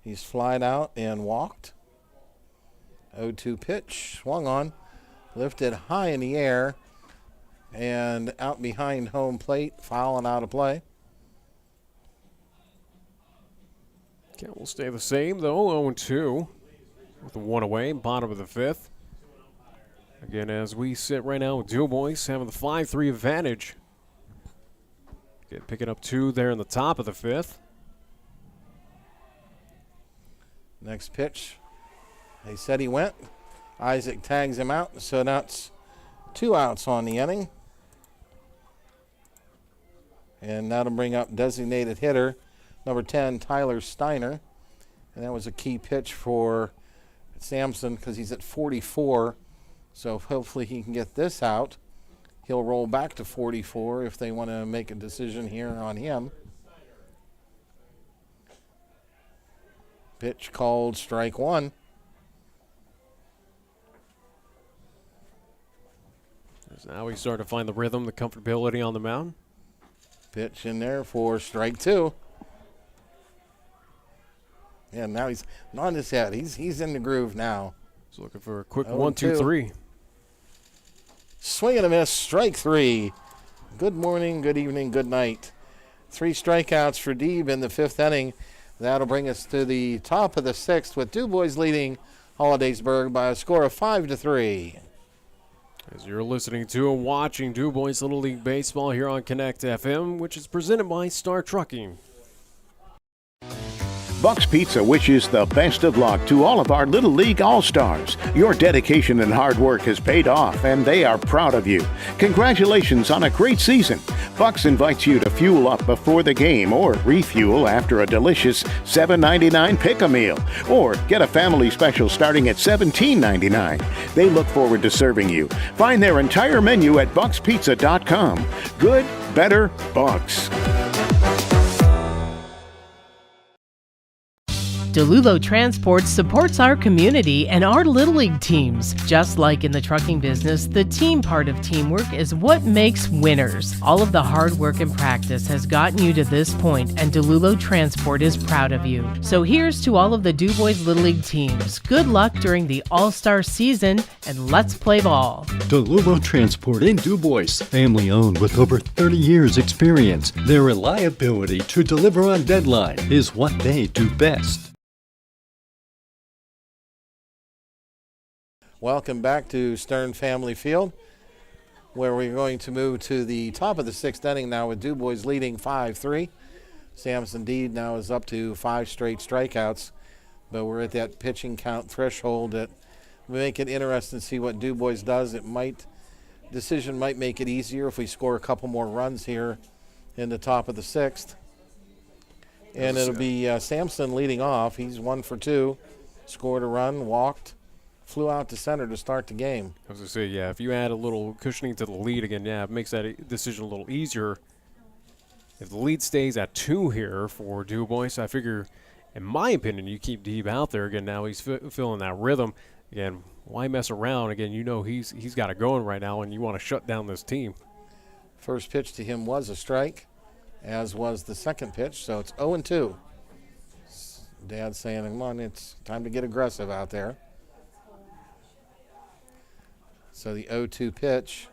He's flied out and walked. 0-2 pitch. Swung on. Lifted high in the air. And out behind home plate. Fouling out of play. Count will stay the same though. 0-2. With the 1 away, bottom of the fifth. Again, as we sit right now with DuBois having the 5-3 advantage. Again, picking up 2 there in the top of the fifth. Next pitch. They said he went. Isaac tags him out, so that's 2 outs on the inning. And that'll bring up designated hitter, number 10, Tyler Steiner. And that was a key pitch for Sampson because he's at 44, so hopefully he can get this out. He'll roll back to 44 if they want to make a decision here on him. Pitch called strike one. Now we start to find the rhythm, the comfortability on the mound. Pitch in there for strike two. Yeah, now he's on his head. He's in the groove now. He's looking for a quick 1-2-3. Swing and a miss, strike three. Good morning, good evening, good night. 3 strikeouts for Deeb in the fifth inning. That'll bring us to the top of the 6th with DuBois leading Holidaysburg by a score of 5-3. As you're listening to and watching DuBois Little League Baseball here on Connect FM, which is presented by Star Trucking. Buck's Pizza wishes the best of luck to all of our Little League All-Stars. Your dedication and hard work has paid off, and they are proud of you. Congratulations on a great season. Buck's invites you to fuel up before the game or refuel after a delicious $7.99 pick-a-meal. Or get a family special starting at $17.99. They look forward to serving you. Find their entire menu at buckspizza.com. Good, better, Bucks. DeLulo Transport supports our community and our Little League teams. Just like in the trucking business, the team part of teamwork is what makes winners. All of the hard work and practice has gotten you to this point, and DeLulo Transport is proud of you. So here's to all of the DuBois Little League teams. Good luck during the All-Star season, and let's play ball. DeLulo Transport in DuBois, family owned with over 30 years experience. Their reliability to deliver on deadline is what they do best. Welcome back to Stern Family Field, where we're going to move to the top of the 6th inning now with DuBois leading 5-3. Samson Deed now is up to 5 straight strikeouts, but we're at that pitching count threshold that will make it interesting to see what DuBois does. Decision might make it easier if we score a couple more runs here in the top of the 6th. And it'll be Samson leading off. He's 1 for 2, scored a run, walked. Flew out to center to start the game. I was going to say, yeah, if you add a little cushioning to the lead again, yeah, it makes that decision a little easier. If the lead stays at 2 here for DuBois, I figure, in my opinion, you keep Deeb out there again. Now he's feeling that rhythm. Again, why mess around? Again, you know he's got it going right now, and you want to shut down this team. First pitch to him was a strike, as was the second pitch, so it's 0-2. Dad's saying, come on, it's time to get aggressive out there. So the 0-2 pitch.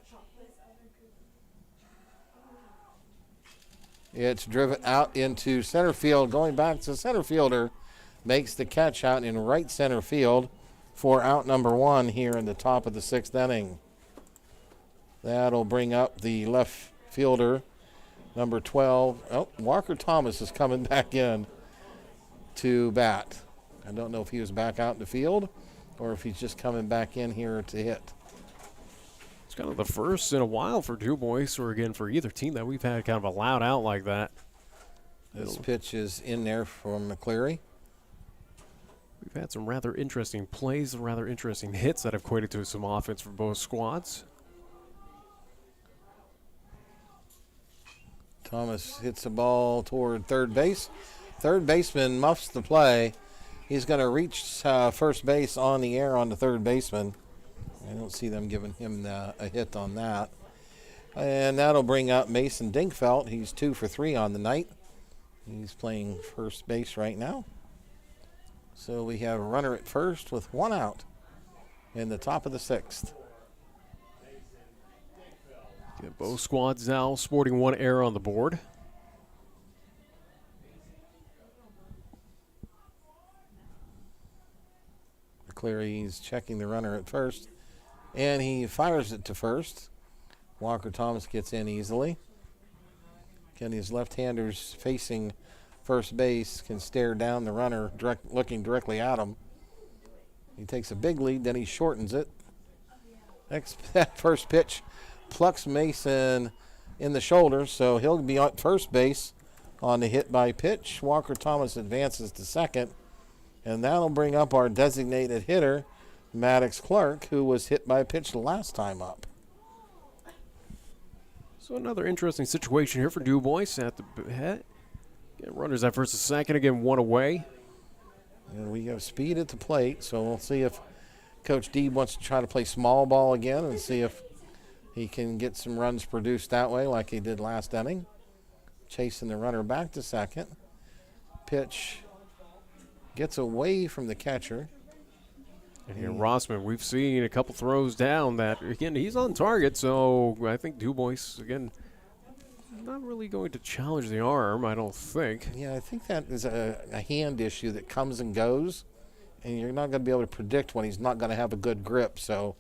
It's driven out into center field. Going back to center fielder. Makes the catch out in right center field for out number 1 here in the top of the 6th inning. That'll bring up the left fielder, number 12. Oh, Walker Thomas is coming back in to bat. I don't know if he was back out in the field or if he's just coming back in here to hit. It's kind of the first in a while for DuBois, or again for either team, that we've had kind of a loud out like that. This pitch is in there from McCleary. We've had some rather interesting plays, rather interesting hits that have equated to some offense for both squads. Thomas hits the ball toward third base. Third baseman muffs the play. He's going to reach first base on the air on the third baseman. I don't see them giving him a hit on that. And that'll bring up Mason Dinkfeld. He's 2 for 3 on the night. He's playing first base right now. So we have a runner at first with 1 out in the top of the 6th. Yeah, both squads now sporting 1 error on the board. McCleary's checking the runner at first. And he fires it to first. Walker Thomas gets in easily. Again, his left-handers facing first base can stare down the runner, looking directly at him. He takes a big lead, then he shortens it. That first pitch plucks Mason in the shoulder, so he'll be on first base on the hit by pitch. Walker Thomas advances to second, and that'll bring up our designated hitter, Maddox Clark, who was hit by a pitch the last time up. So another interesting situation here for DuBois at the head. Runners at first and second, again 1 away. And we have speed at the plate, so we'll see if Coach Deeb wants to try to play small ball again and see if he can get some runs produced that way like he did last inning. Chasing the runner back to second. Pitch gets away from the catcher. And here, Rossman, we've seen a couple throws down that, again, he's on target, so I think DuBois, again, Not really going to challenge the arm, I don't think. Yeah, I think that is a hand issue that comes and goes, and you're not going to be able to predict when he's not going to have a good grip. So,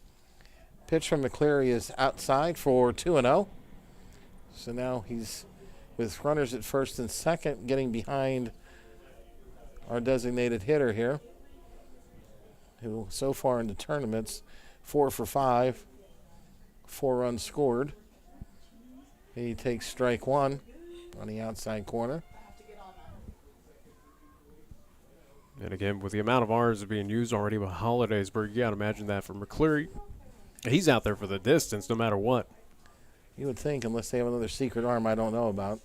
pitch from McCleary is outside for 2-0. So now he's with runners at first and second, getting behind our designated hitter here, who so far in the tournaments, 4 for 5, 4 runs scored. He takes strike one on the outside corner. And again, with the amount of R's being used already by Holidaysburg, you got to imagine that for McCleary. He's out there for the distance no matter what. You would think, unless they have another secret arm I don't know about.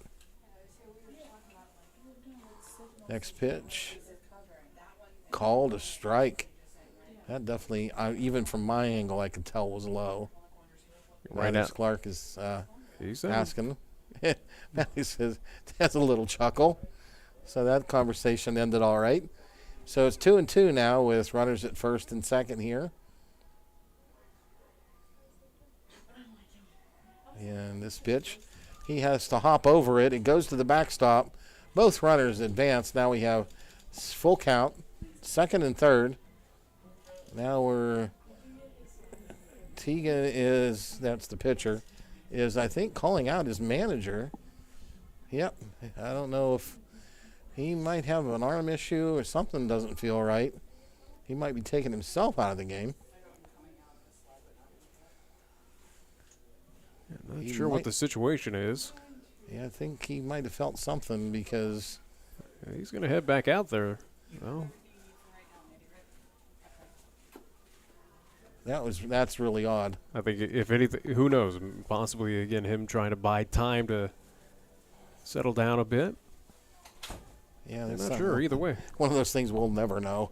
Next pitch. Called a strike. That definitely, even from my angle, I could tell was low. Right Alex out. Clark is He's asking. He says, that's a little chuckle. So that conversation ended all right. So it's 2-2 now with runners at first and second here. And this pitch, he has to hop over it. It goes to the backstop. Both runners advance. Now we have full count, second and third. Now Teagan is, that's the pitcher, is I think calling out his manager. Yep, I don't know if he might have an arm issue or something doesn't feel right. He might be taking himself out of the game. Not sure what the situation is. Yeah, I think he might have felt something because he's going to head back out there. No. That's really odd. I think if anything, who knows? Possibly again him trying to buy time to settle down a bit. Yeah, I'm not sure either way. One of those things we'll never know.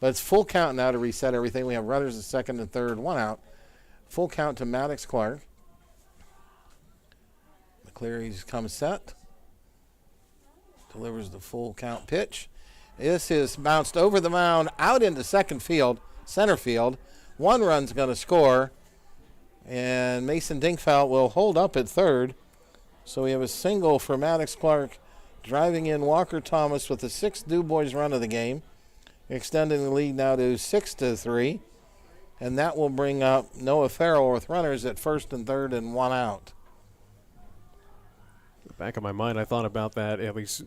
But it's full count now to reset everything. We have runners at second and third, one out. Full count to Maddox Clark. McCleary's come set. Delivers the full count pitch. This is bounced over the mound, out into center field. One run's going to score, and Mason Dinkfeld will hold up at third. So we have a single for Maddox Clark, driving in Walker Thomas with the 6th DuBois run of the game, extending the lead now to 6-3. And that will bring up Noah Farrell with runners at first and third and one out. Back of my mind, I thought about that at least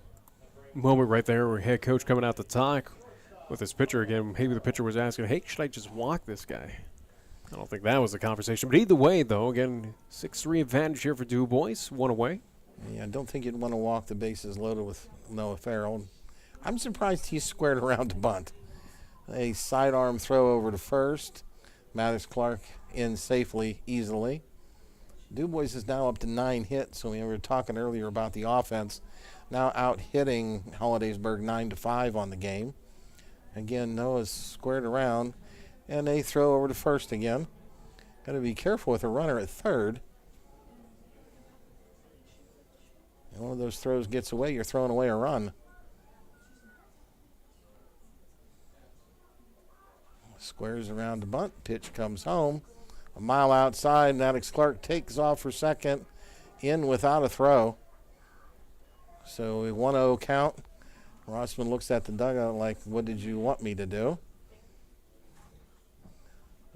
moment right there where head coach coming out to talk with his pitcher again. Maybe the pitcher was asking, hey, should I just walk this guy? I don't think that was the conversation. But either way, though, again, 6-3 advantage here for DuBois, one away. Yeah, I don't think you'd want to walk the bases loaded with Noah Farrell. I'm surprised he squared around to bunt. A sidearm throw over to first. Maddox Clark in safely, easily. DuBois is now up to 9 hits, so we were talking earlier about the offense. Now out hitting Holidaysburg 9-5 on the game. Again, Noah's squared around, and a throw over to first again. Got to be careful with a runner at third. And one of those throws gets away, you're throwing away a run. Squares around the bunt, pitch comes home. A mile outside, Maddox Clark takes off for second, in without a throw. So a 1-0 count. Rossman looks at the dugout like, what did you want me to do?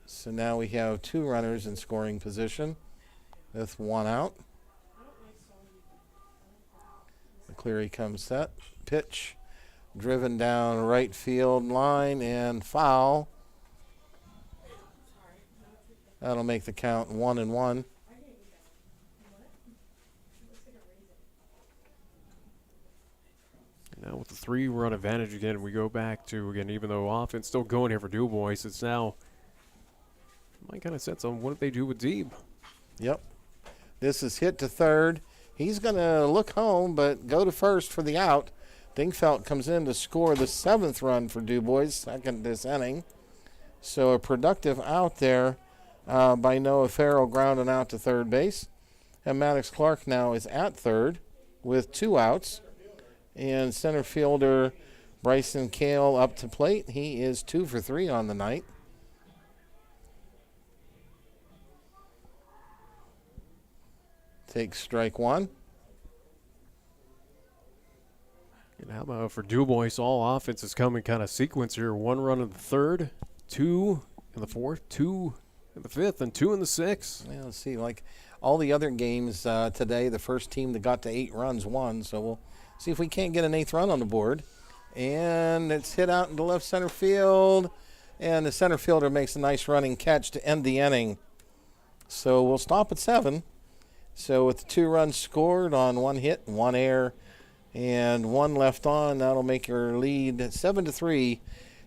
So now we have 2 runners in scoring position with 1 out. McCleary comes set. Pitch driven down right field line and foul. That'll make the count 1-1. Now with the 3-run advantage again, we go back to, again, even though offense still going here for DuBois, it's now my kind of sense on what they do with Deeb. Yep. This is hit to third. He's going to look home, but go to first for the out. Dingfeld comes in to score the 7th run for DuBois, second this inning. So a productive out there by Noah Farrell, grounding out to third base. And Maddox Clark now is at third with 2 outs. And center fielder Bryson Kale up to plate. He is 2 for 3 on the night. Takes strike 1. And how about for DuBois, all offense is coming kind of sequence here. 1 run in the 3rd, 2 in the 4th, 2 in the 5th, and 2 in the 6th. Yeah, let's see, like all the other games today, the first team that got to 8 runs won. So we'll see if we can't get an 8th run on the board. And it's hit out into left center field. And the center fielder makes a nice running catch to end the inning. So we'll stop at 7. So with 2 runs scored on 1 hit and 1 error and 1 left on, that'll make your lead 7-3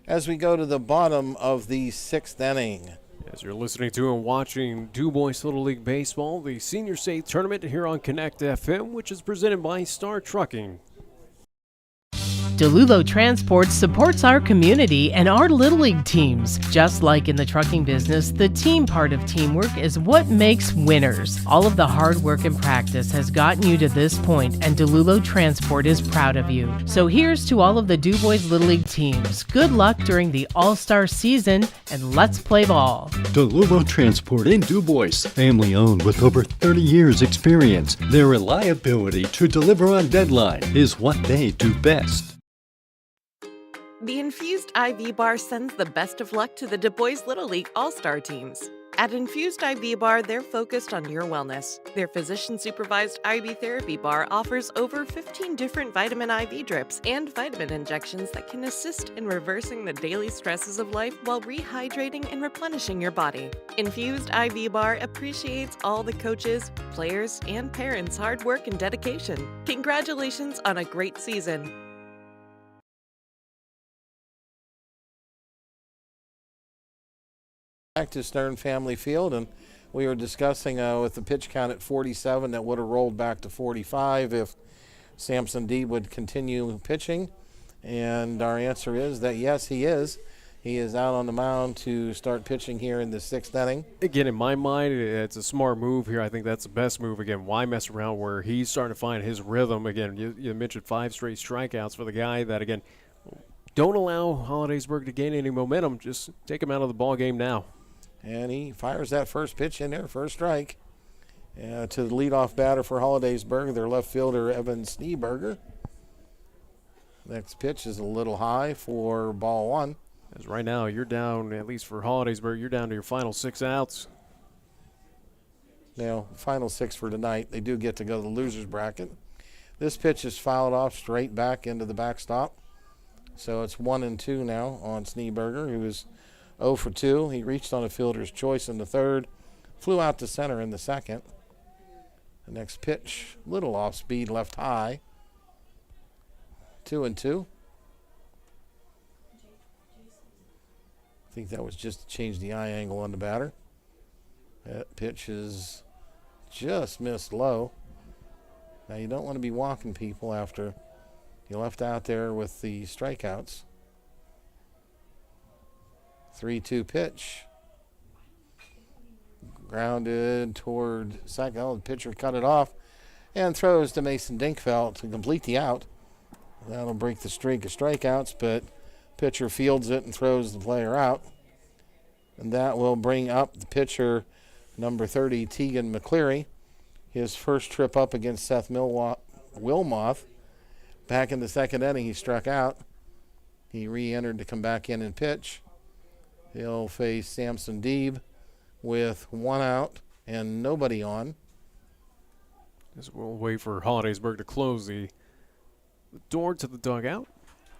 as we go to the bottom of the 6th inning. As you're listening to and watching DuBois Little League Baseball, the Senior State Tournament here on Connect FM, which is presented by Star Trucking. DeLulo Transport supports our community and our Little League teams. Just like in the trucking business, the team part of teamwork is what makes winners. All of the hard work and practice has gotten you to this point, and DeLulo Transport is proud of you. So here's to all of the DuBois Little League teams. Good luck during the All-Star season, and let's play ball. DeLulo Transport in DuBois, family owned with over 30 years experience. Their reliability to deliver on deadline is what they do best. The Infused IV Bar sends the best of luck to the DuBois Little League All-Star teams. At Infused IV Bar, they're focused on your wellness. Their physician-supervised IV therapy bar offers over 15 different vitamin IV drips and vitamin injections that can assist in reversing the daily stresses of life while rehydrating and replenishing your body. Infused IV Bar appreciates all the coaches, players, and parents' hard work and dedication. Congratulations on a great season. Back to Stern Family Field, and we were discussing with the pitch count at 47 that would have rolled back to 45 if Samson Deeb would continue pitching, and our answer is that yes, he is. He is out on the mound to start pitching here in the 6th inning. Again, in my mind, it's a smart move here. I think that's the best move. Again, why mess around where he's starting to find his rhythm? Again, you mentioned 5 straight strikeouts for the guy that, again, don't allow Holidaysburg to gain any momentum. Just take him out of the ball game now. And he fires that first pitch in there, first strike, to the leadoff batter for Holidaysburg, their left fielder, Evan Schneeberger. Next pitch is a little high for ball 1. As right now, you're down, at least for Holidaysburg, you're down to your final 6 outs. Now, final 6 for tonight. They do get to go to the loser's bracket. This pitch is fouled off straight back into the backstop. So it's 1-2 now on Schneeberger, who is 0 for 2. He reached on a fielder's choice in the 3rd, flew out to center in the 2nd. The next pitch, little off speed, left high. 2-2. I think that was just to change the eye angle on the batter. That pitch is just missed low. Now you don't want to be walking people after you left out there with the strikeouts. 3-2 pitch. Grounded toward second. Oh, the pitcher cut it off and throws to Mason Dinkfeld to complete the out. That'll break the streak of strikeouts, but pitcher fields it and throws the player out. And that will bring up the pitcher, number 30, Tegan McCleary. His first trip up against Seth Wilmoth. Back in the 2nd inning, he struck out. He re-entered to come back in and pitch. He'll face Samson Deeb with 1 out and nobody on. As we'll wait for Holidaysburg to close the door to the dugout.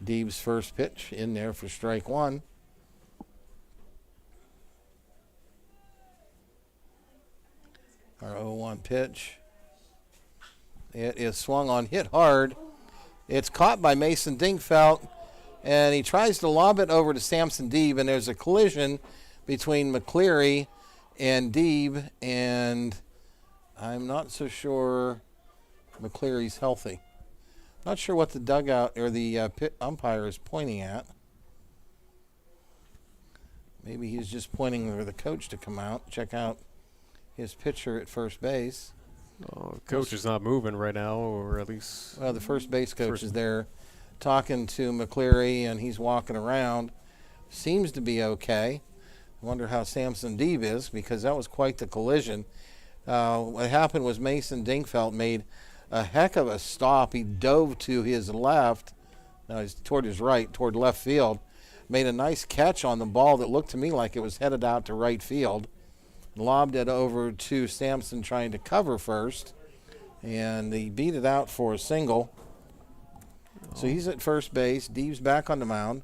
Deeb's first pitch in there for strike 1. Our 0-1 pitch. It is swung on, hit hard. It's caught by Mason Dinkfeld, and he tries to lob it over to Samson Deeb, and there's a collision between McCleary and Deeb, and I'm not so sure McCleary's healthy. Not sure what the dugout or the pit umpire is pointing at. Maybe he's just pointing for the coach to come out, check out his pitcher at first base. Oh, coach is not moving right now, or at least... Well, the first base coach is there talking to McCleary, and he's walking around. Seems to be okay. I wonder how Samson Deeb is, because that was quite the collision. What happened was Mason Dinkfeld made a heck of a stop. He dove to his left Now he's toward his right, toward left field. Made a nice catch on the ball that looked to me like it was headed out to right field. Lobbed it over to Sampson trying to cover first. And he beat it out for a single. So he's at first base. Deeb's back on the mound.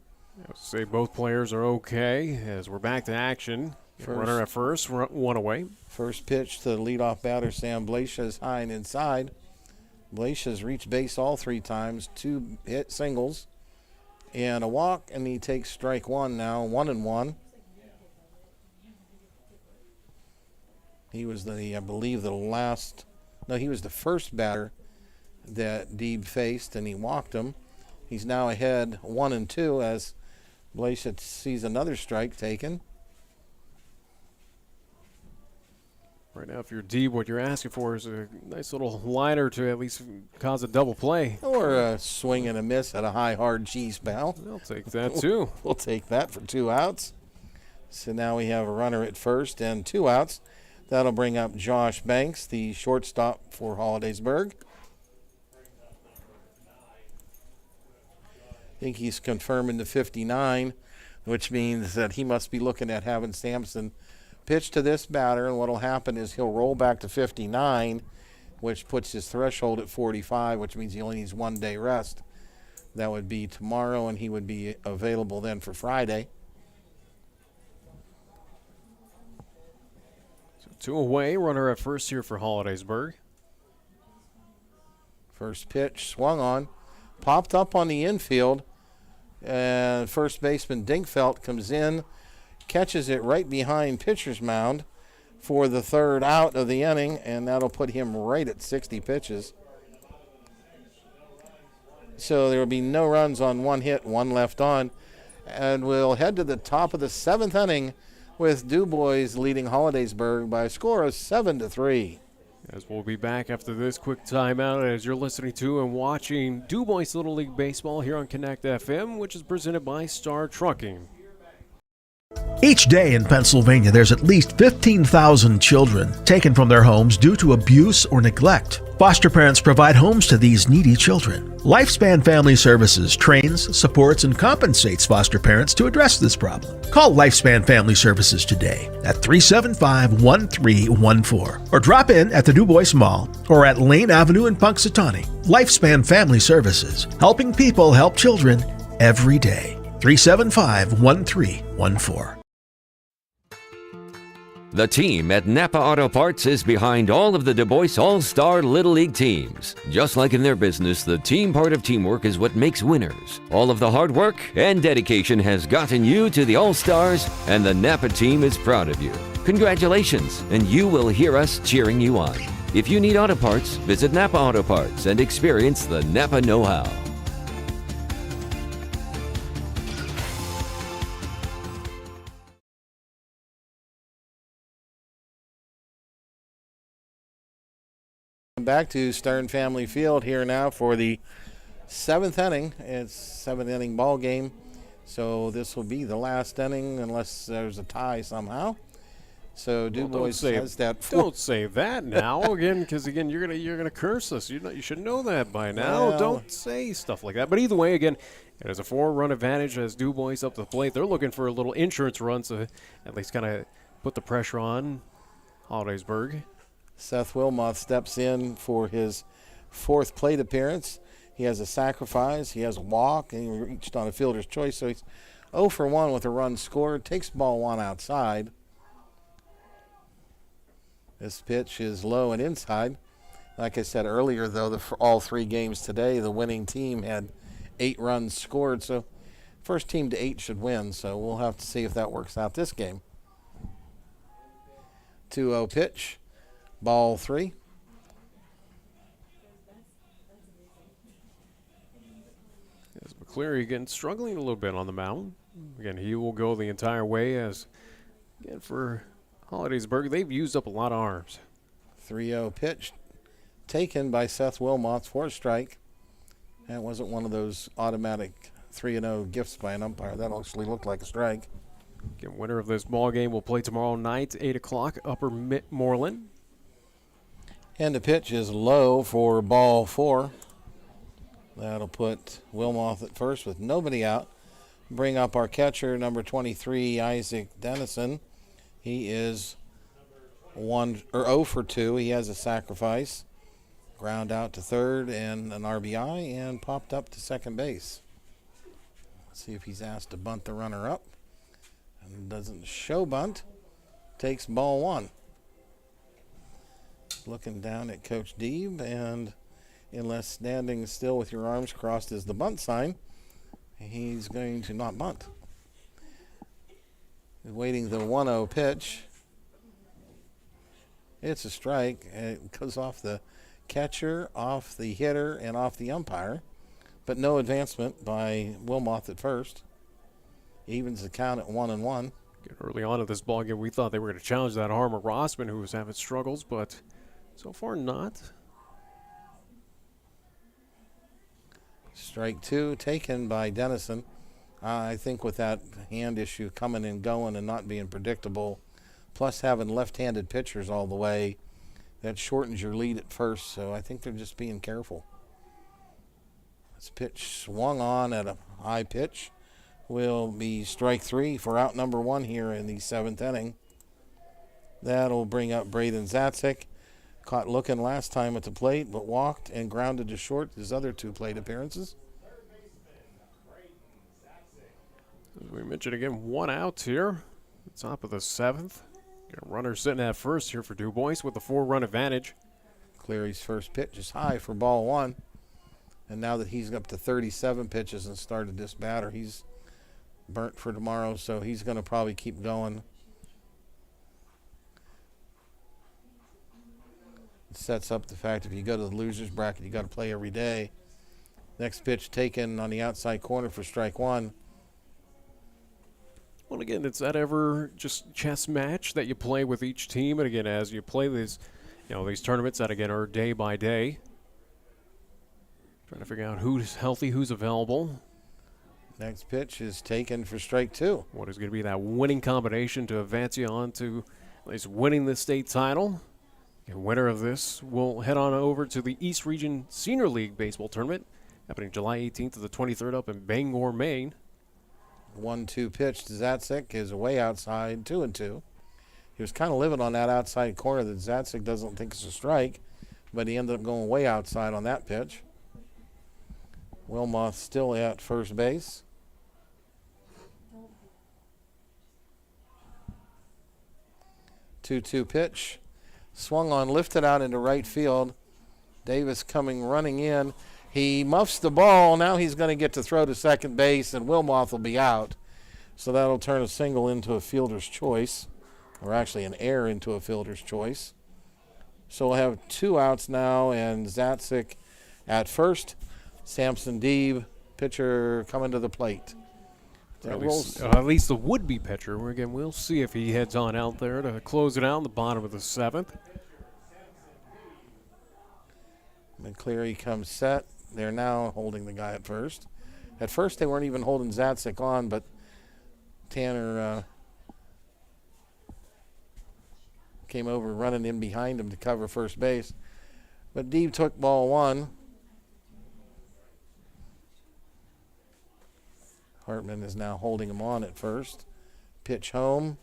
Say both players are okay as we're back to action. Runner at first, one away. First pitch to the leadoff batter, Sam Blaisha, is high and inside. Blaisha's reached base all 3 times, 2 hit singles and a walk, and he takes strike 1 now, 1-1. He was I believe he was the first batter that Deeb faced, and he walked him. He's now ahead 1-2 as Blaisha sees another strike taken. Right now, if you're Deeb, what you're asking for is a nice little liner to at least cause a double play. Or a swing and a miss at a high, hard cheese ball. I'll take that, too. We'll take that for 2 outs. So now we have a runner at first and 2 outs. That'll bring up Josh Banks, the shortstop for Holidaysburg. I think he's confirming the 59, which means that he must be looking at having Sampson pitch to this batter, and what will happen is he'll roll back to 59, which puts his threshold at 45, which means he only needs 1 day rest. That would be tomorrow, and he would be available then for Friday. So 2 away, runner at first here for Holidaysburg. First pitch swung on, popped up on the infield, and first baseman Dinkfeld comes in, catches it right behind pitcher's mound for the 3rd out of the inning, and that'll put him right at 60 pitches. So there will be no runs on 1 hit, 1 left on, and we'll head to the top of the 7th inning with DuBois leading Holidaysburg by a score of 7-3. As we'll be back after this quick timeout as you're listening to and watching DuBois Little League Baseball here on Connect FM, which is presented by Star Trucking. Each day in Pennsylvania, there's at least 15,000 children taken from their homes due to abuse or neglect. Foster parents provide homes to these needy children. Lifespan Family Services trains, supports, and compensates foster parents to address this problem. Call Lifespan Family Services today at 375-1314 or drop in at the DuBois Mall or at Lane Avenue in Punxsutawney. Lifespan Family Services, helping people help children every day. 375-1314. The team at Napa Auto Parts is behind all of the DuBois All-Star Little League teams. Just like in their business, the team part of teamwork is what makes winners. All of the hard work and dedication has gotten you to the All-Stars, and the Napa team is proud of you. Congratulations, and you will hear us cheering you on. If you need auto parts, visit Napa Auto Parts and experience the Napa know-how. Back to Stern Family Field here now for the 7th inning. It's 7th inning ball game, so this will be the last inning unless there's a tie somehow. So DuBois says that. Don't say that now again, because again you're gonna curse us. You should know that by now. Well, don't say stuff like that. But either way, again, it is a 4-run advantage as DuBois up to the plate. They're looking for a little insurance run to at least kind of put the pressure on Holidaysburg. Seth Wilmoth steps in for his 4th plate appearance. He has a sacrifice, he has a walk, and he reached on a fielder's choice. So he's 0 for 1 with a run scored. Takes ball 1 outside. This pitch is low and inside. Like I said earlier, though, all 3 games today, the winning team had 8 runs scored. So first team to 8 should win. So we'll have to see if that works out this game. 2-0 pitch. Ball 3. As McCleary again struggling a little bit on the mound. Again, he will go the entire way as, again, for Holidaysburg, they've used up a lot of arms. 3-0 pitch taken by Seth Wilmoth for a strike. That wasn't one of those automatic 3-0 gifts by an umpire. That actually looked like a strike. Again, winner of this ball game will play tomorrow night, 8 o'clock, Upper Moreland. And the pitch is low for ball 4. That'll put Wilmoth at first with nobody out. Bring up our catcher, number 23, Isaac Dennison. He is 0 for 2. He has a sacrifice. Ground out to third and an RBI and popped up to second base. Let's see if he's asked to bunt the runner up. And doesn't show bunt. Takes ball 1. Looking down at Coach Deeb, and unless standing still with your arms crossed is the bunt sign, he's going to not bunt. Waiting the 1-0 pitch. It's a strike. It goes off the catcher, off the hitter, and off the umpire. But no advancement by Wilmoth at first. Evens the count at 1-1. Early on in this ballgame, we thought they were going to challenge that Harmer Rossman, who was having struggles, but so far not. Strike 2 taken by Dennison. I think with that hand issue coming and going and not being predictable, plus having left-handed pitchers all the way, that shortens your lead at first, so I think they're just being careful. This pitch swung on at a high pitch. Will be strike 3 for out number 1 here in the 7th inning. That'll bring up Braden Zatzik. Caught looking last time at the plate, but walked and grounded to short his other 2 plate appearances. As we mentioned again, 1 out here. Top of the 7th. Got a runner sitting at first here for DuBois with a 4-run advantage. Cleary's first pitch is high for ball 1. And now that he's up to 37 pitches and started this batter, he's burnt for tomorrow, so he's going to probably keep going. It sets up the fact if you go to the loser's bracket, you got to play every day. Next pitch taken on the outside corner for strike 1. Well, again, it's that ever just chess match that you play with each team, and again, as you play these, these tournaments that again are day by day, trying to figure out who's healthy, who's available. Next pitch is taken for strike 2. What is going to be that winning combination to advance you on to at least winning the state title? The winner of this will head on over to the East Region Senior League Baseball Tournament happening July 18th to the 23rd up in Bangor, Maine. 1-2 pitch to Zatzik is way outside, 2-2. He was kind of living on that outside corner that Zatzik doesn't think is a strike, but he ended up going way outside on that pitch. Wilmoth still at first base. Two-two pitch. Swung on, lifted out into right field. Davis coming running in. He muffs the ball. Now he's going to get to throw to second base, and Wilmoth will be out. So that'll turn a single into a fielder's choice, or actually an error into a fielder's choice. So we'll have 2 outs now, and Zatzik at first. Samson Deeb, pitcher, coming to the plate. At least the would-be pitcher. Again, we'll see if he heads on out there to close it out in the bottom of the 7th. McCleary comes set. They're now holding the guy at first. At first, they weren't even holding Zatzik on, but Tanner came over running in behind him to cover first base. But Deeb took ball 1. Hartman is now holding him on at first. Pitch home,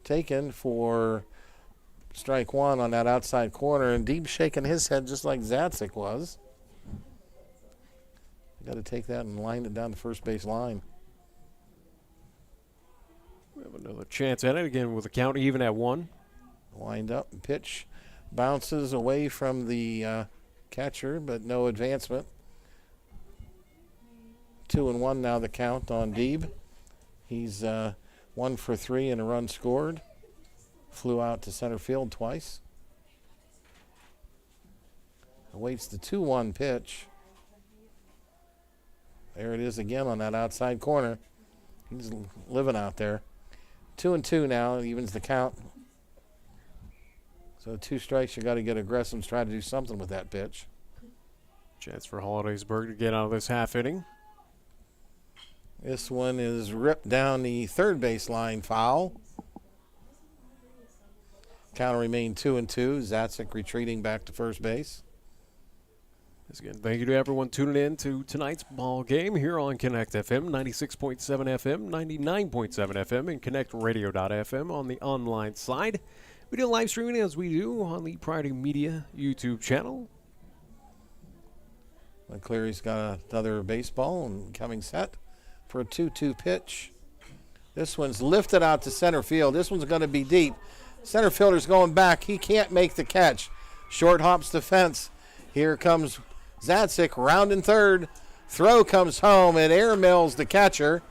taken for strike 1 on that outside corner, and Deeb shaking his head just like Zatzik was. Got to take that and line it down the first base line. We have another chance at it again with the count even at 1. Wind up and pitch bounces away from the catcher, but no advancement. 2-1 now the count on Deeb. He's 1 for 3 and a run scored. Flew out to center field twice. Awaits the 2-1 pitch. There it is again on that outside corner. He's living out there. 2-2 now, evens the count. So 2 strikes, you got to get aggressive and try to do something with that pitch. Chance for Holidaysburg to get out of this half inning. This one is ripped down the third base line, foul. Count remained 2-2. Zatzik retreating back to first base. Again, thank you to everyone tuning in to tonight's ball game here on Connect FM, 96.7 FM, 99.7 FM, and ConnectRadio.fm on the online side. We do live streaming as we do on the Proietti Media YouTube channel. McCleary's got another baseball and coming set for a 2-2 pitch. This one's lifted out to center field. This one's going to be deep. Center fielder's going back. He can't make the catch. Short hops the fence. Here comes Zatzik rounding third. Throw comes home and air mails the catcher.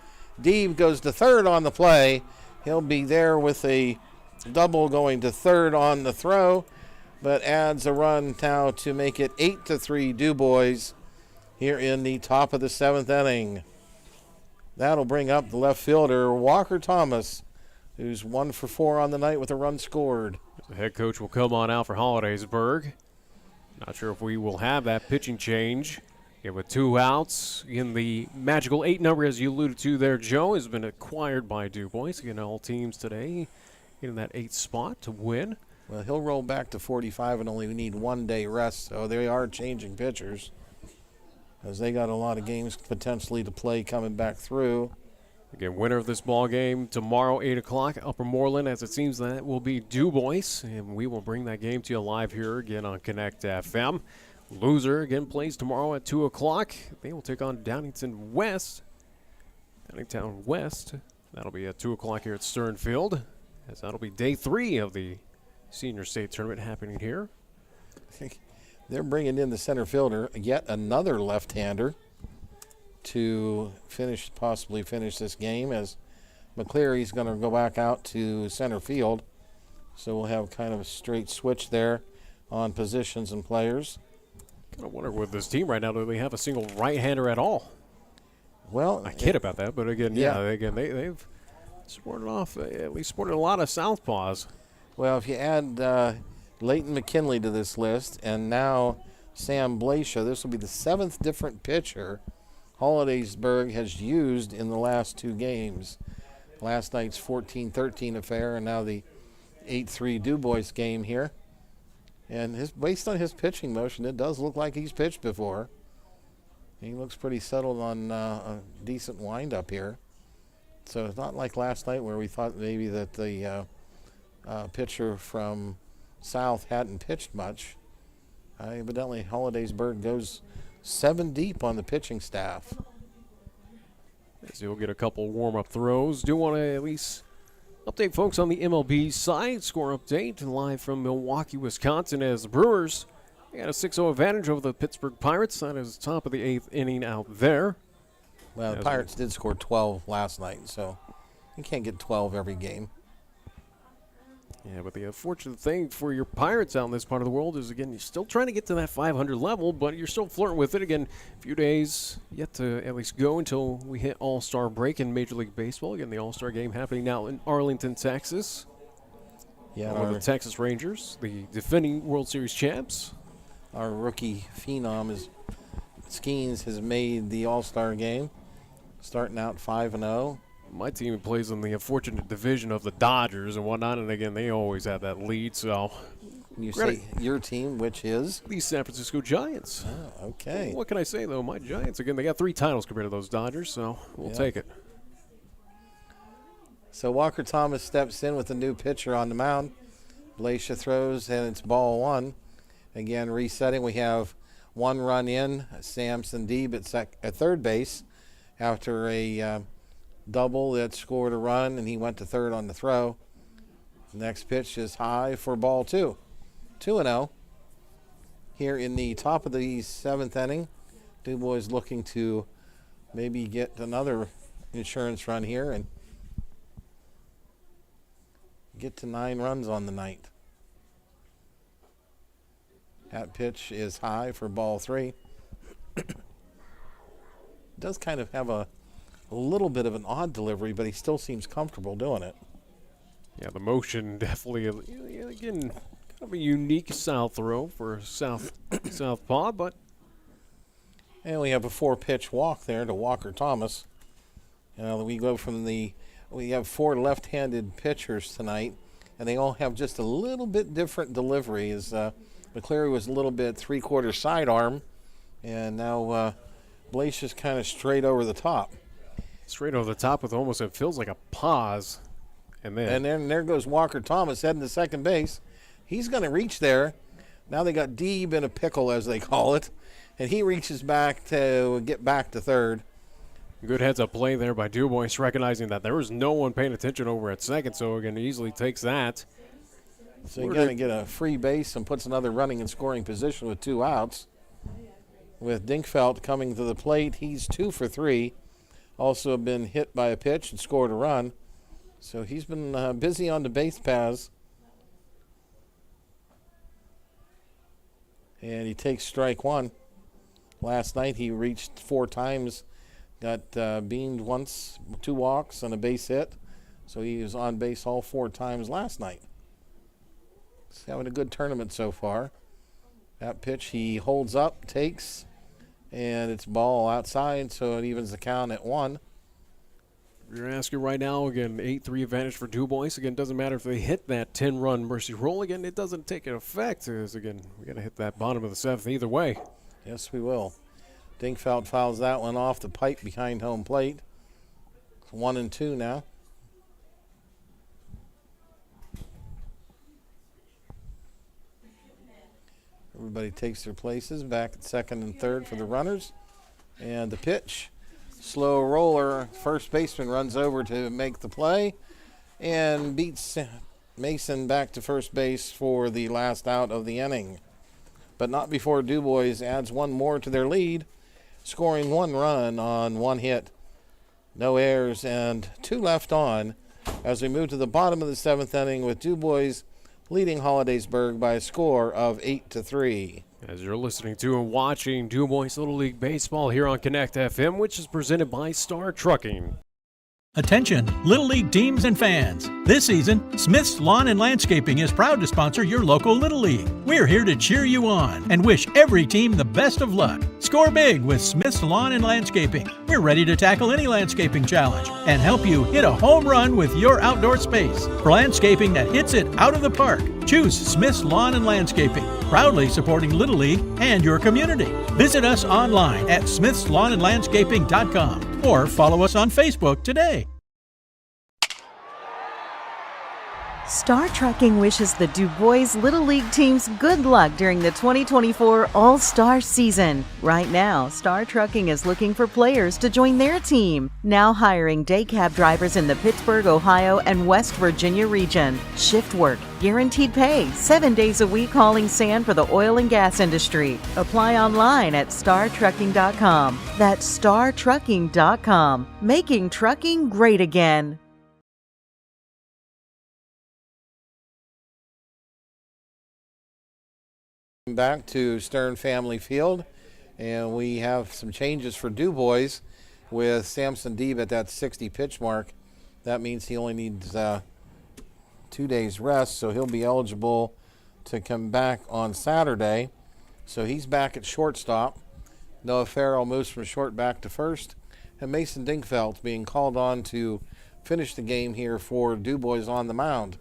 Deeb goes to third on the play. He'll be there with a double going to third on the throw, but adds a run now to make it 8-3 DuBois here in the top of the 7th inning. That'll bring up the left fielder, Walker Thomas, who's 1 for 4 on the night with a run scored. The head coach will come on out for Holidaysburg. Not sure if we will have that pitching change. Again, with 2 outs in the magical 8 number, as you alluded to there, Joe, has been acquired by DuBois. Again, all teams today in that 8th spot to win. Well, he'll roll back to 45 and only need 1 day rest, so they are changing pitchers, as they got a lot of games potentially to play coming back through. Again, winner of this ball game tomorrow, 8 o'clock, Upper Moreland, as it seems that will be DuBois, and we will bring that game to you live here again on Connect FM. Loser, again, plays tomorrow at 2 o'clock. They will take on Downingtown West. That'll be at 2 o'clock here at Stern Field, as that'll be day 3 of the Senior State Tournament happening here. They're bringing in the center fielder, yet another left-hander, to possibly finish this game, as McCleary's going to go back out to center field. So we'll have kind of a straight switch there on positions and players. I wonder with this team right now, do they have a single right-hander at all? Well, I kid about that, but again, they've sported a lot of southpaws. Well, if you add Leighton McKinley to this list, and now Sam Blaisha, this will be the 7th different pitcher Holidaysburg has used in the last 2 games. Last night's 14-13 affair, and now the 8-3 DuBois game here. And based on his pitching motion, it does look like he's pitched before. He looks pretty settled on a decent windup here. So it's not like last night where we thought maybe that the pitcher from South hadn't pitched much. Evidently, Holidaysburg goes 7 deep on the pitching staff. As you'll get a couple warm-up throws. Do want to at least update folks on the MLB side. Score update live from Milwaukee, Wisconsin, as the Brewers got a 6-0 advantage over the Pittsburgh Pirates. That is top of the 8th inning out there. Well, the Pirates did score 12 last night, so you can't get 12 every game. Yeah, but the unfortunate thing for your Pirates out in this part of the world is, again, you're still trying to get to that 500 level, but you're still flirting with it. Again, a few days yet to at least go until we hit All-Star break in Major League Baseball. Again, the All-Star game happening now in Arlington, Texas. Yeah, the Texas Rangers, the defending World Series champs. Our rookie phenom Skeens has made the All-Star game, starting out 5-0. My team plays in the unfortunate division of the Dodgers and whatnot, and again, they always have that lead. So, you say your team, which is the San Francisco Giants. Oh, okay. Well, what can I say though? My Giants, again, they got 3 titles compared to those Dodgers, so we'll take it. So Walker Thomas steps in with a new pitcher on the mound. Blaisha throws, and it's ball 1. Again, resetting. We have 1 run in. Samson Deeb at third base after a double that scored a run, and he went to third on the throw. Next pitch is high for ball 2. 2-0. Here in the top of the 7th inning, DuBois looking to maybe get another insurance run here and get to 9 runs on the night. That pitch is high for ball 3. Does kind of have a little bit of an odd delivery, but he still seems comfortable doing it. Yeah, the motion definitely, again, kind of a unique south throw for southpaw, but. And we have a 4-pitch walk there to Walker Thomas. We have 4 left-handed pitchers tonight, and they all have just a little bit different delivery. McCleary was a little bit 3/4 sidearm, And now Blaze just kind of straight over the top. Straight over the top with almost, it feels like a pause. And then there goes Walker Thomas heading to second base. He's going to reach there. Now they got Deeb in a pickle, as they call it. And he reaches back to get back to third. Good heads-up play there by DuBois, recognizing that there was no one paying attention over at second, so again, easily takes that. So you're going to get a free base and puts another running and scoring position with 2 outs. With Dinkfeld coming to the plate, he's 2 for 3. Also been hit by a pitch and scored a run. So he's been busy on the base paths. And he takes strike 1. Last night he reached 4 times, got beamed once, 2 walks and a base hit. So he was on base all 4 times last night. He's having a good tournament so far. That pitch he holds up, takes, and it's ball outside, so it evens the count at 1. You're asking right now, again, 8-3 advantage for DuBois. Again, doesn't matter if they hit that 10-run mercy roll. Again, it doesn't take an effect. As again, we got to hit that bottom of the 7th either way. Yes, we will. Dinkfeld fouls that one off the pipe behind home plate. It's 1-2 now. Everybody takes their places back at second and third for the runners. And the pitch. Slow roller. First baseman runs over to make the play and beats Mason back to first base for the last out of the inning. But not before DuBois adds 1 more to their lead, scoring 1 run on 1 hit. No errors and 2 left on as we move to the bottom of the 7th inning with DuBois leading Holidaysburg by a score of 8-3. As you're listening to and watching DuBois Little League Baseball here on Connect FM, which is presented by Star Trucking. Attention, Little League teams and fans. This season, Smith's Lawn and Landscaping is proud to sponsor your local Little League. We're here to cheer you on and wish every team the best of luck. Score big with Smith's Lawn and Landscaping. We're ready to tackle any landscaping challenge and help you hit a home run with your outdoor space. For landscaping that hits it out of the park, choose Smith's Lawn and Landscaping, proudly supporting Little League and your community. Visit us online at smithslawnandlandscaping.com or follow us on Facebook today. Star Trucking wishes the DuBois Little League teams good luck during the 2024 All-Star season. Right now, Star Trucking is looking for players to join their team. Now hiring day cab drivers in the Pittsburgh, Ohio, and West Virginia region. Shift work, guaranteed pay, 7 days a week hauling sand for the oil and gas industry. Apply online at startrucking.com. That's startrucking.com. Making trucking great again. Back to Stern Family Field, and we have some changes for DuBois with Samson Deeb at that 60 pitch mark. That means he only needs 2 days rest, so he'll be eligible to come back on Saturday. So he's back at shortstop. Noah Farrell moves from short back to first, and Mason Dinkfeld being called on to finish the game here for DuBois on the mound.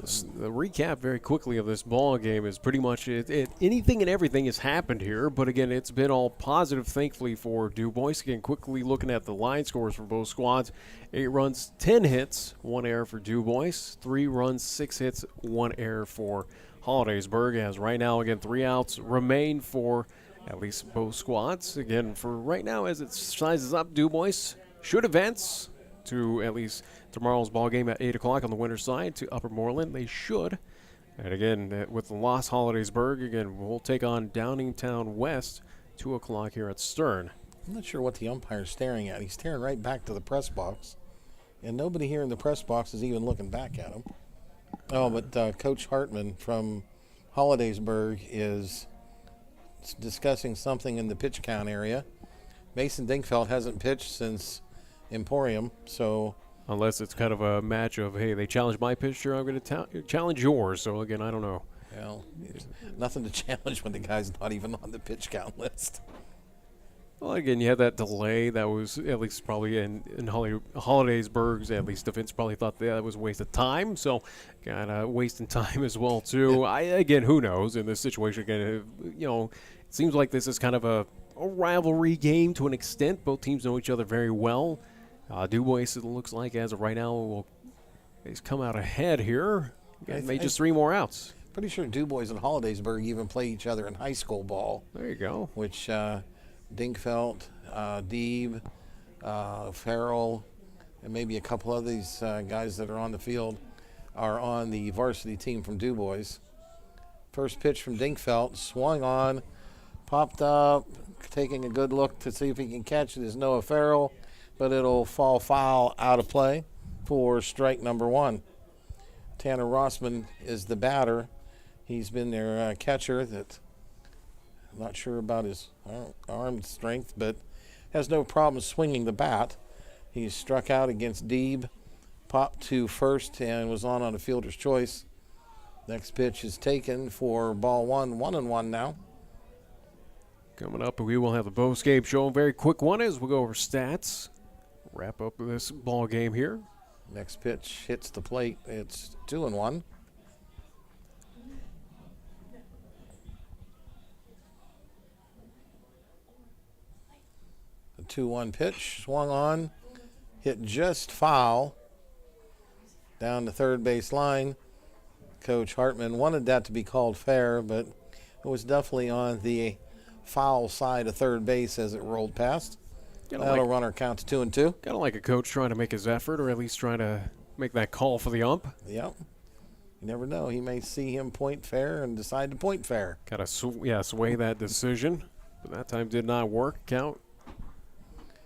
The recap very quickly of this ball game is pretty much anything and everything has happened here, but again, it's been all positive, thankfully, for DuBois. Again, quickly looking at the line scores for both squads: 8 runs, 10 hits, 1 error for DuBois, 3 runs, 6 hits, 1 error for Holidaysburg. As right now, again, 3 outs remain for at least both squads. Again, for right now, as it sizes up, DuBois should advance to at least tomorrow's ball game at 8 o'clock on the winner's side to Upper Moreland. They should. And again, with the loss, Holidaysburg, again, we'll take on Downingtown West, 2 o'clock here at Stern. I'm not sure what the umpire's staring at. He's staring right back to the press box, and nobody here in the press box is even looking back at him. Oh, but Coach Hartman from Holidaysburg is discussing something in the pitch count area. Mason Dinkfeld hasn't pitched since Emporium, so unless it's kind of a match of, hey, they challenged my pitcher, I'm going to challenge yours. So again, I don't know. Well, there's nothing to challenge when the guy's not even on the pitch count list. Well, again, you had that delay that was at least probably in Holidaysburg's at least defense probably thought that was a waste of time. So kind of wasting time as well too. Again, who knows in this situation? Again, seems like this is kind of a rivalry game to an extent. Both teams know each other very well. DuBois, it looks like, as of right now, he's come out ahead here. Made just 3 more outs. Pretty sure DuBois and Holidaysburg even play each other in high school ball. There you go. Which Dinkfeld, Deeb, Farrell, and maybe a couple of these guys that are on the field are on the varsity team from DuBois. First pitch from Dinkfeld, swung on, popped up, taking a good look to see if he can catch it is Noah Farrell, but it'll fall foul out of play for strike number 1. Tanner Rossman is the batter. He's been their catcher. That I'm not sure about his arm strength, but has no problem swinging the bat. He's struck out against Deeb, popped to first, and was on a fielder's choice. Next pitch is taken for ball 1, 1-1 now. Coming up, we will have the Bowscape show. A very quick one as we'll go over stats. Wrap up this ball game here. Next pitch hits the plate. It's 2-1. The 2-1 pitch swung on, hit just foul down the third base line. Coach Hartman wanted that to be called fair, but it was definitely on the foul side of third base as it rolled past. That'll run our count to 2-2. Kind of like a coach trying to make his effort, or at least trying to make that call for the ump. Yep. You never know. He may see him point fair and decide to point fair. Kind of sway that decision, but that time did not work. Count.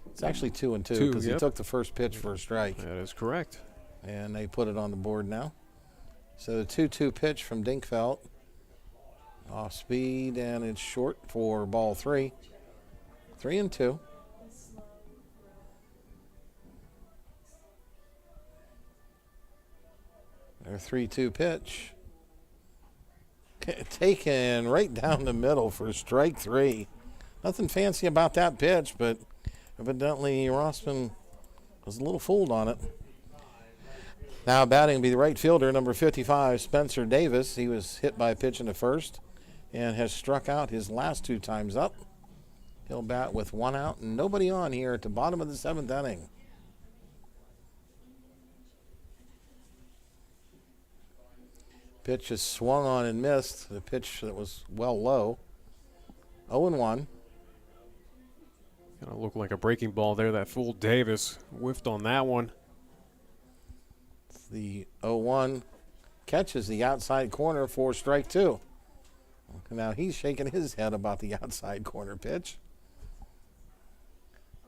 It's actually 2-2 because he took the first pitch for a strike. That is correct. And they put it on the board now. So the 2-2 pitch from Dinkfeld. Off speed, and it's short for ball 3. 3-2. Their 3-2 pitch. Taken right down the middle for strike 3. Nothing fancy about that pitch, but evidently Rossman was a little fooled on it. Now batting will be the right fielder, number 55, Spencer Davis. He was hit by a pitch in the first and has struck out his last 2 times up. He'll bat with 1 out and nobody on here at the bottom of the 7th inning. Pitch is swung on and missed. The pitch that was well low. 0-1. Kind of looked like a breaking ball there. That fooled Davis. Whiffed on that one. The 0-1 catches the outside corner for strike 2. Now he's shaking his head about the outside corner pitch.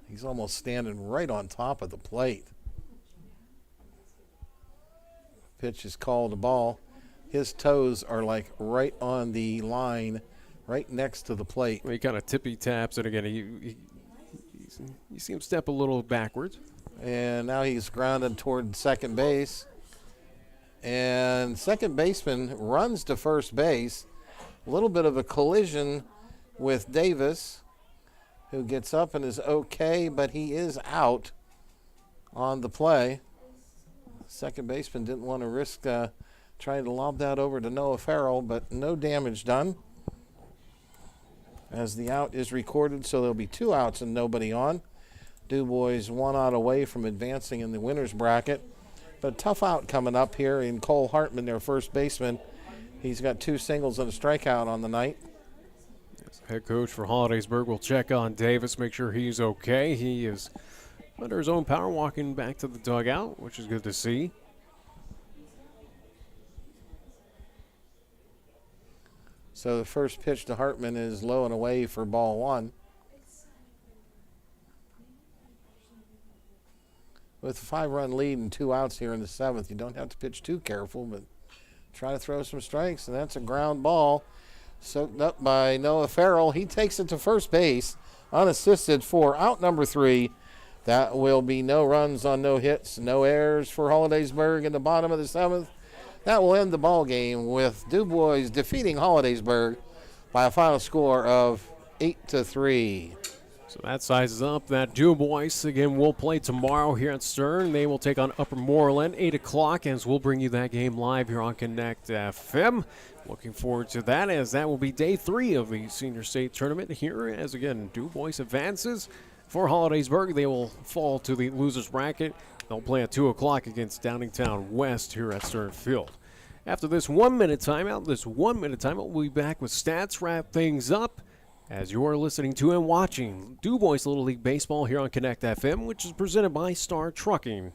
He's almost standing right on top of the plate. Pitch is called a ball. His toes are like right on the line, right next to the plate. He kind of tippy taps it again. You see him step a little backwards. And now he's grounded toward second base. And second baseman runs to first base. A little bit of a collision with Davis, who gets up and is okay, but he is out on the play. Second baseman didn't want to risk trying to lob that over to Noah Farrell, but no damage done. As the out is recorded, so there'll be 2 outs and nobody on. DuBois 1 out away from advancing in the winner's bracket. But tough out coming up here in Cole Hartman, their first baseman. He's got 2 singles and a strikeout on the night. Head coach for Holidaysburg will check on Davis, make sure he's okay. He is under his own power walking back to the dugout, which is good to see. So the first pitch to Hartman is low and away for ball 1. With a 5-run lead and 2 outs here in the 7th, you don't have to pitch too careful, but try to throw some strikes, and that's a ground ball soaked up by Noah Farrell. He takes it to first base unassisted for out number 3. That will be no runs on no hits, no errors for Holidaysburg in the bottom of the 7th. That will end the ball game with DuBois defeating Holidaysburg by a final score of 8-3. So that sizes up that DuBois again will play tomorrow here at Stern. They will take on Upper Moreland 8 o'clock, as we'll bring you that game live here on Connect FM. Looking forward to that, as that will be day 3 of the Senior State Tournament here, as again DuBois advances. For Holidaysburg, they will fall to the losers bracket. They'll play at 2 o'clock against Downingtown West here at Stern Field. After this 1 minute timeout, we'll be back with stats, wrap things up, as you're listening to and watching DuBois Little League Baseball here on Connect FM, which is presented by Star Trucking.